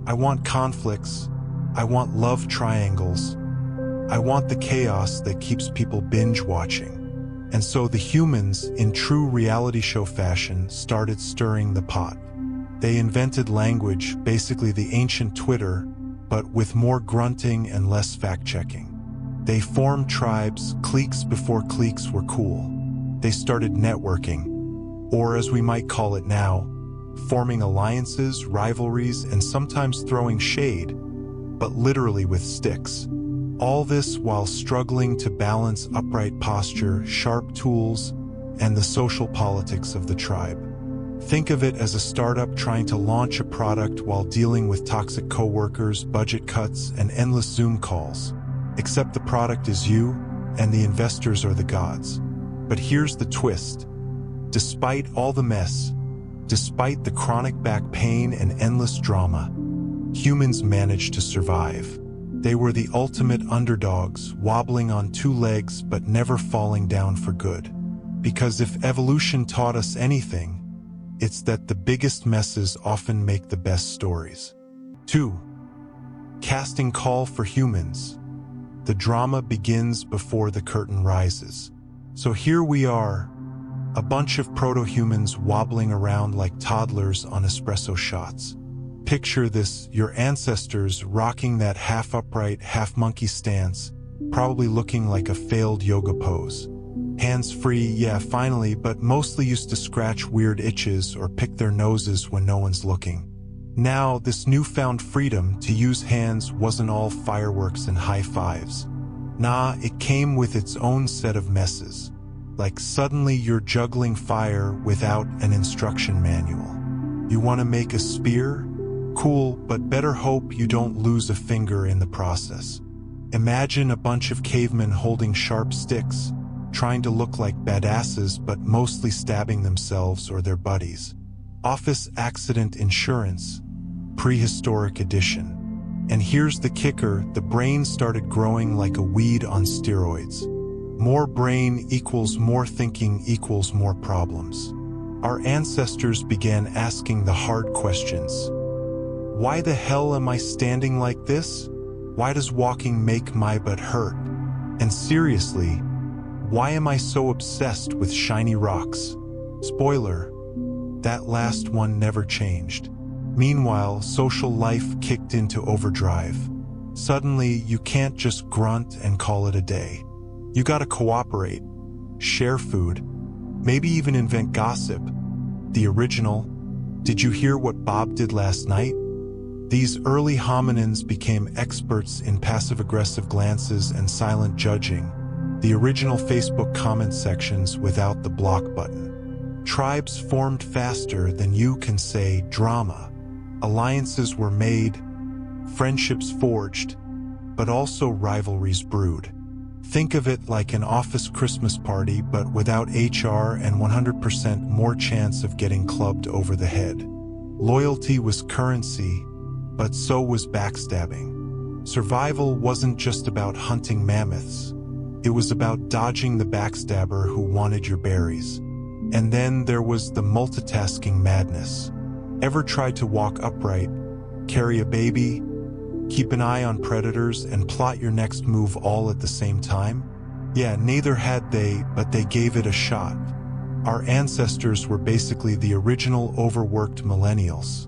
I want conflicts. I want love triangles. I want the chaos that keeps people binge-watching. And so the humans, in true reality show fashion, started stirring the pot. They invented language, basically the ancient Twitter, but with more grunting and less fact-checking. They formed tribes, cliques before cliques were cool. They started networking, or as we might call it now, forming alliances, rivalries, and sometimes throwing shade, but literally with sticks. All this while struggling to balance upright posture, sharp tools, and the social politics of the tribe. Think of it as a startup trying to launch a product while dealing with toxic coworkers, budget cuts, and endless Zoom calls. Except the product is you, and the investors are the gods. But here's the twist. Despite all the mess, despite the chronic back pain and endless drama, humans managed to survive. They were the ultimate underdogs, wobbling on two legs but never falling down for good. Because if evolution taught us anything, it's that the biggest messes often make the best stories. 2. Casting call for humans. The drama begins before the curtain rises. So here we are, a bunch of proto-humans wobbling around like toddlers on espresso shots. Picture this, your ancestors rocking that half-upright, half-monkey stance, probably looking like a failed yoga pose. Hands-free, yeah, finally, but mostly used to scratch weird itches or pick their noses when no one's looking. Now, this newfound freedom to use hands wasn't all fireworks and high fives. Nah, it came with its own set of messes. Like suddenly you're juggling fire without an instruction manual. You want to make a spear? Cool, but better hope you don't lose a finger in the process. Imagine a bunch of cavemen holding sharp sticks, trying to look like badasses but mostly stabbing themselves or their buddies. Office accident insurance, prehistoric edition. And here's the kicker, the brain started growing like a weed on steroids. More brain equals more thinking equals more problems. Our ancestors began asking the hard questions. Why the hell am I standing like this? Why does walking make my butt hurt? And seriously, why am I so obsessed with shiny rocks? Spoiler, that last one never changed. Meanwhile, social life kicked into overdrive. Suddenly, you can't just grunt and call it a day. You gotta cooperate, share food, maybe even invent gossip. The original, did you hear what Bob did last night? These early hominins became experts in passive-aggressive glances and silent judging, the original Facebook comment sections without the block button. Tribes formed faster than you can say drama. Alliances were made, friendships forged, but also rivalries brewed. Think of it like an office Christmas party, but without HR and 100% more chance of getting clubbed over the head. Loyalty was currency, but so was backstabbing. Survival wasn't just about hunting mammoths. It was about dodging the backstabber who wanted your berries. And then there was the multitasking madness. Ever tried to walk upright, carry a baby, keep an eye on predators, and plot your next move all at the same time? Yeah, neither had they, but they gave it a shot. Our ancestors were basically the original overworked millennials.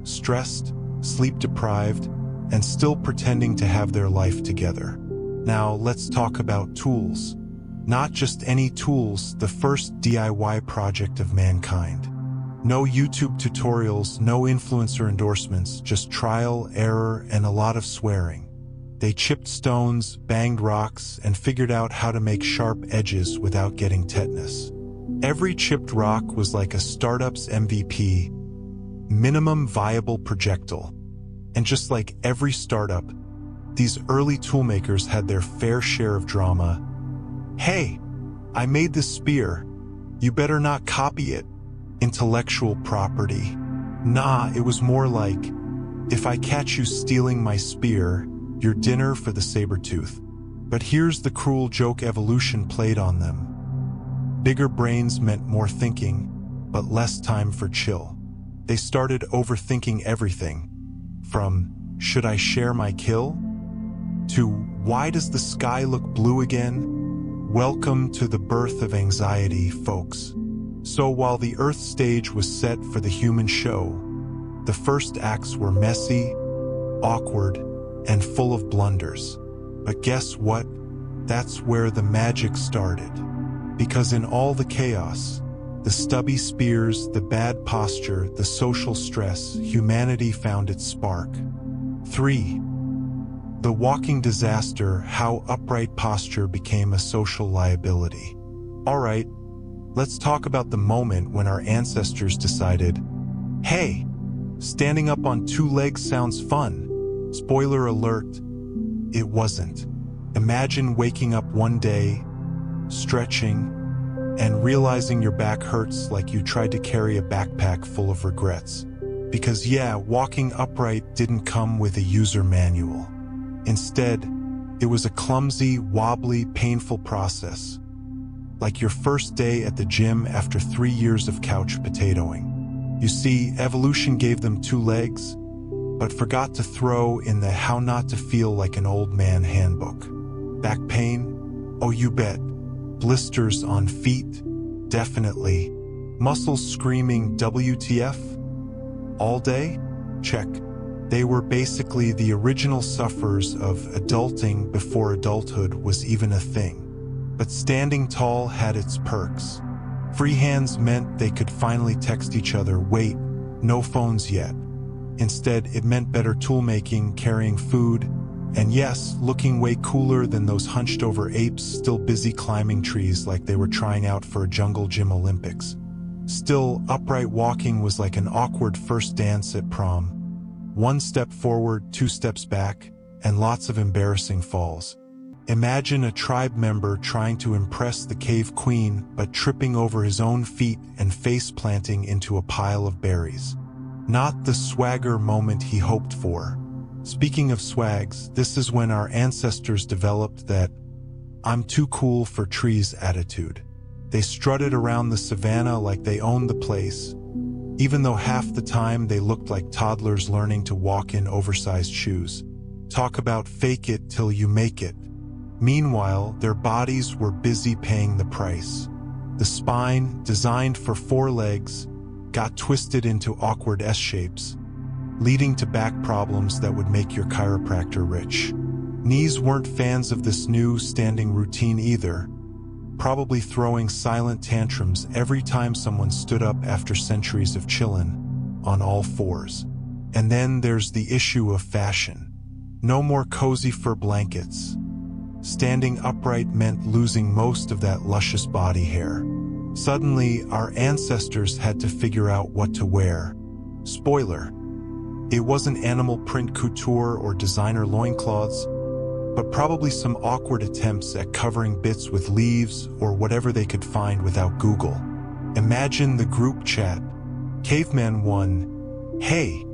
Stressed, sleep-deprived, and still pretending to have their life together. Now let's talk about tools. Not just any tools, the first DIY project of mankind. No YouTube tutorials, no influencer endorsements, just trial, error, and a lot of swearing. They chipped stones, banged rocks, and figured out how to make sharp edges without getting tetanus. Every chipped rock was like a startup's MVP, minimum viable projectile. And just like every startup, these early toolmakers had their fair share of drama. Hey, I made this spear. You better not copy it. Intellectual property. Nah, it was more like, if I catch you stealing my spear, you're dinner for the saber-tooth. But here's the cruel joke evolution played on them. Bigger brains meant more thinking, but less time for chill. They started overthinking everything, from should I share my kill? To why does the sky look blue again? Welcome to the birth of anxiety, folks. So while the Earth stage was set for the human show, the first acts were messy, awkward, and full of blunders. But guess what? That's where the magic started. Because in all the chaos, the stubby spears, the bad posture, the social stress, humanity found its spark. 3. The walking disaster, how upright posture became a social liability. Alright, let's talk about the moment when our ancestors decided, hey, standing up on two legs sounds fun. Spoiler alert, it wasn't. Imagine waking up one day, stretching, and realizing your back hurts like you tried to carry a backpack full of regrets. Because yeah, walking upright didn't come with a user manual. Instead, it was a clumsy, wobbly, painful process. Like your first day at the gym after 3 years of couch potatoing. You see, evolution gave them 2 legs, but forgot to throw in the how not to feel like an old man handbook. Back pain? Oh, you bet. Blisters on feet? Definitely. Muscles screaming WTF? All day? Check. They were basically the original sufferers of adulting before adulthood was even a thing. But standing tall had its perks. Free hands meant they could finally text each other, wait, no phones yet. Instead, it meant better tool-making, carrying food, and yes, looking way cooler than those hunched-over apes still busy climbing trees like they were trying out for a jungle gym Olympics. Still, upright walking was like an awkward first dance at prom. 1 step forward, 2 steps back, and lots of embarrassing falls. Imagine a tribe member trying to impress the cave queen but tripping over his own feet and face-planting into a pile of berries. Not the swagger moment he hoped for. Speaking of swags, this is when our ancestors developed that "I'm too cool for trees" attitude. They strutted around the savannah like they owned the place, even though half the time they looked like toddlers learning to walk in oversized shoes. Talk about fake it till you make it. Meanwhile, their bodies were busy paying the price. The spine, designed for 4 legs, got twisted into awkward S-shapes, leading to back problems that would make your chiropractor rich. Knees weren't fans of this new standing routine either, probably throwing silent tantrums every time someone stood up after centuries of chillin' on all fours. And then there's the issue of fashion. No more cozy fur blankets. Standing upright meant losing most of that luscious body hair. Suddenly, our ancestors had to figure out what to wear. Spoiler, it wasn't animal print couture or designer loincloths, but probably some awkward attempts at covering bits with leaves or whatever they could find without Google. Imagine the group chat. Caveman 1, hey,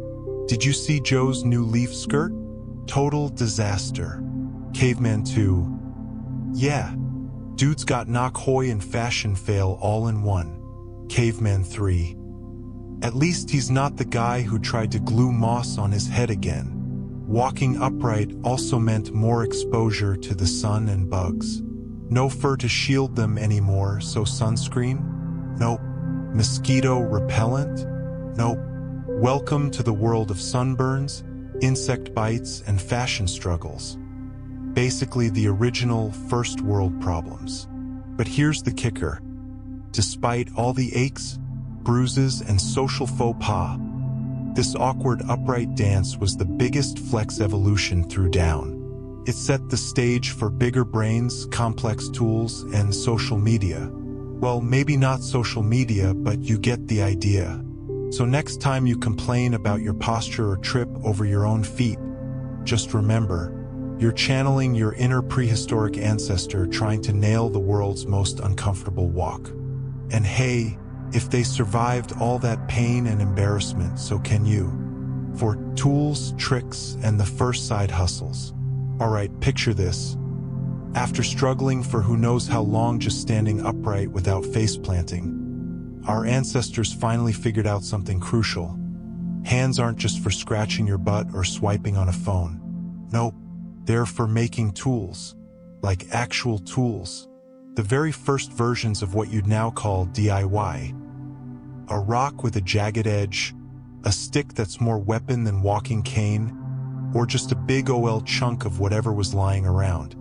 did you see Joe's new leaf skirt? Total disaster. Caveman 2, yeah, dude's got knock hoy and fashion fail all in one. Caveman 3, at least he's not the guy who tried to glue moss on his head again. Walking upright also meant more exposure to the sun and bugs. No fur to shield them anymore, so sunscreen? Nope. Mosquito repellent? Nope. Welcome to the world of sunburns, insect bites, and fashion struggles. Basically the original first world problems. But here's the kicker. Despite all the aches, bruises, and social faux pas, this awkward upright dance was the biggest flex evolution threw down. It set the stage for bigger brains, complex tools, and social media. Well, maybe not social media, but you get the idea. So next time you complain about your posture or trip over your own feet, just remember, you're channeling your inner prehistoric ancestor trying to nail the world's most uncomfortable walk. And hey, if they survived all that pain and embarrassment, so can you. For tools, tricks, and the first side hustles. Alright, picture this. After struggling for who knows how long just standing upright without face planting, our ancestors finally figured out something crucial. Hands aren't just for scratching your butt or swiping on a phone. Nope, they're for making tools. Like actual tools. The very first versions of what you'd now call DIY. A rock with a jagged edge, a stick that's more weapon than walking cane, or just a big OL chunk of whatever was lying around.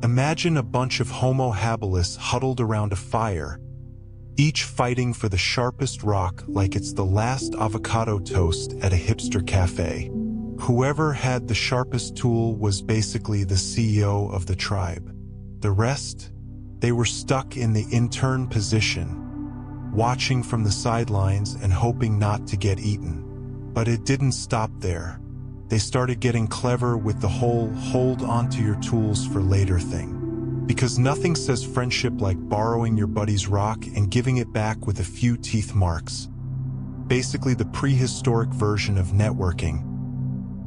Imagine a bunch of Homo habilis huddled around a fire, each fighting for the sharpest rock like it's the last avocado toast at a hipster cafe. Whoever had the sharpest tool was basically the CEO of the tribe. The rest? They were stuck in the intern position, watching from the sidelines and hoping not to get eaten. But it didn't stop there. They started getting clever with the whole hold onto your tools for later thing. Because nothing says friendship like borrowing your buddy's rock and giving it back with a few teeth marks. Basically the prehistoric version of networking,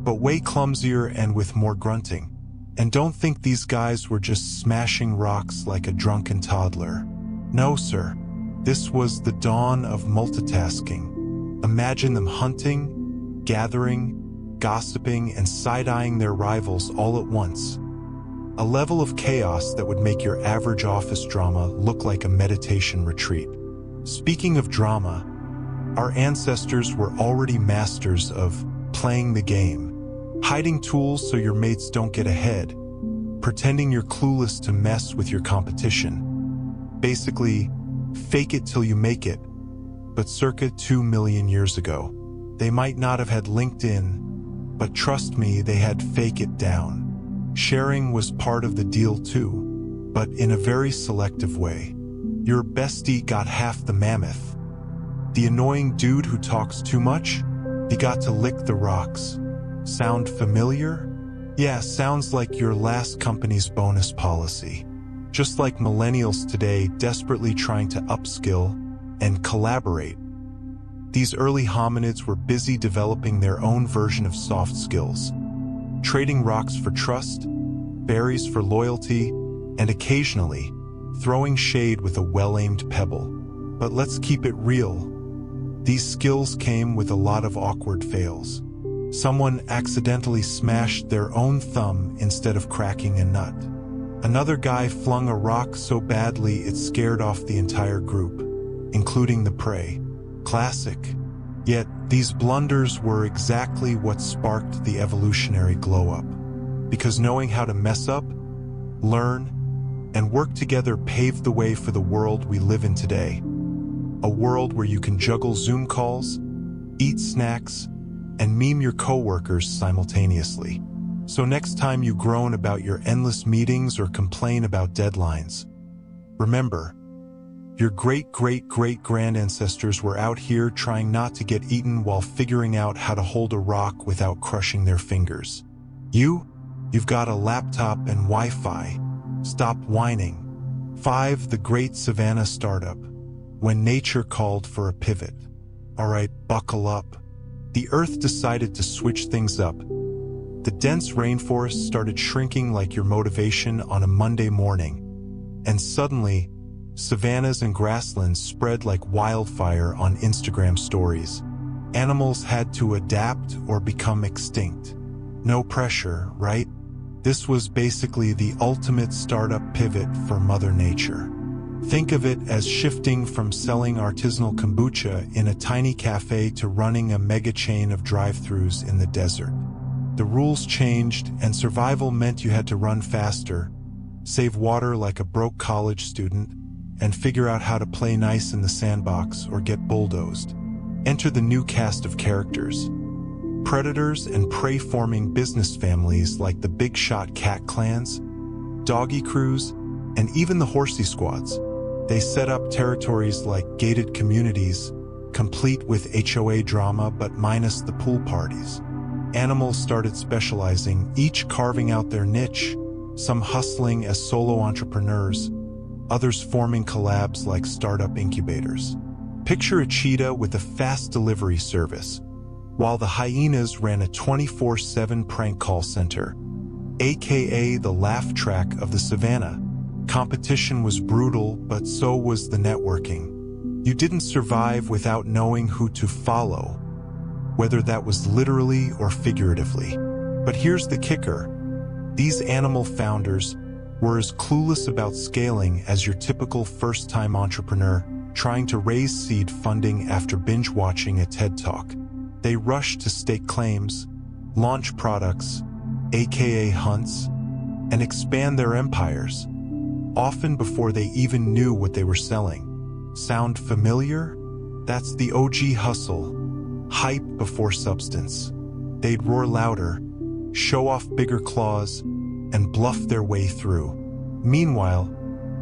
but way clumsier and with more grunting. And don't think these guys were just smashing rocks like a drunken toddler. No, sir. This was the dawn of multitasking. Imagine them hunting, gathering, gossiping, and side-eyeing their rivals all at once. A level of chaos that would make your average office drama look like a meditation retreat. Speaking of drama, our ancestors were already masters of playing the game. Hiding tools so your mates don't get ahead. Pretending you're clueless to mess with your competition. Basically, fake it till you make it. But circa 2 million years ago, they might not have had LinkedIn, but trust me, they had fake it down. Sharing was part of the deal too, but in a very selective way. Your bestie got half the mammoth. The annoying dude who talks too much, he got to lick the rocks. Sound familiar? Yeah, sounds like your last company's bonus policy. Just like millennials today desperately trying to upskill and collaborate. These early hominids were busy developing their own version of soft skills. Trading rocks for trust, berries for loyalty, and occasionally throwing shade with a well-aimed pebble. But let's keep it real. These skills came with a lot of awkward fails. Someone accidentally smashed their own thumb instead of cracking a nut. Another guy flung a rock so badly it scared off the entire group, including the prey. Classic. Yet, these blunders were exactly what sparked the evolutionary glow-up. Because knowing how to mess up, learn, and work together paved the way for the world we live in today. A world where you can juggle Zoom calls, eat snacks, and meme your coworkers simultaneously. So next time you groan about your endless meetings or complain about deadlines, remember, your great-great-great-grand-ancestors were out here trying not to get eaten while figuring out how to hold a rock without crushing their fingers. You've got a laptop and Wi-Fi. Stop whining. 5. The Great Savannah Startup. When nature called for a pivot. Alright, buckle up. The Earth decided to switch things up. The dense rainforest started shrinking like your motivation on a Monday morning. And suddenly, savannas and grasslands spread like wildfire on Instagram stories. Animals had to adapt or become extinct. No pressure, right? This was basically the ultimate startup pivot for Mother Nature. Think of it as shifting from selling artisanal kombucha in a tiny cafe to running a mega chain of drive-thrus in the desert. The rules changed, and survival meant you had to run faster, save water like a broke college student, and figure out how to play nice in the sandbox or get bulldozed. Enter the new cast of characters. Predators and prey-forming business families like the big shot cat clans, doggy crews, and even the horsey squads. They set up territories like gated communities, complete with HOA drama but minus the pool parties. Animals started specializing, each carving out their niche, some hustling as solo entrepreneurs, others forming collabs like startup incubators. Picture a cheetah with a fast delivery service, while the hyenas ran a 24/7 prank call center, aka the laugh track of the savannah. Competition was brutal, but so was the networking. You didn't survive without knowing who to follow, whether that was literally or figuratively. But here's the kicker. These animal founders were as clueless about scaling as your typical first-time entrepreneur trying to raise seed funding after binge-watching a TED Talk. They rushed to stake claims, launch products, aka hunts, and expand their empires, often before they even knew what they were selling. Sound familiar? That's the OG hustle. Hype before substance. They'd roar louder, show off bigger claws, and bluff their way through. Meanwhile,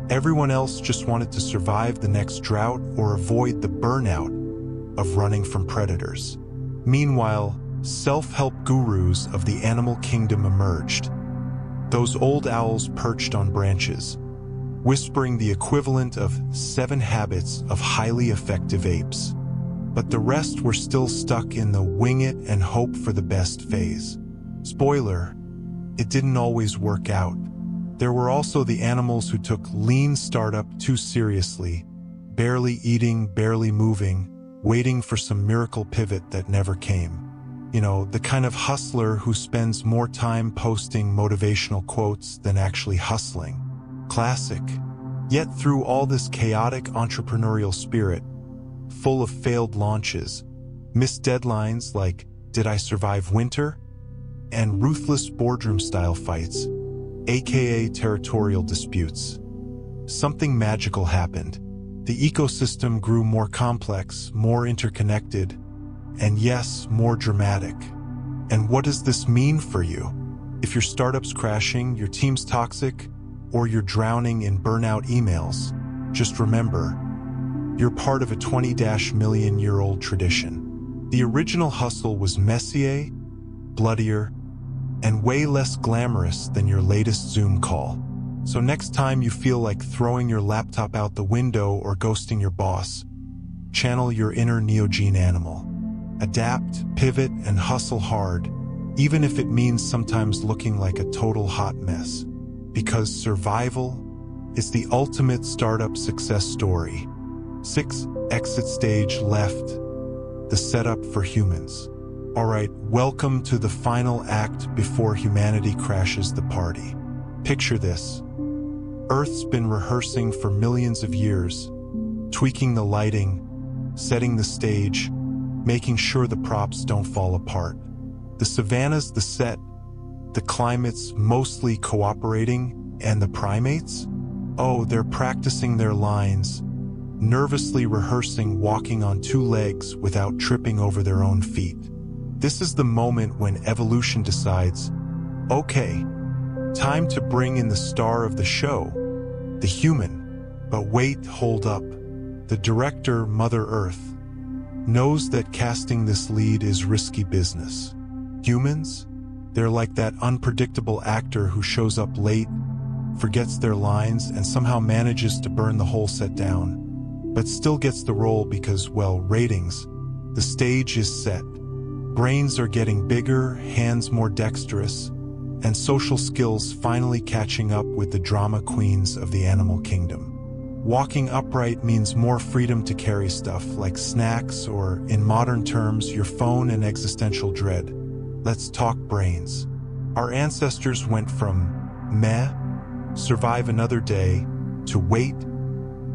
everyone else just wanted to survive the next drought or avoid the burnout of running from predators. Meanwhile, self-help gurus of the animal kingdom emerged. Those old owls perched on branches, whispering the equivalent of 7 habits of highly effective apes. But the rest were still stuck in the wing it and hope for the best phase. Spoiler, it didn't always work out. There were also the animals who took lean startup too seriously, barely eating, barely moving, waiting for some miracle pivot that never came. You know, the kind of hustler who spends more time posting motivational quotes than actually hustling. Classic. Yet through all this chaotic entrepreneurial spirit, full of failed launches, missed deadlines like "Did I survive winter?" and ruthless boardroom-style fights, aka territorial disputes, something magical happened. The ecosystem grew more complex, more interconnected, and yes, more dramatic. And what does this mean for you? If your startup's crashing, your team's toxic, or you're drowning in burnout emails, just remember, you're part of a 20-million-year-old tradition. The original hustle was messier, bloodier, and way less glamorous than your latest Zoom call. So next time you feel like throwing your laptop out the window or ghosting your boss, channel your inner Neogene animal. Adapt, pivot, and hustle hard, even if it means sometimes looking like a total hot mess. Because survival is the ultimate startup success story. 6. Exit stage left. The setup for humans. Alright, welcome to the final act before humanity crashes the party. Picture this. Earth's been rehearsing for millions of years, tweaking the lighting, setting the stage, making sure the props don't fall apart. The savannah's the set, the climate's mostly cooperating, and the primates? Oh, they're practicing their lines, nervously rehearsing walking on 2 legs without tripping over their own feet. This is the moment when evolution decides, okay, time to bring in the star of the show, the human. But wait, hold up. The director, Mother Earth, knows that casting this lead is risky business. Humans? They're like that unpredictable actor who shows up late, forgets their lines, and somehow manages to burn the whole set down, but still gets the role because, well, ratings. The stage is set. Brains are getting bigger, hands more dexterous, and social skills finally catching up with the drama queens of the animal kingdom. Walking upright means more freedom to carry stuff like snacks or, in modern terms, your phone and existential dread. Let's talk brains. Our ancestors went from meh, survive another day, to wait,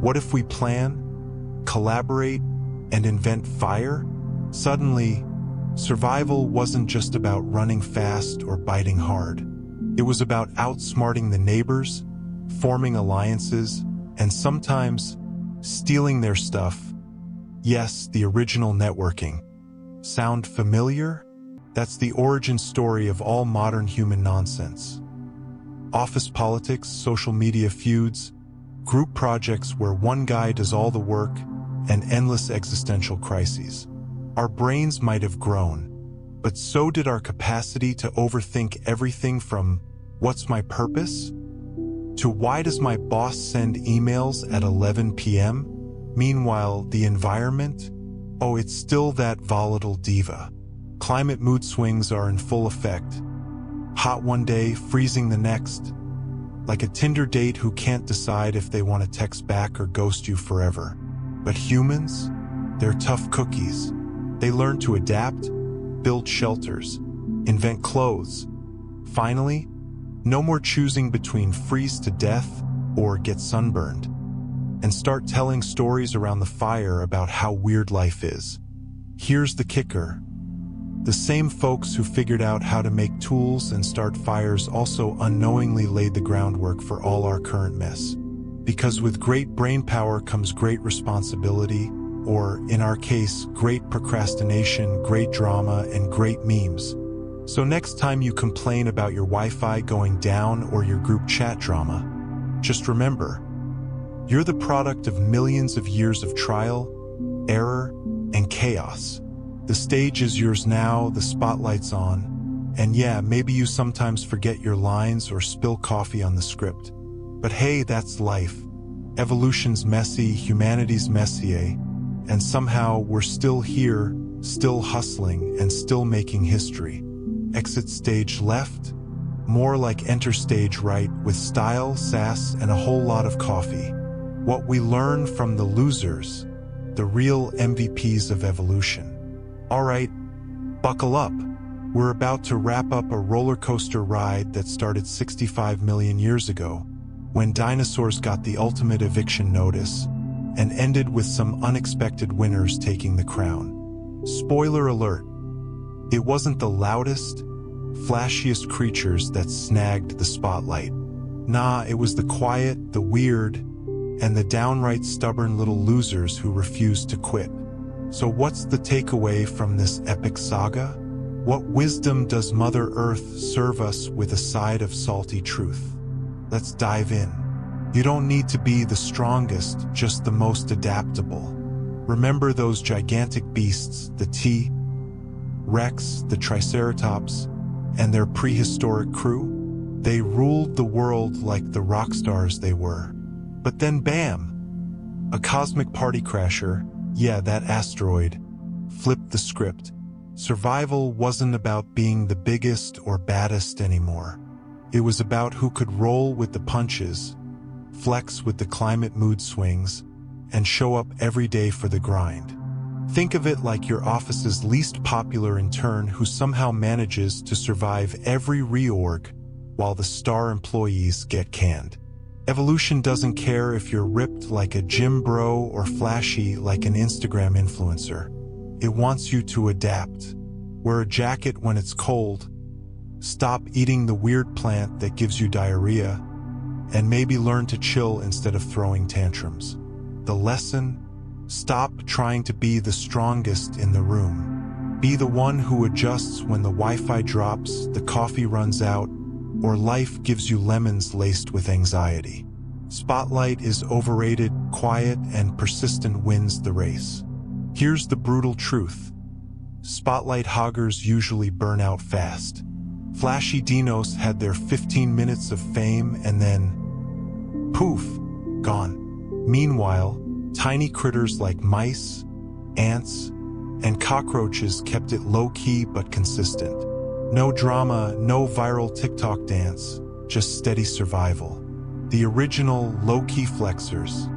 what if we plan, collaborate, and invent fire? Suddenly, survival wasn't just about running fast or biting hard. It was about outsmarting the neighbors, forming alliances, and sometimes stealing their stuff. Yes, the original networking. Sound familiar? That's the origin story of all modern human nonsense. Office politics, social media feuds, group projects where one guy does all the work, and endless existential crises. Our brains might have grown, but so did our capacity to overthink everything from "what's my purpose?" to "why does my boss send emails at 11 p.m.? Meanwhile, the environment? Oh, it's still that volatile diva. Climate mood swings are in full effect. Hot one day, freezing the next. Like a Tinder date who can't decide if they want to text back or ghost you forever. But humans? They're tough cookies. They learn to adapt, build shelters, invent clothes. Finally, no more choosing between freeze to death or get sunburned. And start telling stories around the fire about how weird life is. Here's the kicker. The same folks who figured out how to make tools and start fires also unknowingly laid the groundwork for all our current mess. Because with great brain power comes great responsibility, or, in our case, great procrastination, great drama, and great memes. So next time you complain about your Wi-Fi going down or your group chat drama, just remember, you're the product of millions of years of trial, error, and chaos. The stage is yours now, the spotlight's on, and yeah, maybe you sometimes forget your lines or spill coffee on the script. But hey, that's life. Evolution's messy, humanity's messier, and somehow we're still here, still hustling, and still making history. Exit stage left, more like enter stage right, with style, sass, and a whole lot of coffee. What we learn from the losers, the real MVPs of evolution. All right, buckle up. We're about to wrap up a roller coaster ride that started 65 million years ago, when dinosaurs got the ultimate eviction notice, and ended with some unexpected winners taking the crown. Spoiler alert, it wasn't the loudest, flashiest creatures that snagged the spotlight. Nah, it was the quiet, the weird, and the downright stubborn little losers who refused to quit. So what's the takeaway from this epic saga? What wisdom does Mother Earth serve us with a side of salty truth? Let's dive in. You don't need to be the strongest, just the most adaptable. Remember those gigantic beasts, the T-Rex, the Triceratops, and their prehistoric crew? They ruled the world like the rock stars they were. But then bam! A cosmic party crasher, yeah, that asteroid, flipped the script. Survival wasn't about being the biggest or baddest anymore. It was about who could roll with the punches, flex with the climate mood swings, and show up every day for the grind. Think of it like your office's least popular intern who somehow manages to survive every reorg while the star employees get canned. Evolution doesn't care if you're ripped like a gym bro or flashy like an Instagram influencer. It wants you to adapt. Wear a jacket when it's cold. Stop eating the weird plant that gives you diarrhea. And maybe learn to chill instead of throwing tantrums. The lesson? Stop trying to be the strongest in the room. Be the one who adjusts when the Wi-Fi drops, the coffee runs out, or life gives you lemons laced with anxiety. Spotlight is overrated, quiet, and persistent wins the race. Here's the brutal truth. Spotlight hoggers usually burn out fast. Flashy dinos had their 15 minutes of fame and then, poof, gone. Meanwhile, tiny critters like mice, ants, and cockroaches kept it low-key but consistent. No drama, no viral TikTok dance, just steady survival. The original low-key flexers,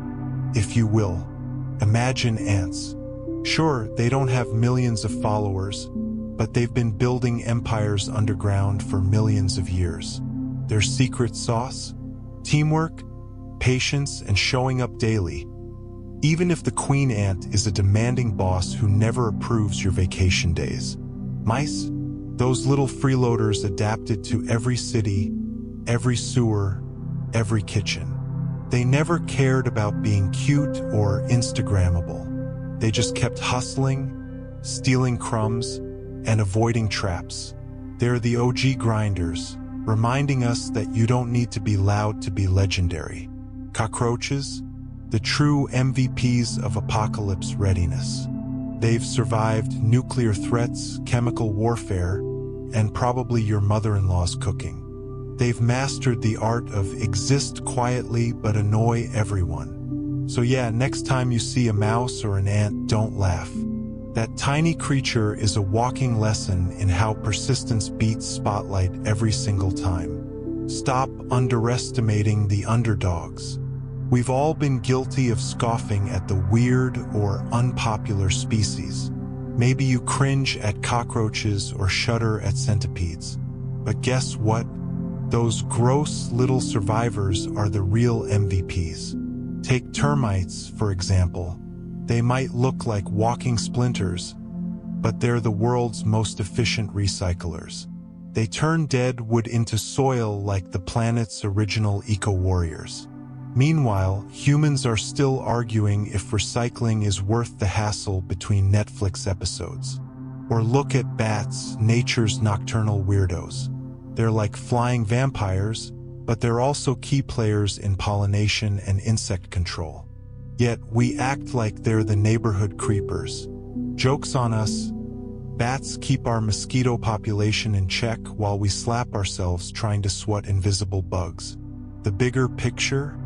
if you will. Imagine ants. Sure, they don't have millions of followers, but they've been building empires underground for millions of years. Their secret sauce? Teamwork, patience, and showing up daily. Even if the queen ant is a demanding boss who never approves your vacation days. Mice? Those little freeloaders adapted to every city, every sewer, every kitchen. They never cared about being cute or Instagrammable. They just kept hustling, stealing crumbs, and avoiding traps. They're the OG grinders, reminding us that you don't need to be loud to be legendary. Cockroaches, the true MVPs of apocalypse readiness. They've survived nuclear threats, chemical warfare, and probably your mother-in-law's cooking. They've mastered the art of exist quietly but annoy everyone. So yeah, next time you see a mouse or an ant, don't laugh. That tiny creature is a walking lesson in how persistence beats spotlight every single time. Stop underestimating the underdogs. We've all been guilty of scoffing at the weird or unpopular species. Maybe you cringe at cockroaches or shudder at centipedes. But guess what? Those gross little survivors are the real MVPs. Take termites, for example. They might look like walking splinters, but they're the world's most efficient recyclers. They turn dead wood into soil like the planet's original eco-warriors. Meanwhile, humans are still arguing if recycling is worth the hassle between Netflix episodes. Or look at bats, nature's nocturnal weirdos. They're like flying vampires, but they're also key players in pollination and insect control. Yet we act like they're the neighborhood creepers. Joke's on us. Bats keep our mosquito population in check while we slap ourselves trying to swat invisible bugs. The bigger picture?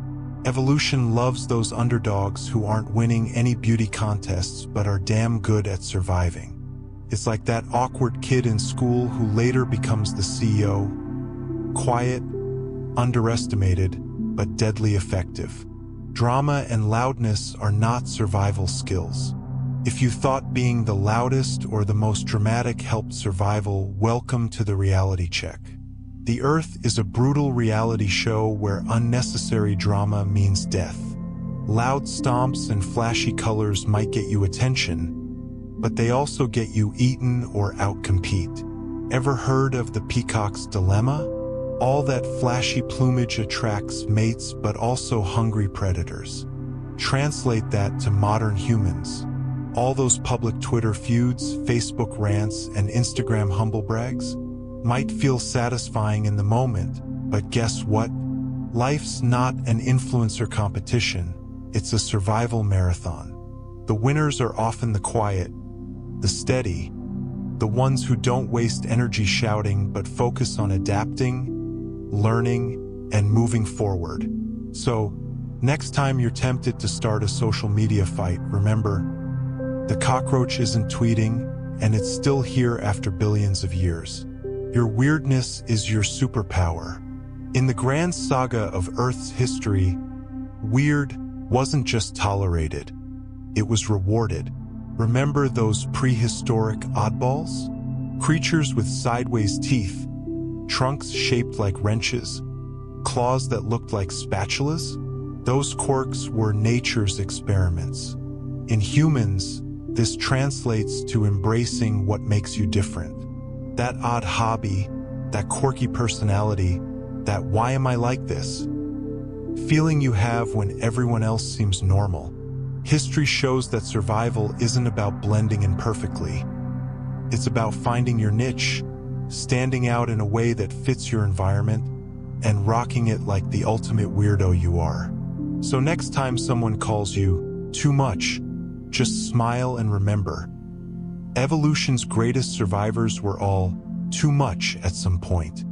Evolution loves those underdogs who aren't winning any beauty contests but are damn good at surviving. It's like that awkward kid in school who later becomes the CEO. Quiet, underestimated, but deadly effective. Drama and loudness are not survival skills. If you thought being the loudest or the most dramatic helped survival, welcome to the reality check. The Earth is a brutal reality show where unnecessary drama means death. Loud stomps and flashy colors might get you attention, but they also get you eaten or outcompete. Ever heard of the peacock's dilemma? All that flashy plumage attracts mates but also hungry predators. Translate that to modern humans. All those public Twitter feuds, Facebook rants, and Instagram humblebrags might feel satisfying in the moment, but guess what? Life's not an influencer competition, it's a survival marathon. The winners are often the quiet, the steady, the ones who don't waste energy shouting but focus on adapting, learning, and moving forward. So, next time you're tempted to start a social media fight, remember, the cockroach isn't tweeting, and it's still here after billions of years. Your weirdness is your superpower. In the grand saga of Earth's history, weird wasn't just tolerated, it was rewarded. Remember those prehistoric oddballs? Creatures with sideways teeth, trunks shaped like wrenches, claws that looked like spatulas? Those quirks were nature's experiments. In humans, this translates to embracing what makes you different. That odd hobby, that quirky personality, that why am I like this? Feeling you have when everyone else seems normal. History shows that survival isn't about blending in perfectly. It's about finding your niche, standing out in a way that fits your environment, and rocking it like the ultimate weirdo you are. So next time someone calls you too much, just smile and remember, evolution's greatest survivors were all too much at some point.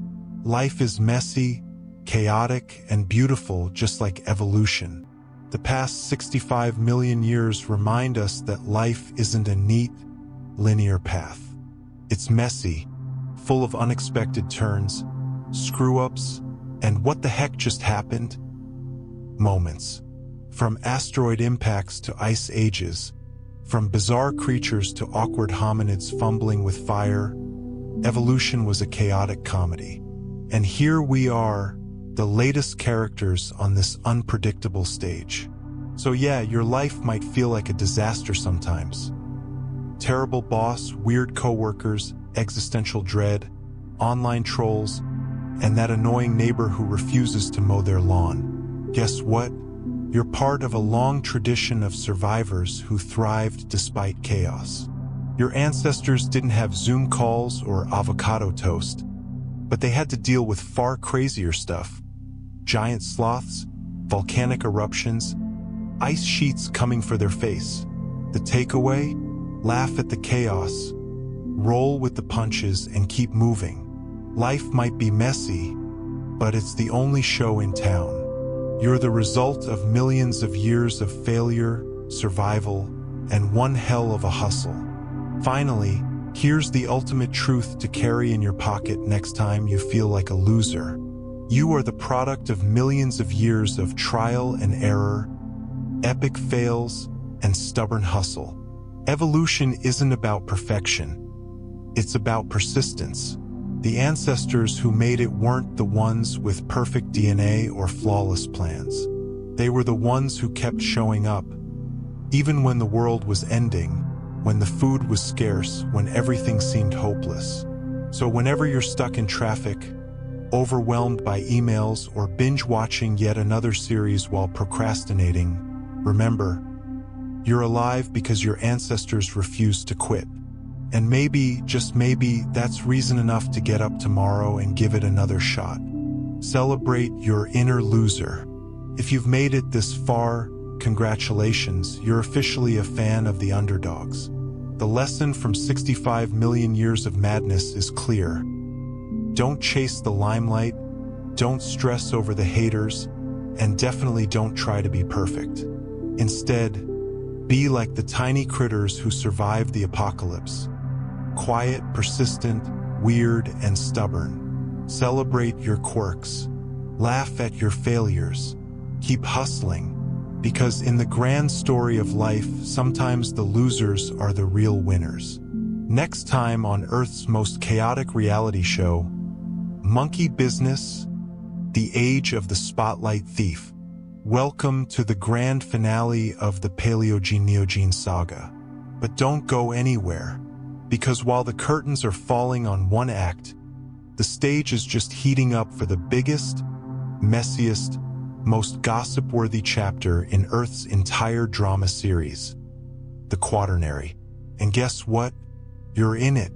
Life is messy, chaotic, and beautiful just like evolution. The past 65 million years remind us that life isn't a neat, linear path. It's messy, full of unexpected turns, screw-ups, and what the heck just happened? Moments. From asteroid impacts to ice ages, from bizarre creatures to awkward hominids fumbling with fire, evolution was a chaotic comedy. And here we are, the latest characters on this unpredictable stage. So yeah, your life might feel like a disaster sometimes. Terrible boss, weird coworkers, existential dread, online trolls, and that annoying neighbor who refuses to mow their lawn. Guess what? You're part of a long tradition of survivors who thrived despite chaos. Your ancestors didn't have Zoom calls or avocado toast, but they had to deal with far crazier stuff. Giant sloths, volcanic eruptions, ice sheets coming for their face. The takeaway? Laugh at the chaos, roll with the punches, and keep moving. Life might be messy, but it's the only show in town. You're the result of millions of years of failure, survival, and one hell of a hustle. Finally, here's the ultimate truth to carry in your pocket next time you feel like a loser. You are the product of millions of years of trial and error, epic fails, and stubborn hustle. Evolution isn't about perfection. It's about persistence. The ancestors who made it weren't the ones with perfect DNA or flawless plans. They were the ones who kept showing up, even when the world was ending, when the food was scarce, when everything seemed hopeless. So whenever you're stuck in traffic, overwhelmed by emails, or binge-watching yet another series while procrastinating, remember, you're alive because your ancestors refused to quit. And maybe, just maybe, that's reason enough to get up tomorrow and give it another shot. Celebrate your inner loser. If you've made it this far, congratulations, you're officially a fan of the underdogs. The lesson from 65 million years of madness is clear. Don't chase the limelight, don't stress over the haters, and definitely don't try to be perfect. Instead, be like the tiny critters who survived the apocalypse. Quiet, persistent, weird, and stubborn. Celebrate your quirks. Laugh at your failures. Keep hustling, because in the grand story of life, sometimes the losers are the real winners. Next time on Earth's most chaotic reality show, Monkey Business, the Age of the Spotlight Thief. Welcome to the grand finale of the Paleogene-Neogene saga. But don't go anywhere, because while the curtains are falling on one act, the stage is just heating up for the biggest, messiest, most gossip-worthy chapter in Earth's entire drama series, the Quaternary. And guess what? You're in it.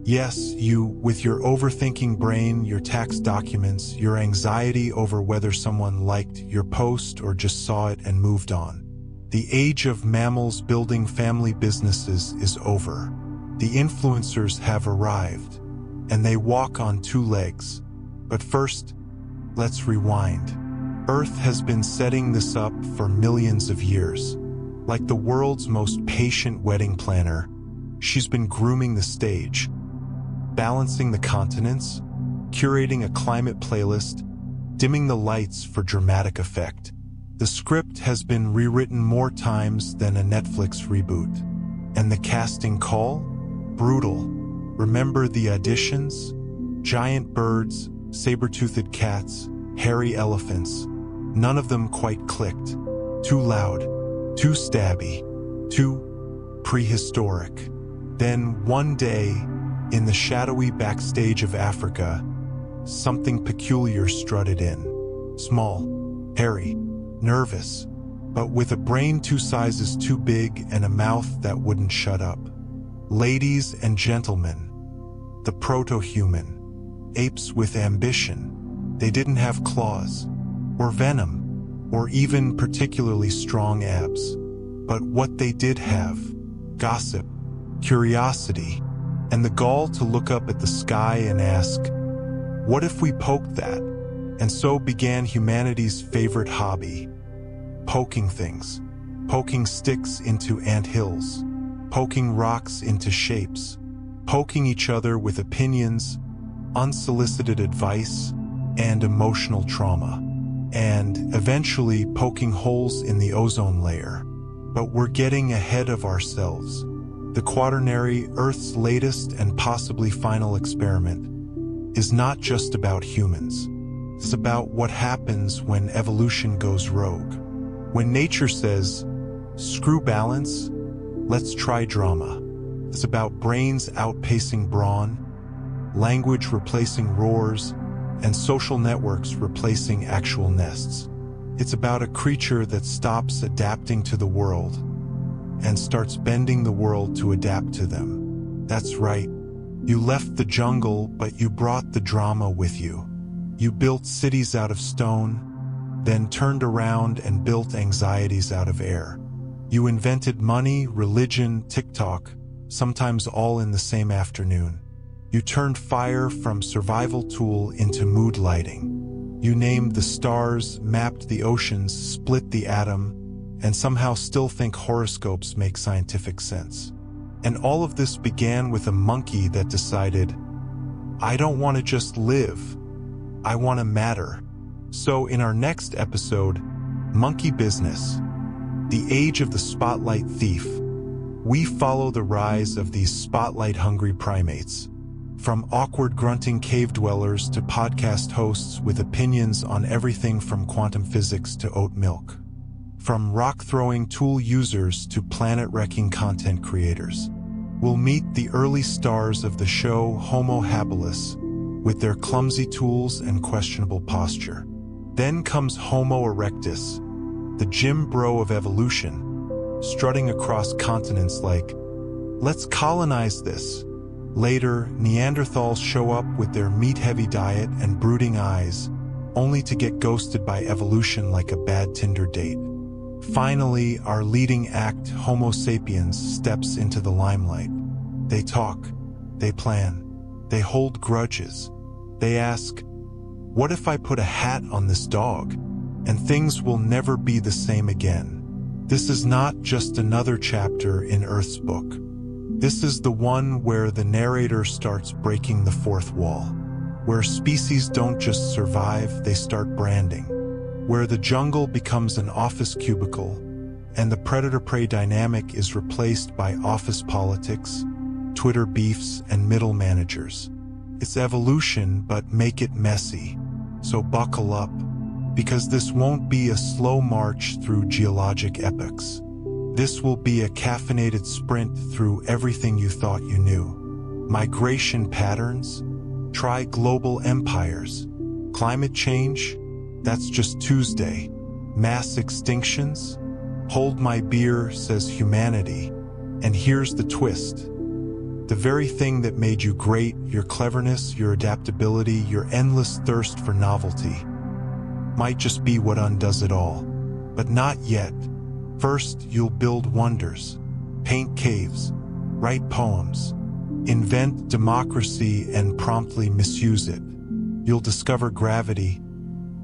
Yes, you, with your overthinking brain, your tax documents, your anxiety over whether someone liked your post or just saw it and moved on. The age of mammals building family businesses is over. The influencers have arrived, and they walk on two legs. But first, let's rewind. Earth has been setting this up for millions of years. Like the world's most patient wedding planner, she's been grooming the stage, balancing the continents, curating a climate playlist, dimming the lights for dramatic effect. The script has been rewritten more times than a Netflix reboot. And the casting call? Brutal. Remember the auditions? Giant birds, saber-toothed cats, hairy elephants. None of them quite clicked. Too loud, too stabby, too prehistoric. Then one day, in the shadowy backstage of Africa, something peculiar strutted in. Small, hairy, nervous, but with a brain 2 sizes too big and a mouth that wouldn't shut up. Ladies and gentlemen, the proto-human, apes with ambition. They didn't have claws, or venom, or even particularly strong abs. But what they did have, gossip, curiosity, and the gall to look up at the sky and ask, what if we poked that? And so began humanity's favorite hobby, poking things, poking sticks into anthills, poking rocks into shapes, poking each other with opinions, unsolicited advice, and emotional trauma, and eventually poking holes in the ozone layer. But we're getting ahead of ourselves. The Quaternary, Earth's latest and possibly final experiment, is not just about humans. It's about what happens when evolution goes rogue. When nature says, screw balance, let's try drama. It's about brains outpacing brawn, language replacing roars, and social networks replacing actual nests. It's about a creature that stops adapting to the world and starts bending the world to adapt to them. That's right. You left the jungle, but you brought the drama with you. You built cities out of stone, then turned around and built anxieties out of air. You invented money, religion, TikTok, sometimes all in the same afternoon. You turned fire from survival tool into mood lighting. You named the stars, mapped the oceans, split the atom, and somehow still think horoscopes make scientific sense. And all of this began with a monkey that decided, I don't want to just live, I want to matter. So in our next episode, Monkey Business, the age of the spotlight thief, we follow the rise of these spotlight-hungry primates. From awkward grunting cave dwellers to podcast hosts with opinions on everything from quantum physics to oat milk. From rock-throwing tool users to planet-wrecking content creators. We'll meet the early stars of the show Homo habilis, with their clumsy tools and questionable posture. Then comes Homo erectus, the gym bro of evolution, strutting across continents like, let's colonize this. Later, Neanderthals show up with their meat-heavy diet and brooding eyes, only to get ghosted by evolution like a bad Tinder date. Finally, our leading act, Homo sapiens, steps into the limelight. They talk, they plan, they hold grudges. They ask, what if I put a hat on this dog? And things will never be the same again. This is not just another chapter in Earth's book. This is the one where the narrator starts breaking the fourth wall, where species don't just survive, they start branding, where the jungle becomes an office cubicle, and the predator-prey dynamic is replaced by office politics, Twitter beefs, and middle managers. It's evolution, but make it messy. So buckle up, because this won't be a slow march through geologic epochs. This will be a caffeinated sprint through everything you thought you knew. Migration patterns? Try global empires. Climate change? That's just Tuesday. Mass extinctions? Hold my beer, says humanity. And here's the twist. The very thing that made you great, your cleverness, your adaptability, your endless thirst for novelty, might just be what undoes it all. But not yet. First, you'll build wonders, paint caves, write poems, invent democracy and promptly misuse it. You'll discover gravity,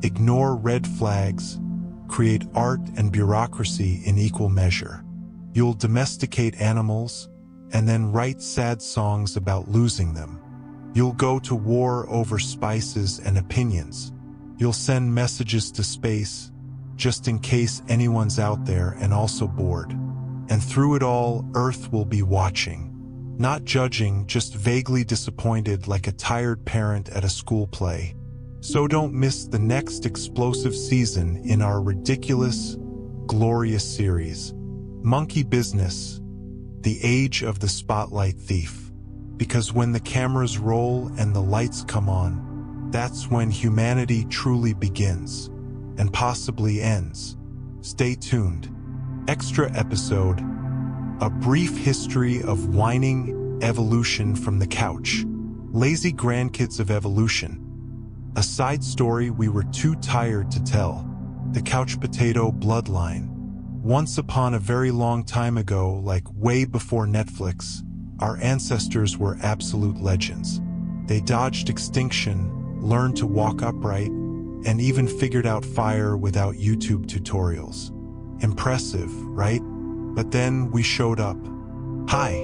ignore red flags, create art and bureaucracy in equal measure. You'll domesticate animals and then write sad songs about losing them. You'll go to war over spices and opinions. You'll send messages to space, just in case anyone's out there and also bored. And through it all, Earth will be watching. Not judging, just vaguely disappointed like a tired parent at a school play. So don't miss the next explosive season in our ridiculous, glorious series, Monkey Business, the age of the spotlight thief. Because when the cameras roll and the lights come on, that's when humanity truly begins. And possibly ends. Stay tuned. Extra episode, a brief history of whining evolution from the couch. Lazy grandkids of evolution. A side story we were too tired to tell. The couch potato bloodline. Once upon a very long time ago, like way before Netflix, our ancestors were absolute legends. They dodged extinction, learned to walk upright, and even figured out fire without YouTube tutorials. Impressive, right? But then we showed up. Hi,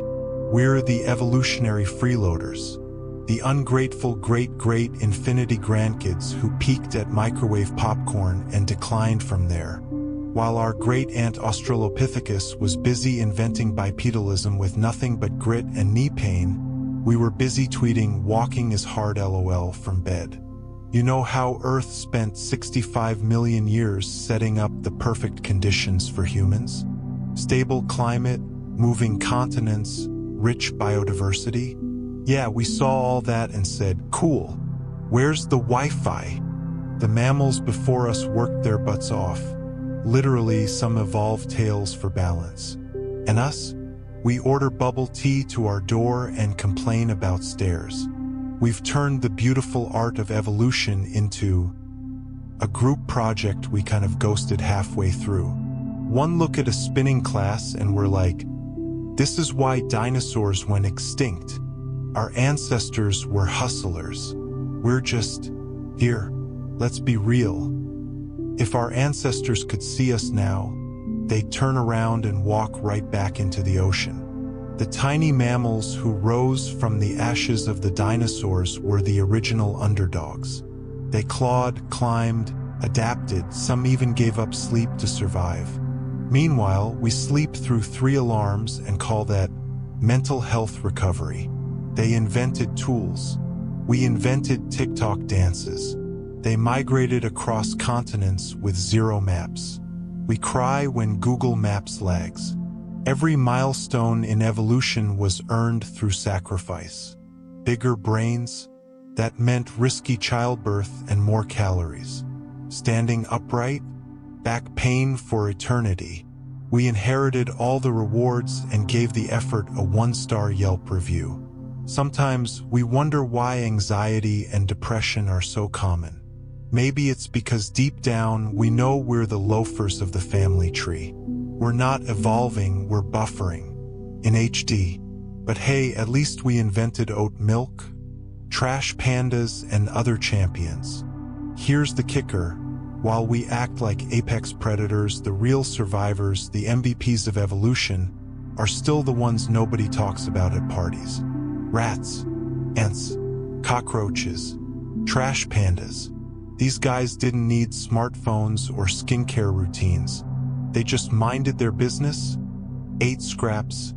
we're the evolutionary freeloaders. The ungrateful great-great infinity grandkids who peaked at microwave popcorn and declined from there. While our great-aunt Australopithecus was busy inventing bipedalism with nothing but grit and knee pain, we were busy tweeting "walking is hard LOL" from bed. You know how Earth spent 65 million years setting up the perfect conditions for humans? Stable climate, moving continents, rich biodiversity? Yeah, we saw all that and said, cool, where's the Wi-Fi? The mammals before us worked their butts off. Literally, some evolved tails for balance. And us? We order bubble tea to our door and complain about stairs. We've turned the beautiful art of evolution into a group project we kind of ghosted halfway through. One look at a spinning class and we're like, this is why dinosaurs went extinct. Our ancestors were hustlers. We're just here. Let's be real. If our ancestors could see us now, they'd turn around and walk right back into the ocean. The tiny mammals who rose from the ashes of the dinosaurs were the original underdogs. They clawed, climbed, adapted, some even gave up sleep to survive. Meanwhile, we sleep through 3 alarms and call that mental health recovery. They invented tools. We invented TikTok dances. They migrated across continents with 0 maps. We cry when Google Maps lags. Every milestone in evolution was earned through sacrifice. Bigger brains, that meant risky childbirth and more calories. Standing upright, back pain for eternity. We inherited all the rewards and gave the effort a 1-star Yelp review. Sometimes we wonder why anxiety and depression are so common. Maybe it's because deep down we know we're the loafers of the family tree. We're not evolving, we're buffering. In HD. But hey, at least we invented oat milk, trash pandas, and other champions. Here's the kicker. While we act like apex predators, the real survivors, the MVPs of evolution, are still the ones nobody talks about at parties. Rats, ants, cockroaches, trash pandas. These guys didn't need smartphones or skincare routines. They just minded their business, ate scraps,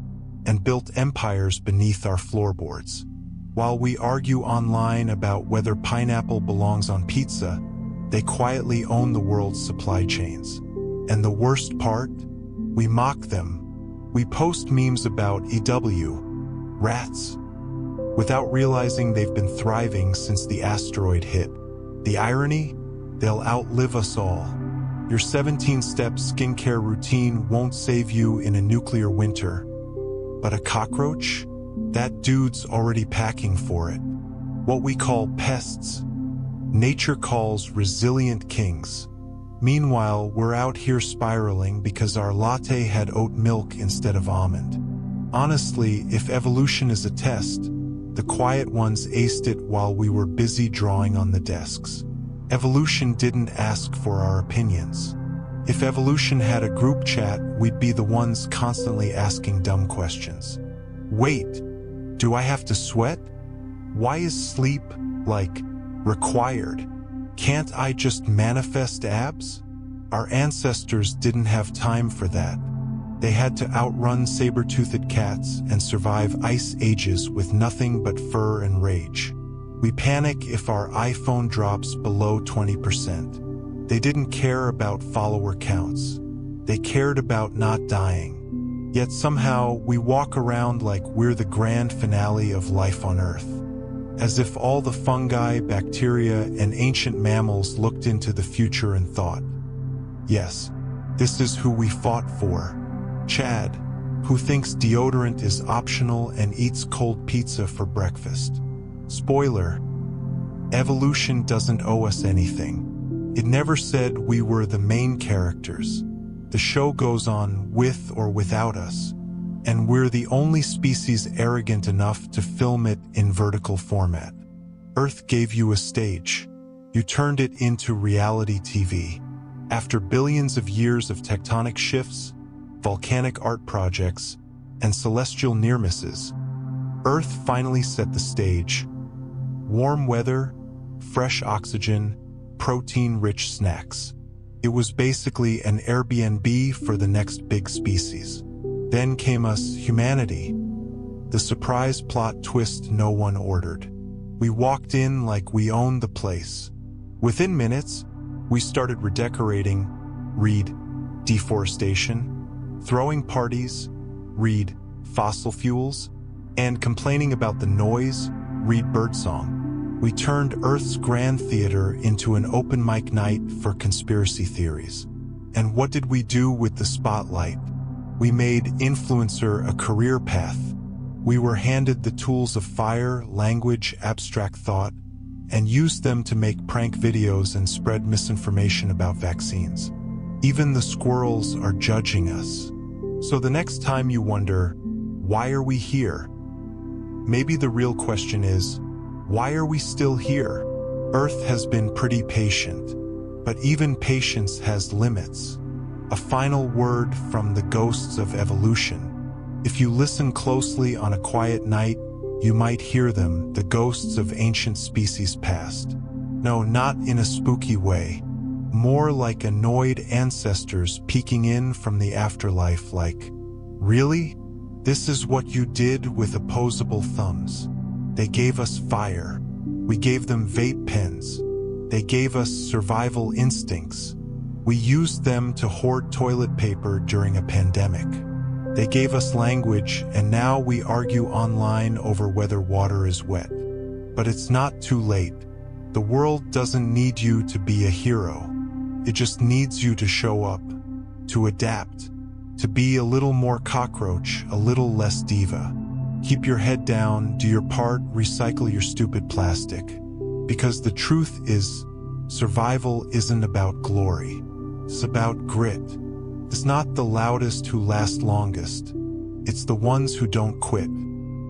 and built empires beneath our floorboards. While we argue online about whether pineapple belongs on pizza, they quietly own the world's supply chains. And the worst part? We mock them. We post memes about EW, rats, without realizing they've been thriving since the asteroid hit. The irony? They'll outlive us all. Your 17-step skincare routine won't save you in a nuclear winter. But a cockroach? That dude's already packing for it. What we call pests, nature calls resilient kings. Meanwhile, we're out here spiraling because our latte had oat milk instead of almond. Honestly, if evolution is a test, the quiet ones aced it while we were busy drawing on the desks. Evolution didn't ask for our opinions. If evolution had a group chat, we'd be the ones constantly asking dumb questions. Wait, do I have to sweat? Why is sleep, like, required? Can't I just manifest abs? Our ancestors didn't have time for that. They had to outrun saber-toothed cats and survive ice ages with nothing but fur and rage. We panic if our iPhone drops below 20%. They didn't care about follower counts. They cared about not dying. Yet somehow we walk around like we're the grand finale of life on Earth. As if all the fungi, bacteria, and ancient mammals looked into the future and thought, yes, this is who we fought for. Chad, who thinks deodorant is optional and eats cold pizza for breakfast. Spoiler, evolution doesn't owe us anything. It never said we were the main characters. The show goes on with or without us, and we're the only species arrogant enough to film it in vertical format. Earth gave you a stage. You turned it into reality TV. After billions of years of tectonic shifts, volcanic art projects, and celestial near misses, Earth finally set the stage. Warm weather, fresh oxygen, protein-rich snacks. It was basically an Airbnb for the next big species. Then came us, humanity. The surprise plot twist no one ordered. We walked in like we owned the place. Within minutes, we started redecorating, read deforestation, throwing parties, read fossil fuels, and complaining about the noise, read birdsong. We turned Earth's grand theater into an open mic night for conspiracy theories. And what did we do with the spotlight? We made influencer a career path. We were handed the tools of fire, language, abstract thought, and used them to make prank videos and spread misinformation about vaccines. Even the squirrels are judging us. So the next time you wonder, why are we here? Maybe the real question is, why are we still here? Earth has been pretty patient, but even patience has limits. A final word from the ghosts of evolution. If you listen closely on a quiet night, you might hear them, the ghosts of ancient species past. No, not in a spooky way. More like annoyed ancestors peeking in from the afterlife like, really? This is what you did with opposable thumbs. They gave us fire. We gave them vape pens. They gave us survival instincts. We used them to hoard toilet paper during a pandemic. They gave us language, and now we argue online over whether water is wet. But it's not too late. The world doesn't need you to be a hero. It just needs you to show up, to adapt, to be a little more cockroach, a little less diva. Keep your head down, do your part, recycle your stupid plastic. Because the truth is, survival isn't about glory. It's about grit. It's not the loudest who last longest. It's the ones who don't quit.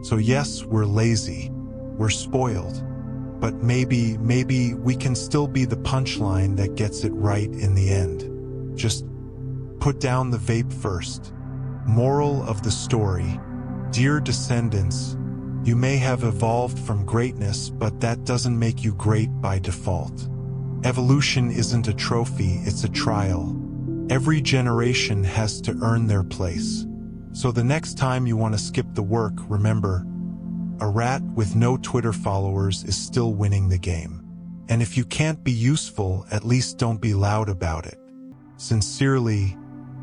So yes, we're lazy. We're spoiled. But maybe we can still be the punchline that gets it right in the end. Just put down the vape first. Moral of the story. Dear descendants, you may have evolved from greatness, but that doesn't make you great by default. Evolution isn't a trophy, it's a trial. Every generation has to earn their place. So the next time you want to skip the work, remember, a rat with no Twitter followers is still winning the game. And if you can't be useful, at least don't be loud about it. Sincerely,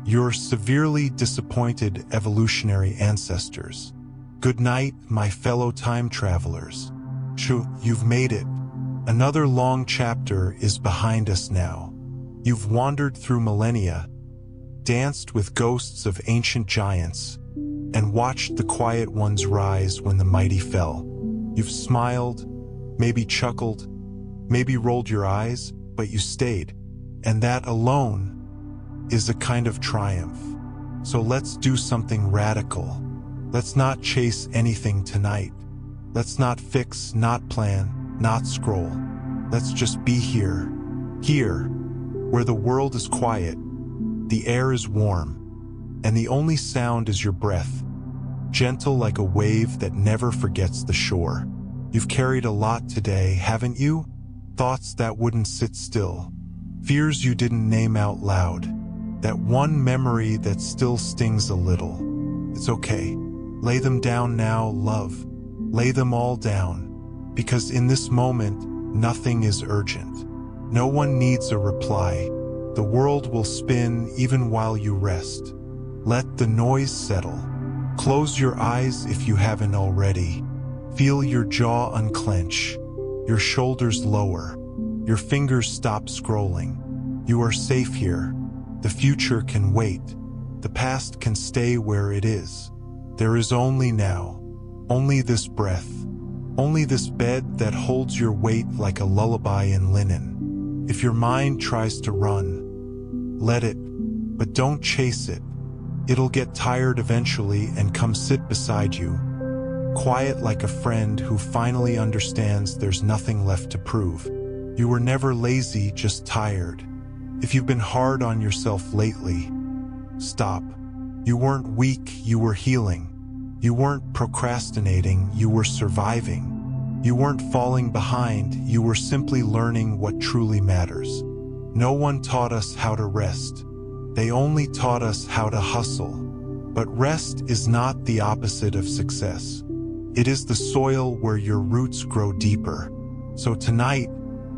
your severely disappointed evolutionary ancestors. Good night, my fellow time travelers. You've made it. Another long chapter is behind us now. You've wandered through millennia, danced with ghosts of ancient giants, and watched the quiet ones rise when the mighty fell. You've smiled, maybe chuckled, maybe rolled your eyes, but you stayed. And that alone is a kind of triumph. So let's do something radical. Let's not chase anything tonight. Let's not fix, not plan, not scroll. Let's just be here. Here, where the world is quiet, the air is warm, and the only sound is your breath, gentle like a wave that never forgets the shore. You've carried a lot today, haven't you? Thoughts that wouldn't sit still, fears you didn't name out loud, that one memory that still stings a little. It's okay. Lay them down now, love. Lay them all down, because in this moment, nothing is urgent. No one needs a reply. The world will spin even while you rest. Let the noise settle. Close your eyes if you haven't already. Feel your jaw unclench, your shoulders lower, your fingers stop scrolling. You are safe here. The future can wait. The past can stay where it is. There is only now, only this breath, only this bed that holds your weight like a lullaby in linen. If your mind tries to run, let it, but don't chase it. It'll get tired eventually and come sit beside you, quiet like a friend who finally understands there's nothing left to prove. You were never lazy, just tired. If you've been hard on yourself lately, stop. You weren't weak, you were healing. You weren't procrastinating, you were surviving. You weren't falling behind, you were simply learning what truly matters. No one taught us how to rest. They only taught us how to hustle. But rest is not the opposite of success. It is the soil where your roots grow deeper. So tonight,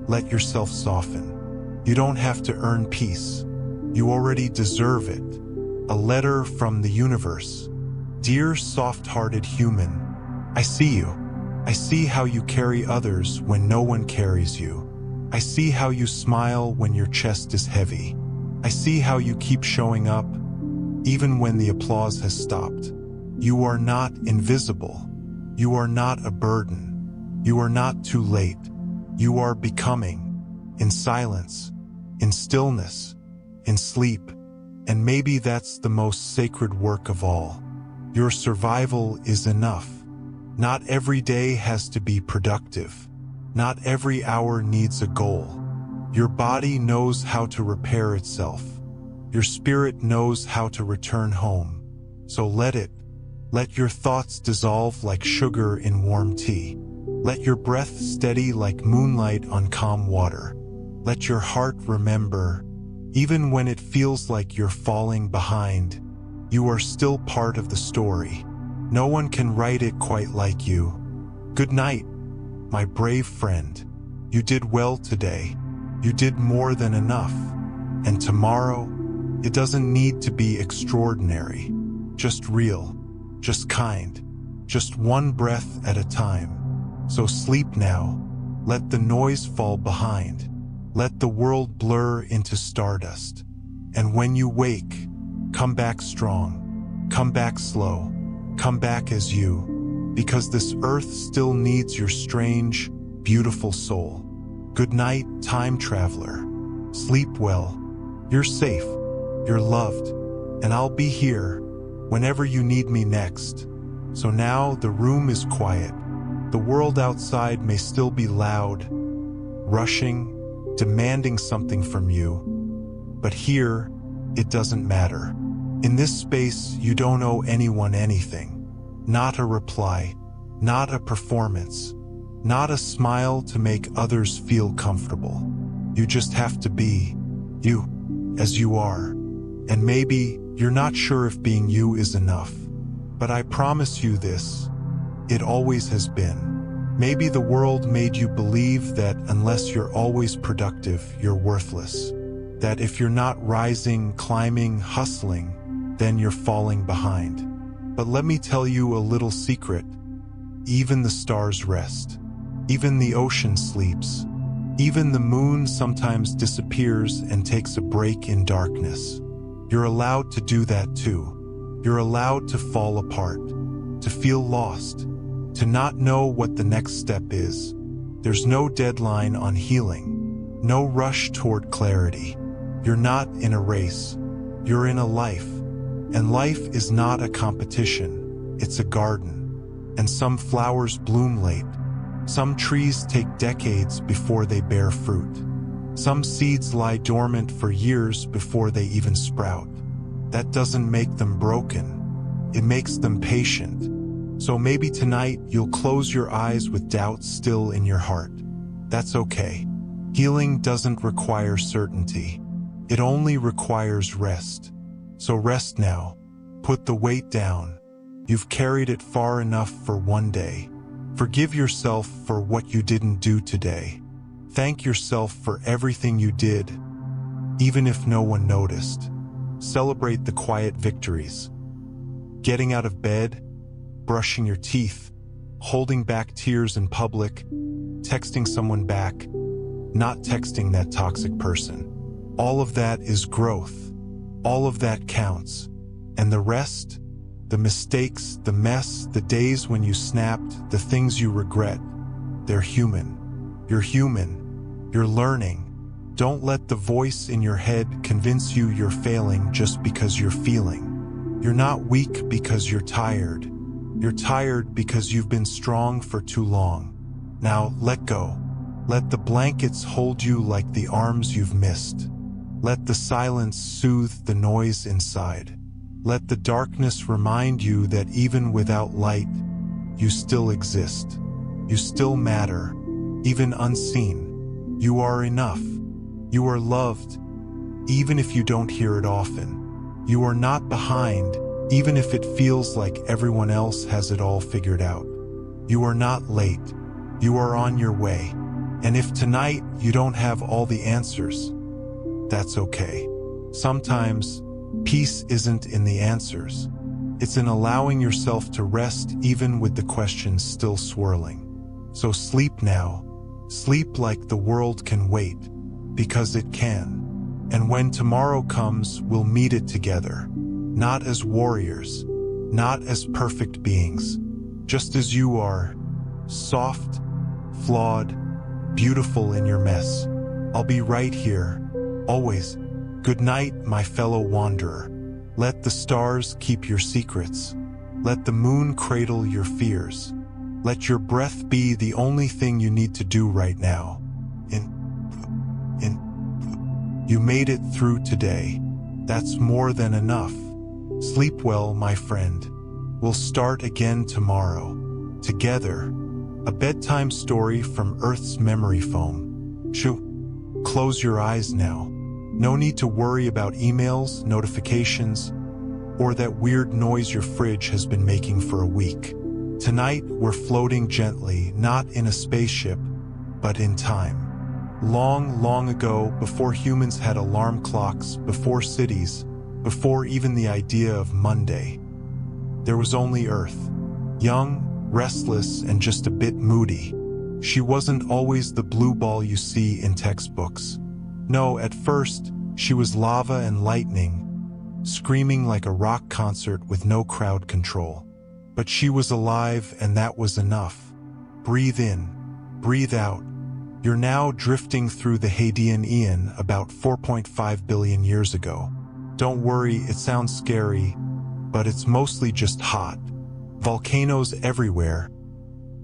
let yourself soften. You don't have to earn peace. You already deserve it. A letter from the universe. Dear soft-hearted human, I see you. I see how you carry others when no one carries you. I see how you smile when your chest is heavy. I see how you keep showing up, even when the applause has stopped. You are not invisible. You are not a burden. You are not too late. You are becoming, in silence, in stillness, in sleep, and maybe that's the most sacred work of all. Your survival is enough. Not every day has to be productive. Not every hour needs a goal. Your body knows how to repair itself. Your spirit knows how to return home. So let it. Let your thoughts dissolve like sugar in warm tea. Let your breath steady like moonlight on calm water. Let your heart remember, even when it feels like you're falling behind, you are still part of the story. No one can write it quite like you. Good night, my brave friend. You did well today. You did more than enough. And tomorrow, it doesn't need to be extraordinary. Just real, just kind, just one breath at a time. So sleep now. Let the noise fall behind. Let the world blur into stardust. And when you wake, come back strong. Come back slow. Come back as you. Because this earth still needs your strange, beautiful soul. Good night, time traveler. Sleep well. You're safe. You're loved. And I'll be here whenever you need me next. So now the room is quiet. The world outside may still be loud, rushing, demanding something from you. But here, it doesn't matter. In this space, you don't owe anyone anything. Not a reply, not a performance, not a smile to make others feel comfortable. You just have to be you, as you are. And maybe you're not sure if being you is enough. But I promise you this, it always has been. Maybe the world made you believe that unless you're always productive, you're worthless. That if you're not rising, climbing, hustling, then you're falling behind. But let me tell you a little secret. Even the stars rest. Even the ocean sleeps. Even the moon sometimes disappears and takes a break in darkness. You're allowed to do that too. You're allowed to fall apart, to feel lost, to not know what the next step is. There's no deadline on healing, no rush toward clarity. You're not in a race, you're in a life. And life is not a competition, it's a garden. And some flowers bloom late. Some trees take decades before they bear fruit. Some seeds lie dormant for years before they even sprout. That doesn't make them broken. It makes them patient. So maybe tonight you'll close your eyes with doubt still in your heart. That's okay. Healing doesn't require certainty. It only requires rest. So rest now. Put the weight down. You've carried it far enough for one day. Forgive yourself for what you didn't do today. Thank yourself for everything you did, even if no one noticed. Celebrate the quiet victories. Getting out of bed, brushing your teeth, holding back tears in public, texting someone back, not texting that toxic person. All of that is growth. All of that counts. And the rest, the mistakes, the mess, the days when you snapped, the things you regret, they're human. You're human. You're learning. Don't let the voice in your head convince you you're failing just because you're feeling. You're not weak because you're tired. You're tired because you've been strong for too long. Now let go. Let the blankets hold you like the arms you've missed. Let the silence soothe the noise inside. Let the darkness remind you that even without light, you still exist. You still matter, even unseen. You are enough. You are loved, even if you don't hear it often. You are not behind, even if it feels like everyone else has it all figured out. You are not late. You are on your way. And if tonight you don't have all the answers, that's okay. Sometimes, peace isn't in the answers. It's in allowing yourself to rest even with the questions still swirling. So sleep now. Sleep like the world can wait, because it can. And when tomorrow comes, we'll meet it together. not as warriors, not as perfect beings, just as you are, soft, flawed, beautiful in your mess. I'll be right here, always. Good night, my fellow wanderer. Let the stars keep your secrets. Let the moon cradle your fears. Let your breath be the only thing you need to do right now. You made it through today. That's more than enough. Sleep well, my friend. We'll start again tomorrow. Together. A bedtime story from Earth's memory foam. Shoo. Close your eyes now. No need to worry about emails, notifications, or that weird noise your fridge has been making for a week. Tonight, we're floating gently, not in a spaceship, but in time. Long, long ago, before humans had alarm clocks, before cities, before even the idea of Monday, there was only Earth. Young, restless, and just a bit moody. She wasn't always the blue ball you see in textbooks. No, at first, she was lava and lightning, screaming like a rock concert with no crowd control. But she was alive, and that was enough. Breathe in, breathe out. You're now drifting through the Hadean Eon about 4.5 billion years ago. Don't worry, it sounds scary, but it's mostly just hot. Volcanoes everywhere.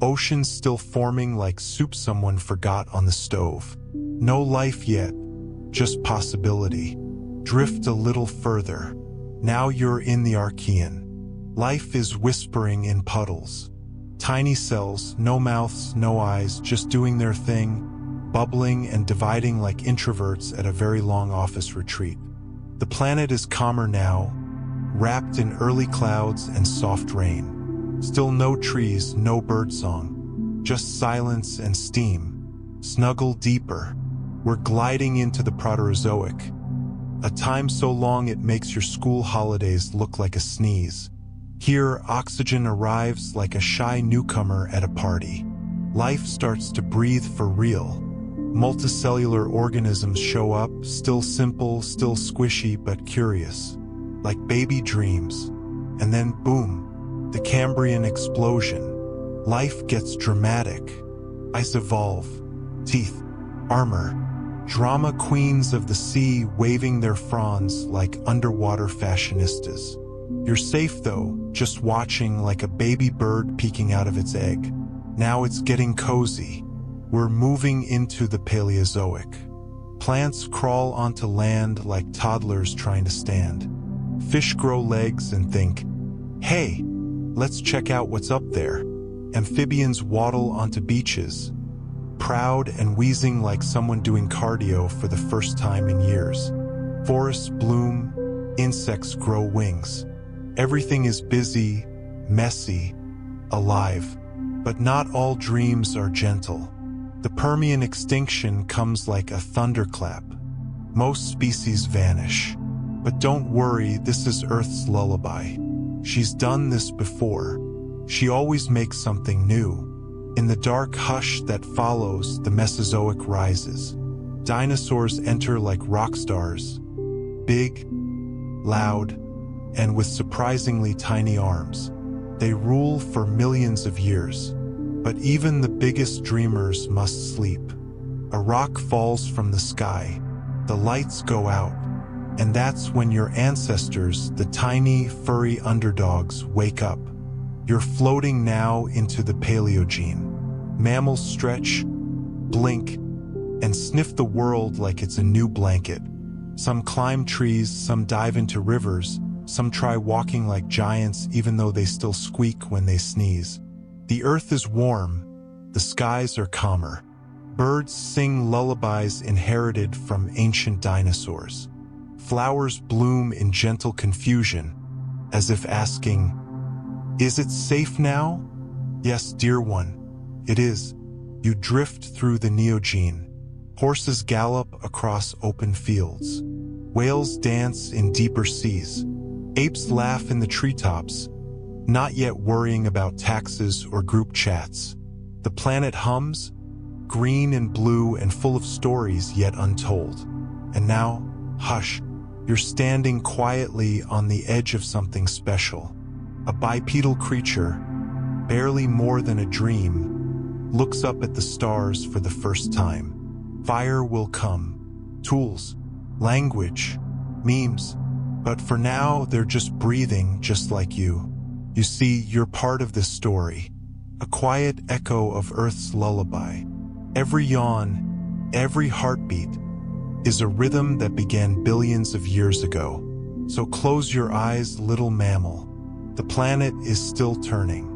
Oceans still forming like soup someone forgot on the stove. No life yet, just possibility. Drift a little further. Now you're in the Archean. Life is whispering in puddles. Tiny cells, no mouths, no eyes, just doing their thing, bubbling and dividing like introverts at a very long office retreat. The planet is calmer now, wrapped in early clouds and soft rain. Still no trees, no birdsong, just silence and steam. Snuggle deeper. We're gliding into the Proterozoic, a time so long it makes your school holidays look like a sneeze. Here, oxygen arrives like a shy newcomer at a party. Life starts to breathe for real. Multicellular organisms show up, still simple, still squishy, but curious. Like baby dreams. And then boom, the Cambrian explosion. Life gets dramatic. Ice evolve. Teeth. Armor. Drama queens of the sea waving their fronds like underwater fashionistas. You're safe though, just watching like a baby bird peeking out of its egg. Now it's getting cozy. We're moving into the Paleozoic. Plants crawl onto land like toddlers trying to stand. Fish grow legs and think, hey, let's check out what's up there. Amphibians waddle onto beaches, proud and wheezing like someone doing cardio for the first time in years. Forests bloom, insects grow wings. Everything is busy, messy, alive. But not all dreams are gentle. The Permian extinction comes like a thunderclap. Most species vanish. But don't worry, this is Earth's lullaby. She's done this before. She always makes something new. In the dark hush that follows, the Mesozoic rises. Dinosaurs enter like rock stars. Big, loud, and with surprisingly tiny arms. They rule for millions of years. But even the biggest dreamers must sleep. A rock falls from the sky. The lights go out. And that's when your ancestors, the tiny, furry underdogs, wake up. You're floating now into the Paleogene. Mammals stretch, blink, and sniff the world like it's a new blanket. Some climb trees, some dive into rivers, some try walking like giants even though they still squeak when they sneeze. The earth is warm, the skies are calmer. Birds sing lullabies inherited from ancient dinosaurs. Flowers bloom in gentle confusion, as if asking, is it safe now? Yes, dear one, it is. You drift through the Neogene. Horses gallop across open fields. Whales dance in deeper seas. Apes laugh in the treetops, not yet worrying about taxes or group chats. The planet hums, green and blue and full of stories yet untold. And now, hush, You're standing quietly on the edge of something special. A bipedal creature, barely more than a dream, looks up at the stars for the first time. Fire will come. Tools, language, memes. But for now, they're just breathing just like you. You see, you're part of this story. A quiet echo of Earth's lullaby. Every yawn, every heartbeat, is a rhythm that began billions of years ago. So close your eyes, little mammal. The planet is still turning.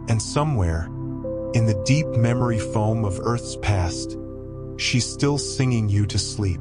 And somewhere, in the deep memory foam of Earth's past, she's still singing you to sleep.